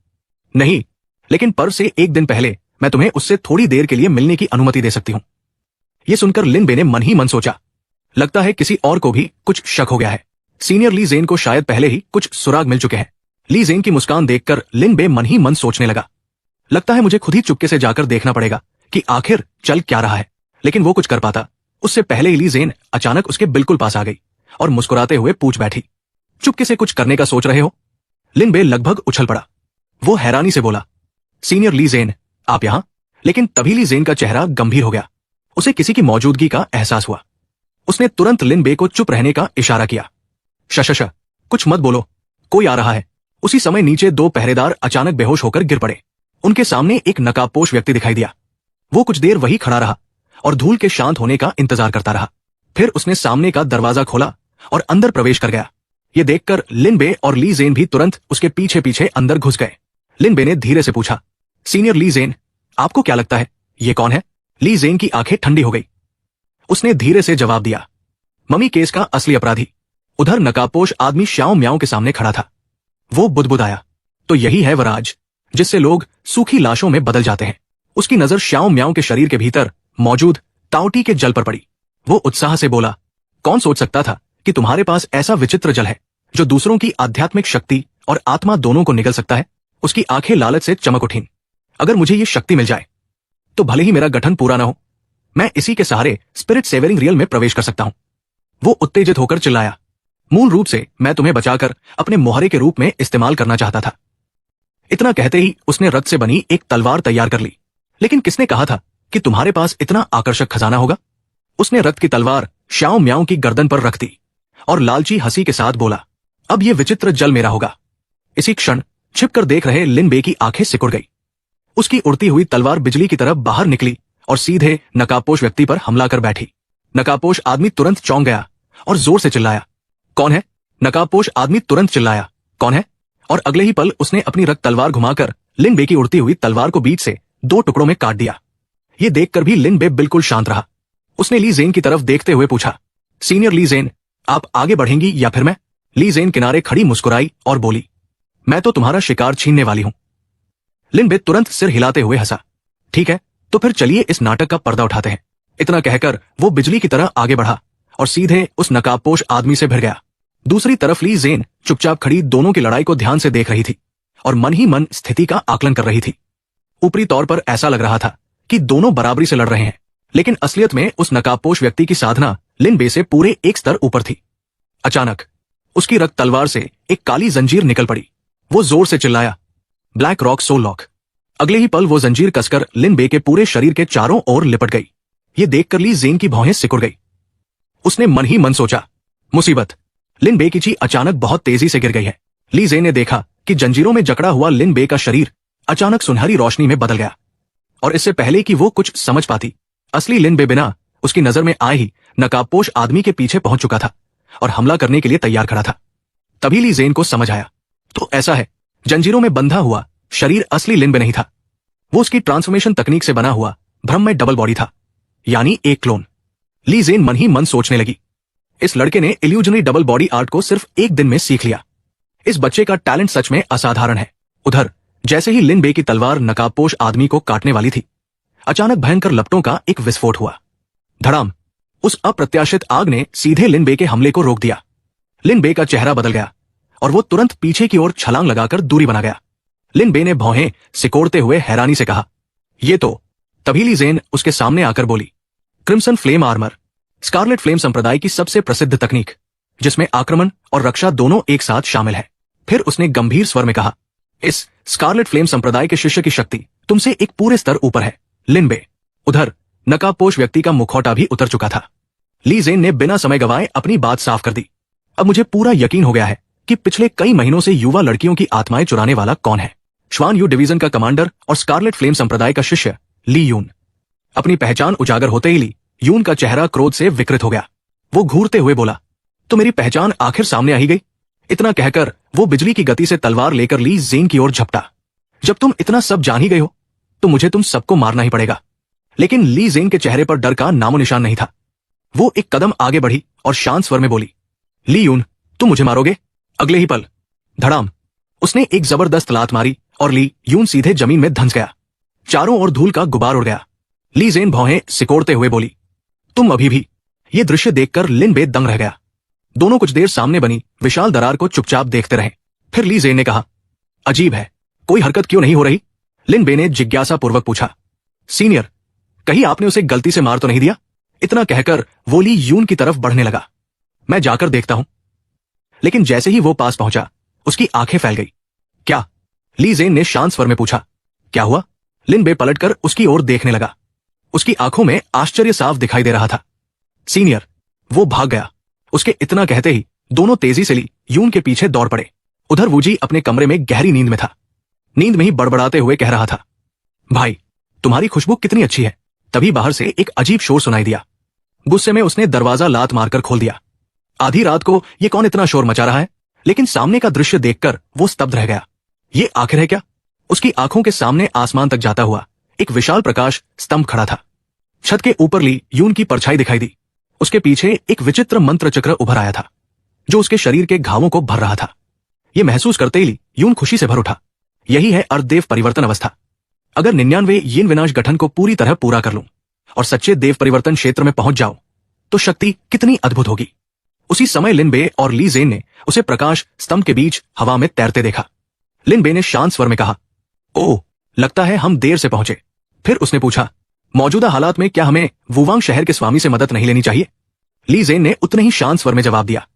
नहीं, लेकिन पर्व से 1 दिन पहले मैं तुम्हें उससे थोड़ी देर के लिए मिलने की अनुमति दे सकती हूं। यह सुनकर लिन बे ने मन ही मन सोचा, लगता है किसी और को भी कुछ शक हो गया है। सीनियर ली जेन को शायद पहले ही कुछ सुराग मिल चुके हैं। ली जेन की मुस्कान देखकर लिन बे मन ही मन सोचने लगा, लगता है मुझे खुद ही चुपके से जाकर देखना पड़ेगा कि आखिर चल क्या रहा है। लेकिन वो कुछ कर पाता उससे पहले ही ली जेन अचानक उसके बिल्कुल पास आ गई और मुस्कुराते हुए पूछ बैठी, चुपके से कुछ करने का सोच रहे हो? लिन बे लगभग उछल पड़ा। वो हैरानी से बोला, सीनियर ली जेन, आप यहां? लेकिन तभी ली जेन का चेहरा गंभीर हो गया। उसे किसी की मौजूदगी का एहसास हुआ। उसने तुरंत लिन बे को चुप रहने का इशारा किया। शशश, कुछ मत बोलो, कोई आ रहा है। उसी समय नीचे 2 पहरेदार अचानक बेहोश होकर गिर पड़े। उनके सामने एक नकाबपोश व्यक्ति दिखाई दिया। वो कुछ देर वहीं खड़ा रहा और धूल के शांत होने का इंतजार करता रहा। फिर उसने सामने का दरवाजा खोला और अंदर प्रवेश कर गया। ये देखकर लिन बे और ली जेन भी तुरंत उसके पीछे पीछे अंदर घुस गए। लिन बे ने धीरे से पूछा, सीनियर ली जेन, आपको क्या लगता है ये कौन है? ली जेन की आंखें ठंडी हो गई। उसने धीरे से जवाब दिया, मम्मी केस का असली अपराधी। उधर नकाबपोश आदमी शाओ म्याओ के सामने खड़ा था। वो बुदबुदाया, तो यही है वराज जिससे लोग सूखी लाशों में बदल जाते हैं। उसकी नजर शाओ म्याओ के शरीर के भीतर मौजूद ताओटी के जल पर पड़ी। वो उत्साह से बोला, कौन सोच सकता था कि तुम्हारे पास ऐसा विचित्र जल है जो दूसरों की आध्यात्मिक शक्ति और आत्मा दोनों को निगल सकता है। उसकी आंखें लालच से चमक उठीं। अगर मुझे ये शक्ति मिल जाए तो भले ही मेरा गठन पूरा न हो, मैं इसी के सहारे स्पिरिट सेवरिंग रियल में प्रवेश कर सकता हूं। वो उत्तेजित होकर चिल्लाया, मूल रूप से मैं तुम्हें बचाकर अपने मोहरे के रूप में इस्तेमाल करना चाहता था। इतना कहते ही उसने रथ से बनी एक तलवार तैयार कर ली। लेकिन किसने कहा था कि तुम्हारे पास इतना आकर्षक खजाना होगा? उसने रथ की तलवार शाओ म्याओ की गर्दन पर रख दी और लालची हंसी के साथ बोला, अब ये विचित्र जल मेरा होगा। इसी क्षण छिपकर देख रहे लिन बे की आंखें सिकुड़ गई। उसकी उड़ती हुई तलवार बिजली की तरह बाहर निकली और सीधे नकाबपोश व्यक्ति पर हमला कर बैठी। नकाबपोश आदमी तुरंत चौंक गया और जोर से चिल्लाया, कौन है? नकाबपोश आदमी तुरंत चिल्लाया, कौन है? और अगले ही पल उसने अपनी रक्त तलवार घुमाकर लिन बे की उड़ती हुई तलवार को बीच से 2 टुकड़ों में काट दिया। ये देखकर भी लिन बे बिल्कुल शांत रहा। उसने ली जेन की तरफ देखते हुए पूछा, सीनियर ली जेन, आप आगे बढ़ेंगी या फिर मैं? ली जेन किनारे खड़ी मुस्कुराई और बोली, मैं तो तुम्हारा शिकार छीनने वाली हूं। लिन बे तुरंत सिर हिलाते हुए हंसा, ठीक है, तो फिर चलिए इस नाटक का पर्दा उठाते हैं। इतना कहकर वो बिजली की तरह आगे बढ़ा और सीधे उस नकाबपोश आदमी से भिड़ गया। दूसरी तरफ ली जेन चुपचाप खड़ी दोनों की लड़ाई को ध्यान से देख रही थी और मन ही मन स्थिति का आकलन कर रही थी। ऊपरी तौर पर ऐसा लग रहा था कि दोनों बराबरी से लड़ रहे हैं, लेकिन असलियत में उस नकाबपोश व्यक्ति की साधना लिन बे से पूरे एक स्तर ऊपर थी। अचानक उसकी रक्त तलवार से एक काली जंजीर निकल पड़ी। वो जोर से चिल्लाया, ब्लैक रॉक सोल लॉक। अगले ही पल वो जंजीर कसकर लिन बे के पूरे शरीर के चारों ओर लिपट गई। ये देखकर ली जेन की भौहें सिकुड़ गई। उसने मन ही मन सोचा, मुसीबत, लिन बे की ची अचानक बहुत तेजी से गिर गई है। ली जेन ने देखा कि जंजीरों में जकड़ा हुआ लिन बे का शरीर अचानक सुनहरी रोशनी में बदल गया और इससे पहले कि वो कुछ समझ पाती, असली लिन बे बिना उसकी नजर में आए ही नकाबपोश आदमी के पीछे पहुंच चुका था और हमला करने के लिए तैयार खड़ा था। तभी ली जेन को समझ आया, तो ऐसा है, जंजीरों में बंधा हुआ शरीर असली लिन बे नहीं था। वो उसकी ट्रांसफॉर्मेशन तकनीक से बना हुआ भ्रम में डबल बॉडी था, यानी एक क्लोन। ली जेन मन ही मन सोचने लगी, इस लड़के ने इल्यूजनरी डबल बॉडी आर्ट को सिर्फ एक दिन में सीख लिया। इस बच्चे का टैलेंट सच में असाधारण है। उधर जैसे ही लिन बे की तलवार नकाबपोश आदमी को काटने वाली थी, अचानक भयंकर लपटों का एक विस्फोट हुआ। धड़ाम! उस अप्रत्याशित आग ने सीधे लिन बे के हमले को रोक दिया। लिन बे का चेहरा बदल गया और वो तुरंत पीछे की ओर छलांग लगाकर दूरी बना गया। लिन बे ने भौहें सिकोड़ते हुए हैरानी से कहा, ये तो। तभी ली जेन उसके सामने आकर बोली, crimson flame armour, scarlet flame संप्रदाय की सबसे प्रसिद्ध तकनीक, जिसमें आक्रमण और रक्षा दोनों एक साथ शामिल है। फिर उसने गंभीर स्वर में कहा, इस स्कारलेट फ्लेम संप्रदाय के शिष्य की शक्ति तुमसे एक पूरे स्तर ऊपर है, लिन बे। उधर नकाबपोश व्यक्ति का मुखौटा भी उतर चुका था। ली जेन ने बिना समय गवाए अपनी बात साफ कर दी, अब मुझे पूरा यकीन हो गया है कि पिछले कई महीनों से युवा लड़कियों की आत्माएं चुराने वाला कौन है। श्वान यू डिवीजन का कमांडर और स्कारलेट फ्लेम संप्रदाय का शिष्य ली यून। अपनी पहचान उजागर होते ही ली यून का चेहरा क्रोध से विकृत हो गया। वो घूरते हुए बोला, तो मेरी पहचान आखिर सामने आ ही गई। इतना कहकर वो बिजली की गति से तलवार लेकर ली जेन की ओर झपटा। जब तुम इतना सब जान ही गए हो तो मुझे तुम सबको मारना ही पड़ेगा। लेकिन ली जेन के चेहरे पर डर का नामो निशान नहीं था। वो एक कदम आगे बढ़ी और शांत स्वर में बोली, ली यून, तुम मुझे मारोगे? अगले ही पल धड़ाम! उसने एक जबरदस्त लात मारी और ली यून सीधे जमीन में धंस गया। चारों ओर धूल का गुबार उड़ गया। ली जेन भौहें सिकोड़ते हुए बोली, तुम अभी भी? ये दृश्य देखकर लिन बे दंग रह गया। दोनों कुछ देर सामने बनी विशाल दरार को चुपचाप देखते रहे। फिर ली जेन ने कहा, अजीब है, कोई हरकत क्यों नहीं हो रही? लिन बे ने जिज्ञासा पूर्वक पूछा, सीनियर, कहीं आपने उसे गलती से मार तो नहीं दिया? इतना कहकर वो ली यून की तरफ बढ़ने लगा। मैं जाकर देखता हूं। लेकिन जैसे ही वो पास पहुंचा, उसकी आंखें फैल गई। क्या? ली जेन ने शांत स्वर में पूछा, क्या हुआ? लिन बे पलटकर उसकी ओर देखने लगा। उसकी आंखों में आश्चर्य साफ दिखाई दे रहा था। सीनियर, वो भाग गया। उसके इतना कहते ही दोनों तेजी से ली यून के पीछे दौड़ पड़े। उधर वूजी अपने कमरे में गहरी नींद में था। नींद में ही बड़बड़ाते हुए कह रहा था, भाई, तुम्हारी खुशबू कितनी अच्छी है। तभी बाहर से एक अजीब शोर सुनाई दिया। गुस्से में उसने दरवाजा लात मारकर खोल दिया। आधी रात को ये कौन इतना शोर मचा रहा है? लेकिन सामने का दृश्य देखकर वो स्तब्ध रह गया। ये आखिर है क्या? उसकी आंखों के सामने आसमान तक जाता हुआ एक विशाल प्रकाश स्तंभ खड़ा था। छत के ऊपर ली यून की परछाई दिखाई दी। उसके पीछे एक विचित्र मंत्र चक्र उभर आया था, जो उसके शरीर के घावों को भर रहा था। यह महसूस करते ही ली यून खुशी से भर उठा। यही है अर्धदेव परिवर्तन अवस्था। अगर 99 यीन विनाश गठन को पूरी तरह पूरा कर लूं और सच्चे देव परिवर्तन क्षेत्र में पहुंच जाओ तो शक्ति कितनी अद्भुत होगी। उसी समय लिन बे और ली जेन ने उसे प्रकाश स्तंभ के बीच हवा में तैरते देखा। लिन बे ने शांत स्वर में कहा, ओह, लगता है हम देर से पहुंचे। फिर उसने पूछा, मौजूदा हालात में क्या हमें वुवांग शहर के स्वामी से मदद नहीं लेनी चाहिए? ली जेन ने उतने ही शांत स्वर में जवाब दिया,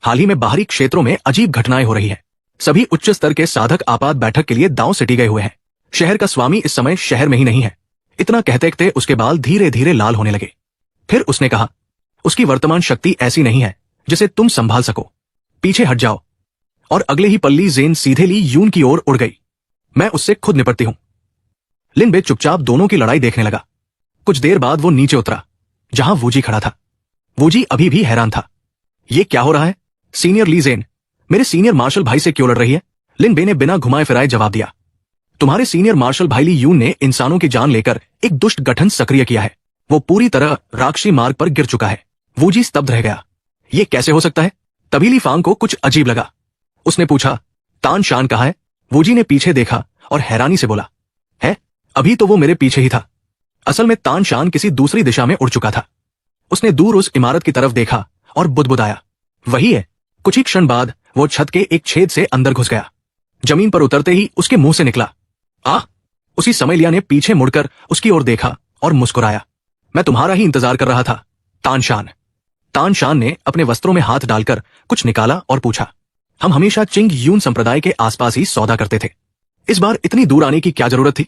हाल ही में बाहरी क्षेत्रों में अजीब घटनाएं हो रही हैं। सभी उच्च स्तर के साधक आपात बैठक के लिए दांव सिटी गए हुए हैं। शहर का स्वामी इस समय शहर में ही नहीं है। इतना कहते कहते उसके बाल धीरे धीरे लाल होने लगे। फिर उसने कहा, उसकी वर्तमान शक्ति ऐसी नहीं है जिसे तुम संभाल सको। पीछे हट जाओ। और अगले ही पल ली जेन सीधे ली यून की ओर उड़ गई। मैं उससे खुद निपटती हूं। लिन बे चुपचाप दोनों की लड़ाई देखने लगा। कुछ देर बाद वो नीचे उतरा, जहां वूजी खड़ा था। वूजी अभी भी हैरान था। ये क्या हो रहा है? सीनियर ली ज़ेन, मेरे सीनियर मार्शल भाई से क्यों लड़ रही है? लिन बे ने बिना घुमाए फिराए जवाब दिया। तुम्हारे सीनियर मार्शल भाई ली यून ने इंसानों की जान लेकर एक दुष्ट गठन सक्रिय किया है। वो पूरी तरह राक्षसी मार्ग पर गिर चुका है। वूजी स्तब्ध रह गया। ये कैसे हो सकता है? तभी ली फांग को कुछ अजीब लगा। उसने पूछा, तान शान कहाँ है? वूजी ने पीछे देखा और हैरानी से बोला, है, अभी तो वो मेरे पीछे ही था। असल में तान शान किसी दूसरी दिशा में उड़ चुका था। उसने दूर उस इमारत की तरफ देखा और बुदबुदाया, वही है। कुछ ही क्षण बाद वो छत के एक छेद से अंदर घुस गया। जमीन पर उतरते ही उसके मुंह से निकला, आ। उसी समय लिया ने पीछे मुड़कर उसकी ओर देखा और मुस्कुराया। मैं तुम्हारा ही इंतजार कर रहा था, तान शान। तान शान ने अपने वस्त्रों में हाथ डालकर कुछ निकाला और पूछा, हम हमेशा चिंग यून संप्रदाय के आसपास ही सौदा करते थे। इस बार इतनी दूर आने की क्या जरूरत थी?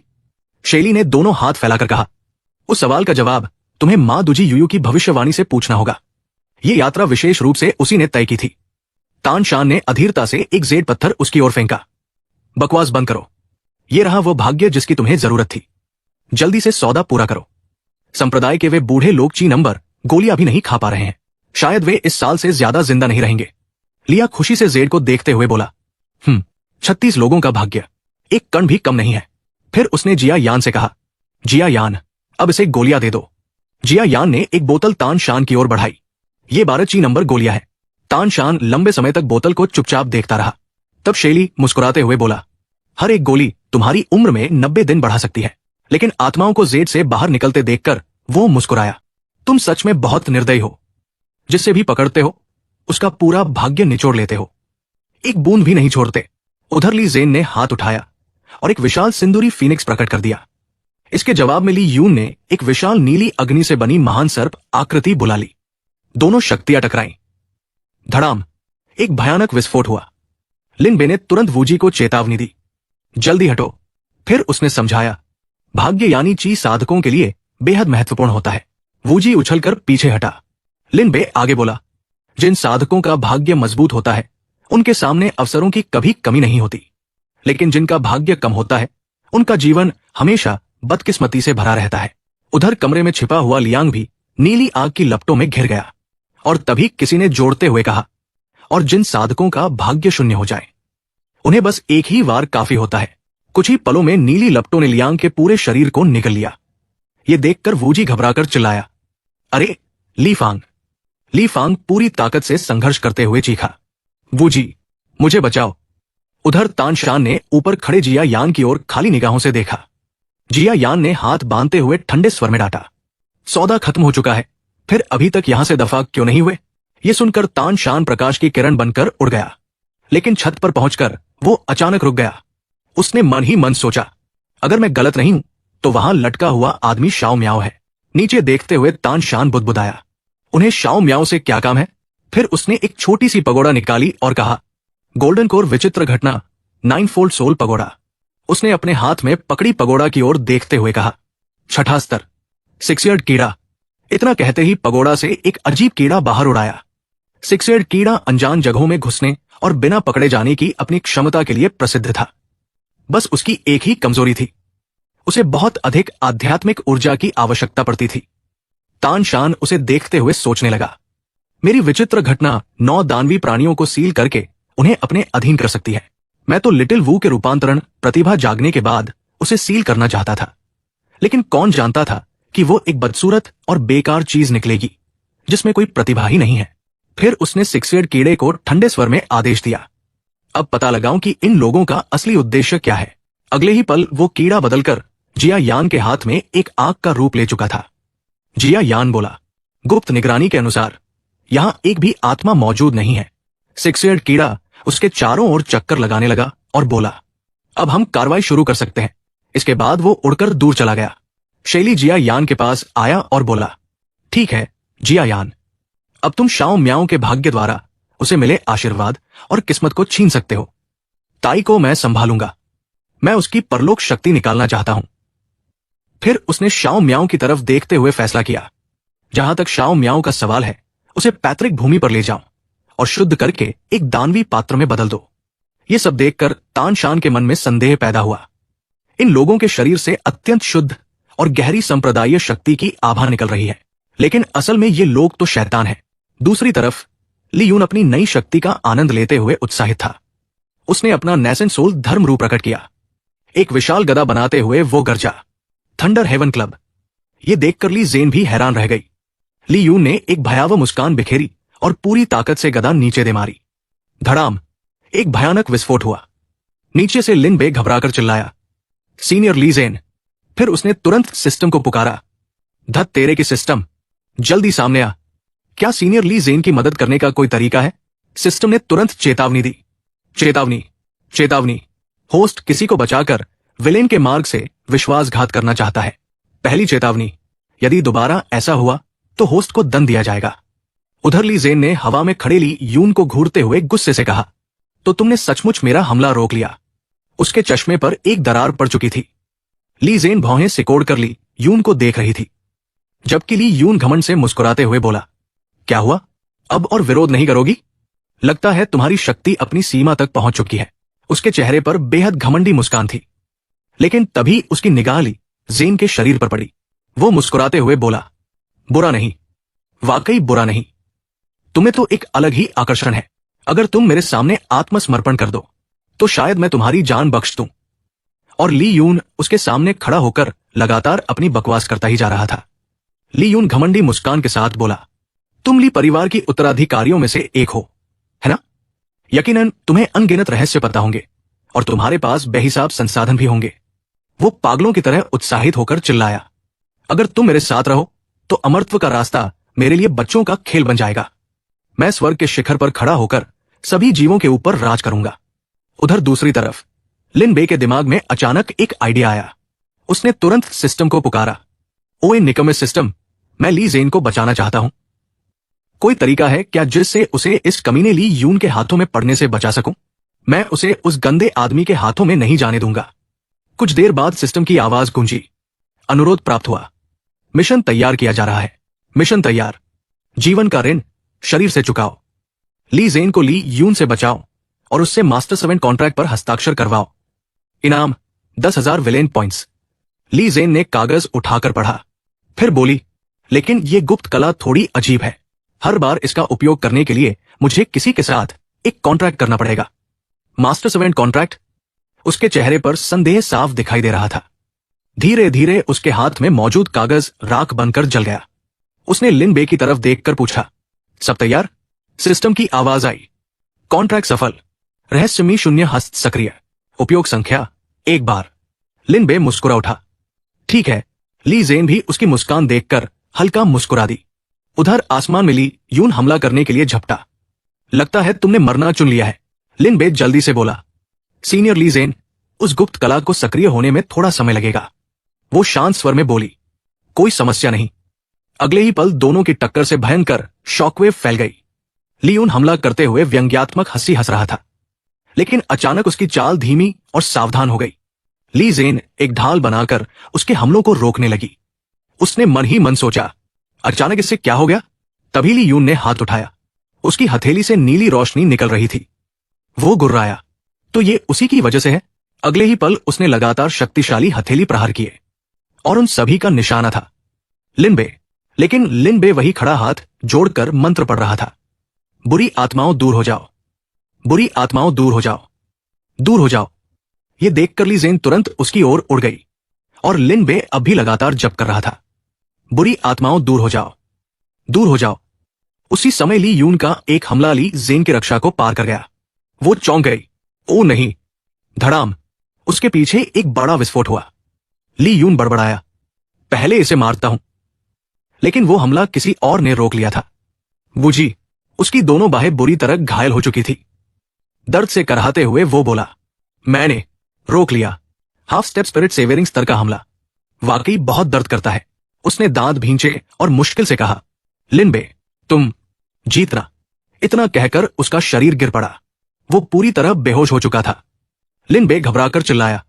शेली ने दोनों हाथ फैलाकर कहा, उस सवाल का जवाब तुम्हें मां दुजी यूयू की भविष्यवाणी से पूछना होगा। ये यात्रा विशेष रूप से उसी ने तय की थी। तान शान ने अधीरता से एक जेड पत्थर उसकी ओर फेंका। बकवास बंद करो। ये रहा वो भाग्य जिसकी तुम्हें जरूरत थी। जल्दी से सौदा पूरा करो। संप्रदाय के वे बूढ़े लोग ची नंबर गोलियां भी नहीं खा पा रहे हैं। शायद वे इस साल से ज्यादा जिंदा नहीं रहेंगे। लिया खुशी से जेड को देखते हुए बोला, 36 लोगों का भाग्य, एक कण भी कम नहीं है। फिर उसने जिया यान से कहा, जिया यान, अब इसे गोलियां दे दो। जिया यान ने एक बोतल तान शान की ओर बढ़ाई। ये 12 ची नंबर गोलियां है। तान शान लंबे समय तक बोतल को चुपचाप देखता रहा। तब शेली मुस्कुराते हुए बोला, हर एक गोली तुम्हारी उम्र में 90 दिन बढ़ा सकती है। लेकिन आत्माओं को जेड से बाहर निकलते देखकर वो मुस्कुराया। तुम सच में बहुत निर्दयी हो। जिससे भी पकड़ते हो उसका पूरा भाग्य निचोड़ लेते हो, एक बूंद भी नहीं छोड़ते। उधर ली ज़ेन ने हाथ उठाया और एक विशाल सिंदूरी फीनिक्स प्रकट कर दिया। इसके जवाब में ली यून ने एक विशाल नीली अग्नि से बनी महान सर्प आकृति बुला ली। दोनों शक्तियां टकराईं। धड़ाम, एक भयानक विस्फोट हुआ। लिन बे ने तुरंत वूजी को चेतावनी दी, जल्दी हटो। फिर उसने समझाया, भाग्य यानी ची साधकों के लिए बेहद महत्वपूर्ण होता है। वूजी उछलकर पीछे हटा। लिन बे आगे बोला, जिन साधकों का भाग्य मजबूत होता है उनके सामने अवसरों की कभी कमी नहीं होती। लेकिन जिनका भाग्य कम होता है उनका जीवन हमेशा बदकिस्मती से भरा रहता है। उधर कमरे में छिपा हुआ लियांग भी नीली आग की लपटों में घिर गया। और तभी किसी ने जोड़ते हुए कहा, और जिन साधकों का भाग्य शून्य हो जाए उन्हें बस एक ही वार काफी होता है। कुछ ही पलों में नीली लपटों ने लियांग के पूरे शरीर को निगल लिया। ये देखकर वूजी घबराकर चिल्लाया, अरे ली फांग। ली फांग पूरी ताकत से संघर्ष करते हुए चीखा, वूजी मुझे बचाओ। उधर तान शान ने ऊपर खड़े जिया यान की ओर खाली निगाहों से देखा। जिया यान ने हाथ बांधते हुए ठंडे स्वर में डांटा, सौदा खत्म हो चुका है, फिर अभी तक यहां से दफा क्यों नहीं हुए? ये सुनकर तान शान प्रकाश की किरण बनकर उड़ गया। लेकिन छत पर पहुंचकर वो अचानक रुक गया। उसने मन ही मन सोचा, अगर मैं गलत नहीं हूं तो वहां लटका हुआ आदमी शाओ म्याओ है। नीचे देखते हुए तान शान बुदबुदाया, उन्हें शाओ म्याओ से क्या काम है? फिर उसने एक छोटी सी पगोड़ा निकाली और कहा, गोल्डन कोर विचित्र घटना 9 फोल्ड सोल पगोड़ा। उसने अपने हाथ में पकड़ी पगोड़ा की ओर देखते हुए कहा, छठा स्तर, 6 ईयर्ड कीड़ा। इतना कहते ही पगोड़ा से एक अजीब कीड़ा बाहर उड़ाया। 6 ईयर्ड कीड़ा अनजान जगहों में घुसने और बिना पकड़े जाने की अपनी क्षमता के लिए प्रसिद्ध था। बस उसकी एक ही कमजोरी थी, उसे बहुत अधिक आध्यात्मिक ऊर्जा की आवश्यकता पड़ती थी। तान शान उसे देखते हुए सोचने लगा, मेरी विचित्र घटना 9 दानवी प्राणियों को सील करके उन्हें अपने अधीन कर सकती है। मैं तो लिटिल वू के रूपांतरण प्रतिभा जागने के बाद उसे सील करना चाहता था। लेकिन कौन जानता था कि वो एक बदसूरत और बेकार चीज निकलेगी जिसमें कोई प्रतिभा ही नहीं है। फिर उसने 6 ईयर्ड कीड़े को ठंडे स्वर में आदेश दिया, अब पता लगाऊं कि इन लोगों का असली उद्देश्य क्या है। अगले ही पल वो कीड़ा बदलकर जिया यान के हाथ में एक आग का रूप ले चुका था। जिया यान बोला, गुप्त निगरानी के अनुसार यहां एक भी आत्मा मौजूद नहीं है। 6 ईयर्ड कीड़ा उसके चारों ओर चक्कर लगाने लगा और बोला, अब हम कार्रवाई शुरू कर सकते हैं। इसके बाद वो उड़कर दूर चला गया। शेली जिया यान के पास आया और बोला, ठीक है जिया यान, अब तुम शाओ म्याओ के भाग्य द्वारा उसे मिले आशीर्वाद और किस्मत को छीन सकते हो। ताई को मैं संभालूंगा, मैं उसकी परलोक शक्ति निकालना चाहता हूं। फिर उसने शाओ म्याओ की तरफ देखते हुए फैसला किया, जहां तक शाओ म्याओ का सवाल है उसे पैतृक भूमि पर ले जाओ और शुद्ध करके एक दानवी पात्र में बदल दो। ये सब देखकर तान शान के मन में संदेह पैदा हुआ। इन लोगों के शरीर से अत्यंत शुद्ध और गहरी संप्रदायीय शक्ति की आभा निकल रही है, लेकिन असल में ये लोग तो शैतान हैं। दूसरी तरफ ली यून अपनी नई शक्ति का आनंद लेते हुए उत्साहित था। उसने अपना नेसेंट सोल धर्म रूप प्रकट किया। एक विशाल गदा बनाते हुए वो गरजा, थंडर हेवन क्लब। ये देखकर ली जेन भी हैरान रह गई। ली यून ने एक भयावह मुस्कान बिखेरी और पूरी ताकत से गदा नीचे दे मारी। धड़ाम, एक भयानक विस्फोट हुआ। नीचे से लिन बे घबराकर चिल्लाया, सीनियर ली जेन। फिर उसने तुरंत सिस्टम को पुकारा, धत तेरे की सिस्टम, जल्दी सामने आ। क्या सीनियर ली जेन की मदद करने का कोई तरीका है? सिस्टम ने तुरंत चेतावनी दी। चेतावनी, चेतावनी, होस्ट किसी को बचाकर विलेन के मार्ग से विश्वासघात करना चाहता है। पहली चेतावनी, यदि दोबारा ऐसा हुआ तो होस्ट को दंड दिया जाएगा। उधर ली जेन ने हवा में खड़े ली यून को घूरते हुए गुस्से से कहा, तो तुमने सचमुच मेरा हमला रोक लिया। उसके चश्मे पर एक दरार पड़ चुकी थी। ली जेन भौहें सिकोड़ कर ली यून को देख रही थी, जबकि ली यून घमंड से मुस्कुराते हुए बोला, क्या हुआ? अब और विरोध नहीं करोगी? लगता है तुम्हारी शक्ति अपनी सीमा तक पहुंच चुकी है। उसके चेहरे पर बेहद घमंडी मुस्कान थी, लेकिन तभी उसकी निगाह ली जेन के शरीर पर पड़ी। वो मुस्कुराते हुए बोला, बुरा नहीं, वाकई बुरा नहीं। तुम्हें तो एक अलग ही आकर्षण है। अगर तुम मेरे सामने आत्मसमर्पण कर दो तो शायद मैं तुम्हारी जान बख्श दूं। और ली यून उसके सामने खड़ा होकर लगातार अपनी बकवास करता ही जा रहा था। ली यून घमंडी मुस्कान के साथ बोला, तुम ली परिवार की उत्तराधिकारियों में से एक हो, है ना? यकीनन तुम्हें अनगिनत रहस्य पता होंगे और तुम्हारे पास बेहिसाब संसाधन भी होंगे। वो पागलों की तरह उत्साहित होकर चिल्लाया, अगर तुम मेरे साथ रहो तो अमरत्व का रास्ता मेरे लिए बच्चों का खेल बन जाएगा। मैं स्वर्ग के शिखर पर खड़ा होकर सभी जीवों के ऊपर राज करूंगा। उधर दूसरी तरफ लिन बे के दिमाग में अचानक एक आइडिया आया। उसने तुरंत सिस्टम को पुकारा, ओए निकम्मे सिस्टम, मैं ली जेन को बचाना चाहता हूं। कोई तरीका है क्या जिससे उसे इस कमीने ली यून के हाथों में पड़ने से बचा सकूं? मैं उसे उस गंदे आदमी के हाथों में नहीं जाने दूंगा। कुछ देर बाद सिस्टम की आवाज गूंजी। अनुरोध प्राप्त हुआ। मिशन तैयार किया जा रहा है। मिशन तैयार। जीवन का ऋण शरीर से चुकाओ। ली जेन को ली यून से बचाओ और उससे मास्टर 7 कॉन्ट्रैक्ट पर हस्ताक्षर करवाओ। इनाम 10,000 विलेन पॉइंट्स। ली जेन ने कागज उठाकर पढ़ा, फिर बोली, लेकिन ये गुप्त कला थोड़ी अजीब है। हर बार इसका उपयोग करने के लिए मुझे किसी के साथ एक कॉन्ट्रैक्ट करना पड़ेगा। Master 7 contract? उसके चेहरे पर संदेह साफ दिखाई दे रहा था। धीरे धीरे उसके हाथ में मौजूद कागज राख बनकर जल गया। उसने लिन बे की तरफ देखकर पूछा, सब तैयार? सिस्टम की आवाज आई, कॉन्ट्रैक्ट सफल। रहस्यमयी शून्य हस्त सक्रिय। उपयोग संख्या 1 बार। लिन बे मुस्कुरा उठा। ठीक है। ली जेन भी उसकी मुस्कान देखकर हल्का मुस्कुरा दी। उधर आसमान में ली यून हमला करने के लिए झपटा। लगता है तुमने मरना चुन लिया है, लिन बे जल्दी से बोला। सीनियर ली जेन, उस गुप्त कला को सक्रिय होने में थोड़ा समय लगेगा। वो शांत स्वर में बोली, कोई समस्या नहीं। अगले ही पल दोनों की टक्कर से भयंकर शॉकवेव फैल गई। ली यून हमला करते हुए व्यंग्यात्मक हंसी हंस रहा था, लेकिन अचानक उसकी चाल धीमी और सावधान हो गई। ली जेन एक ढाल बनाकर उसके हमलों को रोकने लगी। उसने मन ही मन सोचा, अचानक इससे क्या हो गया? तभी ली यून ने हाथ उठाया। उसकी हथेली से नीली रोशनी निकल रही थी। वो गुर्राया, तो ये उसी की वजह से है। अगले ही पल उसने लगातार शक्तिशाली हथेली प्रहार किए और उन सभी का निशाना था लिन बे। लेकिन लिन बे वही खड़ा हाथ जोड़कर मंत्र पढ़ रहा था, बुरी आत्माओं दूर हो जाओ, बुरी आत्माओं दूर हो जाओ, दूर हो जाओ। यह देखकर ली जेन तुरंत उसकी ओर उड़ गई और लिन बे अब भी लगातार जप कर रहा था, बुरी आत्माओं दूर हो जाओ, दूर हो जाओ। उसी समय ली यून का एक हमला ली जेन की रक्षा को पार कर गया। वो चौंक गई। ओ नहीं! धड़ाम! उसके पीछे एक बड़ा विस्फोट हुआ। ली यून बड़बड़ाया, पहले इसे मारता हूं। लेकिन वो हमला किसी और ने रोक लिया था। बूझी, उसकी दोनों बाहें बुरी तरह घायल हो चुकी थी। दर्द से कराहते हुए वो बोला, मैंने रोक लिया। हाफ स्टेप स्पिरिट सेवेरिंग स्तर का हमला वाकई बहुत दर्द करता है। उसने दांत भींचे और मुश्किल से कहा, लिन बे, तुम जीतना। इतना कहकर उसका शरीर गिर पड़ा। वो पूरी तरह बेहोश हो चुका था। लिन बे घबराकर चिल्लाया,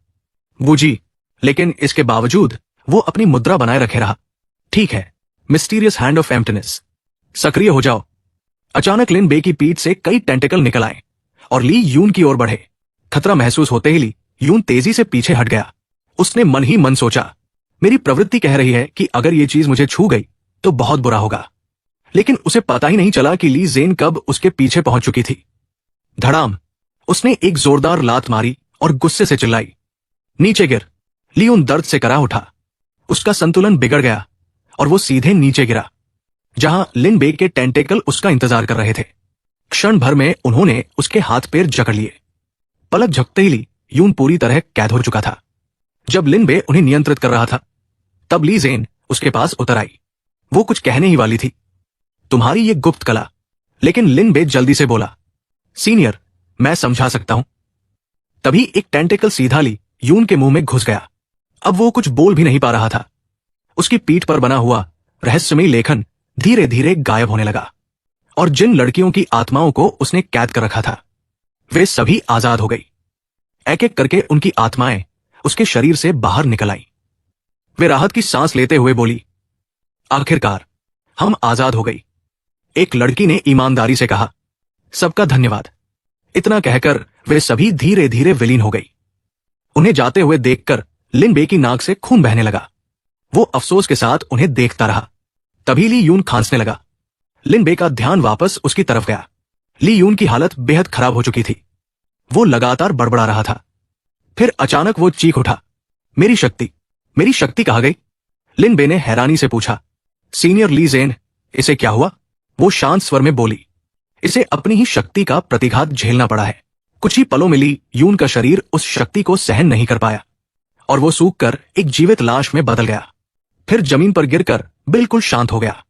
बूझी, लेकिन इसके बावजूद वो अपनी मुद्रा बनाए रखे रहा। ठीक है, मिस्टीरियस हैंड ऑफ एम्प्टीनेस, सक्रिय हो जाओ। अचानक लिन बे की पीठ से कई टेंटिकल निकल आए और ली यून की ओर बढ़े। खतरा महसूस होते ही ली यून तेजी से पीछे हट गया। उसने मन ही मन सोचा, मेरी प्रवृत्ति कह रही है कि अगर ये चीज मुझे छू गई तो बहुत बुरा होगा। लेकिन उसे पता ही नहीं चला कि ली जेन कब उसके पीछे पहुंच चुकी थी। धड़ाम, उसने एक जोरदार लात मारी और गुस्से से चिल्लाई, नीचे गिर। लियोन दर्द से करा उठा। उसका संतुलन बिगड़ गया और वो सीधे नीचे गिरा, जहां लिन बे के टेंटेकल उसका इंतजार कर रहे थे। क्षण भर में उन्होंने उसके हाथ पैर जकड़ लिए। पलक झपकते ही ली यून पूरी तरह कैद हो चुका था। जब लिन बे उन्हें नियंत्रित कर रहा था, तब ली जेन उसके पास उतर आई। वो कुछ कहने ही वाली थी, तुम्हारी ये गुप्त कला। लेकिन लिन बे जल्दी से बोला, सीनियर, मैं समझा सकता हूं। तभी एक टेंटेकल सीधा ली यून के मुंह में घुस गया। अब वो कुछ बोल भी नहीं पा रहा था। उसकी पीठ पर बना हुआ रहस्यमयी लेखन धीरे धीरे गायब होने लगा और जिन लड़कियों की आत्माओं को उसने कैद कर रखा था, वे सभी आजाद हो गई। एक एक करके उनकी आत्माएं उसके शरीर से बाहर निकल आई। वे राहत की सांस लेते हुए बोली, आखिरकार हम आजाद हो गई। एक लड़की ने ईमानदारी से कहा, सबका धन्यवाद। इतना कहकर वे सभी धीरे धीरे विलीन हो गई। उन्हें जाते हुए देखकर लिन बे की नाक से खून बहने लगा। वो अफसोस के साथ उन्हें देखता रहा। तभी ली यून खांसने लगा। लिन बे का ध्यान वापस उसकी तरफ गया। ली यून की हालत बेहद खराब हो चुकी थी। वो लगातार बड़बड़ा रहा था। फिर अचानक वो चीख उठा, मेरी शक्ति कहाँ गई? लिन बे ने हैरानी से पूछा, सीनियर ली जेन, इसे क्या हुआ? वो शांत स्वर में बोली, इसे अपनी ही शक्ति का प्रतिघात झेलना पड़ा है। कुछ ही पलों में ली यून का शरीर उस शक्ति को सहन नहीं कर पाया और वो सूखकर एक जीवित लाश में बदल गया। फिर जमीन पर गिरकर बिल्कुल शांत हो गया।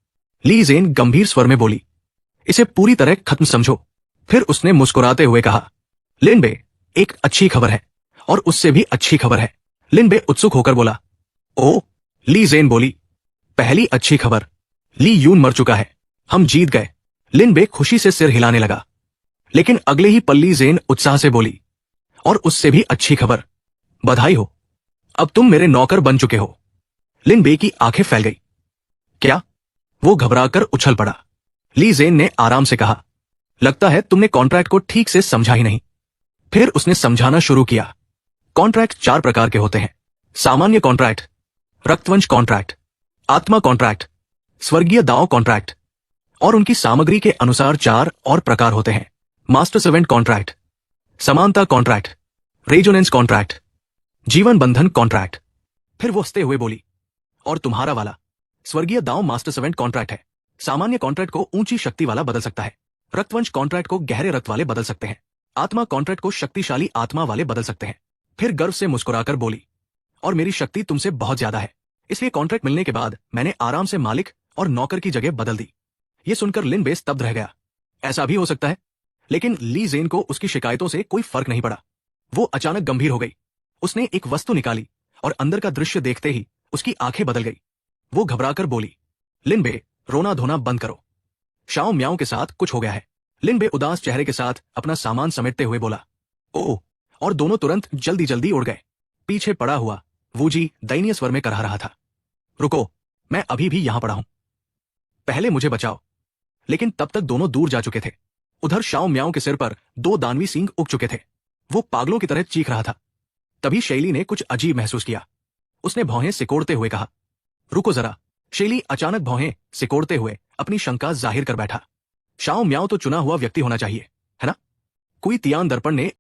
ली जेन गंभीर स्वर में बोली, इसे पूरी तरह खत्म समझो। फिर उसने मुस्कुराते हुए कहा, लिन बे, एक अच्छी खबर है और उससे भी अच्छी खबर है। लिन बे उत्सुक होकर बोला, ओ? ली जेन बोली, पहली अच्छी खबर, ली यून मर चुका है, हम जीत गए। लिन बे खुशी से सिर हिलाने लगा। लेकिन अगले ही पल ली जेन उत्साह से बोली, और उससे भी अच्छी खबर, बधाई हो, अब तुम मेरे नौकर बन चुके हो। लिन बे की आंखें फैल गई। क्या? वो घबराकर उछल पड़ा। ली जेन ने आराम से कहा, लगता है तुमने कॉन्ट्रैक्ट को ठीक से समझा ही नहीं। फिर उसने समझाना शुरू किया। कॉन्ट्रैक्ट 4 प्रकार के होते हैं, सामान्य कॉन्ट्रैक्ट, रक्तवंश कॉन्ट्रैक्ट, आत्मा कॉन्ट्रैक्ट, स्वर्गीय दांव कॉन्ट्रैक्ट। और उनकी सामग्री के अनुसार 4 और प्रकार होते हैं, मास्टर सर्वेंट कॉन्ट्रैक्ट, समानता कॉन्ट्रैक्ट, रेजोनेंस कॉन्ट्रैक्ट, जीवन बंधन कॉन्ट्रैक्ट। फिर वो हंसते हुए बोली, और तुम्हारा वाला स्वर्गीय दांव मास्टर सर्वेंट कॉन्ट्रैक्ट है। सामान्य कॉन्ट्रैक्ट को ऊंची शक्ति वाला बदल सकता है, रक्तवंश कॉन्ट्रैक्ट को गहरे रक्त वाले बदल सकते हैं, आत्मा कॉन्ट्रैक्ट को शक्तिशाली आत्मा वाले बदल सकते हैं। फिर गर्व से मुस्कुराकर बोली, और मेरी शक्ति तुमसे बहुत ज्यादा है, इसलिए कॉन्ट्रैक्ट मिलने के बाद मैंने आराम से मालिक और नौकर की जगह बदल दी। ये सुनकर लिन बे स्तब्ध रह गया। ऐसा भी हो सकता है? लेकिन ली जेन को उसकी शिकायतों से कोई फर्क नहीं पड़ा। वो अचानक गंभीर हो गई। उसने एक वस्तु निकाली और अंदर का दृश्य देखते ही उसकी आंखें बदल गई। वो घबराकर बोली, लिन बे, रोना धोना बंद करो, शाओ म्याओ के साथ कुछ हो गया है। लिन बे उदास चेहरे के साथ अपना सामान समेटते हुए बोला, ओह, और दोनों तुरंत जल्दी जल्दी उड़ गए। पीछे पड़ा हुआ वूजी दयनीय स्वर में कहा रहा था, रुको, मैं अभी भी यहां पड़ा हूं, पहले मुझे बचाओ। लेकिन तब तक दोनों दूर जा चुके थे। उधर शाओ म्याओ के सिर पर 2 दानवी सींग उग चुके थे। वो पागलों की तरह चीख रहा था। तभी शैली ने कुछ अजीब महसूस किया। उसने भौहें सिकोड़ते हुए कहा, रुको जरा। शैली अचानक भौहें सिकोड़ते हुए अपनी शंका जाहिर कर बैठा, शाओ म्याओ तो चुना हुआ व्यक्ति होना चाहिए, है ना? कोई तियान दर्पण ने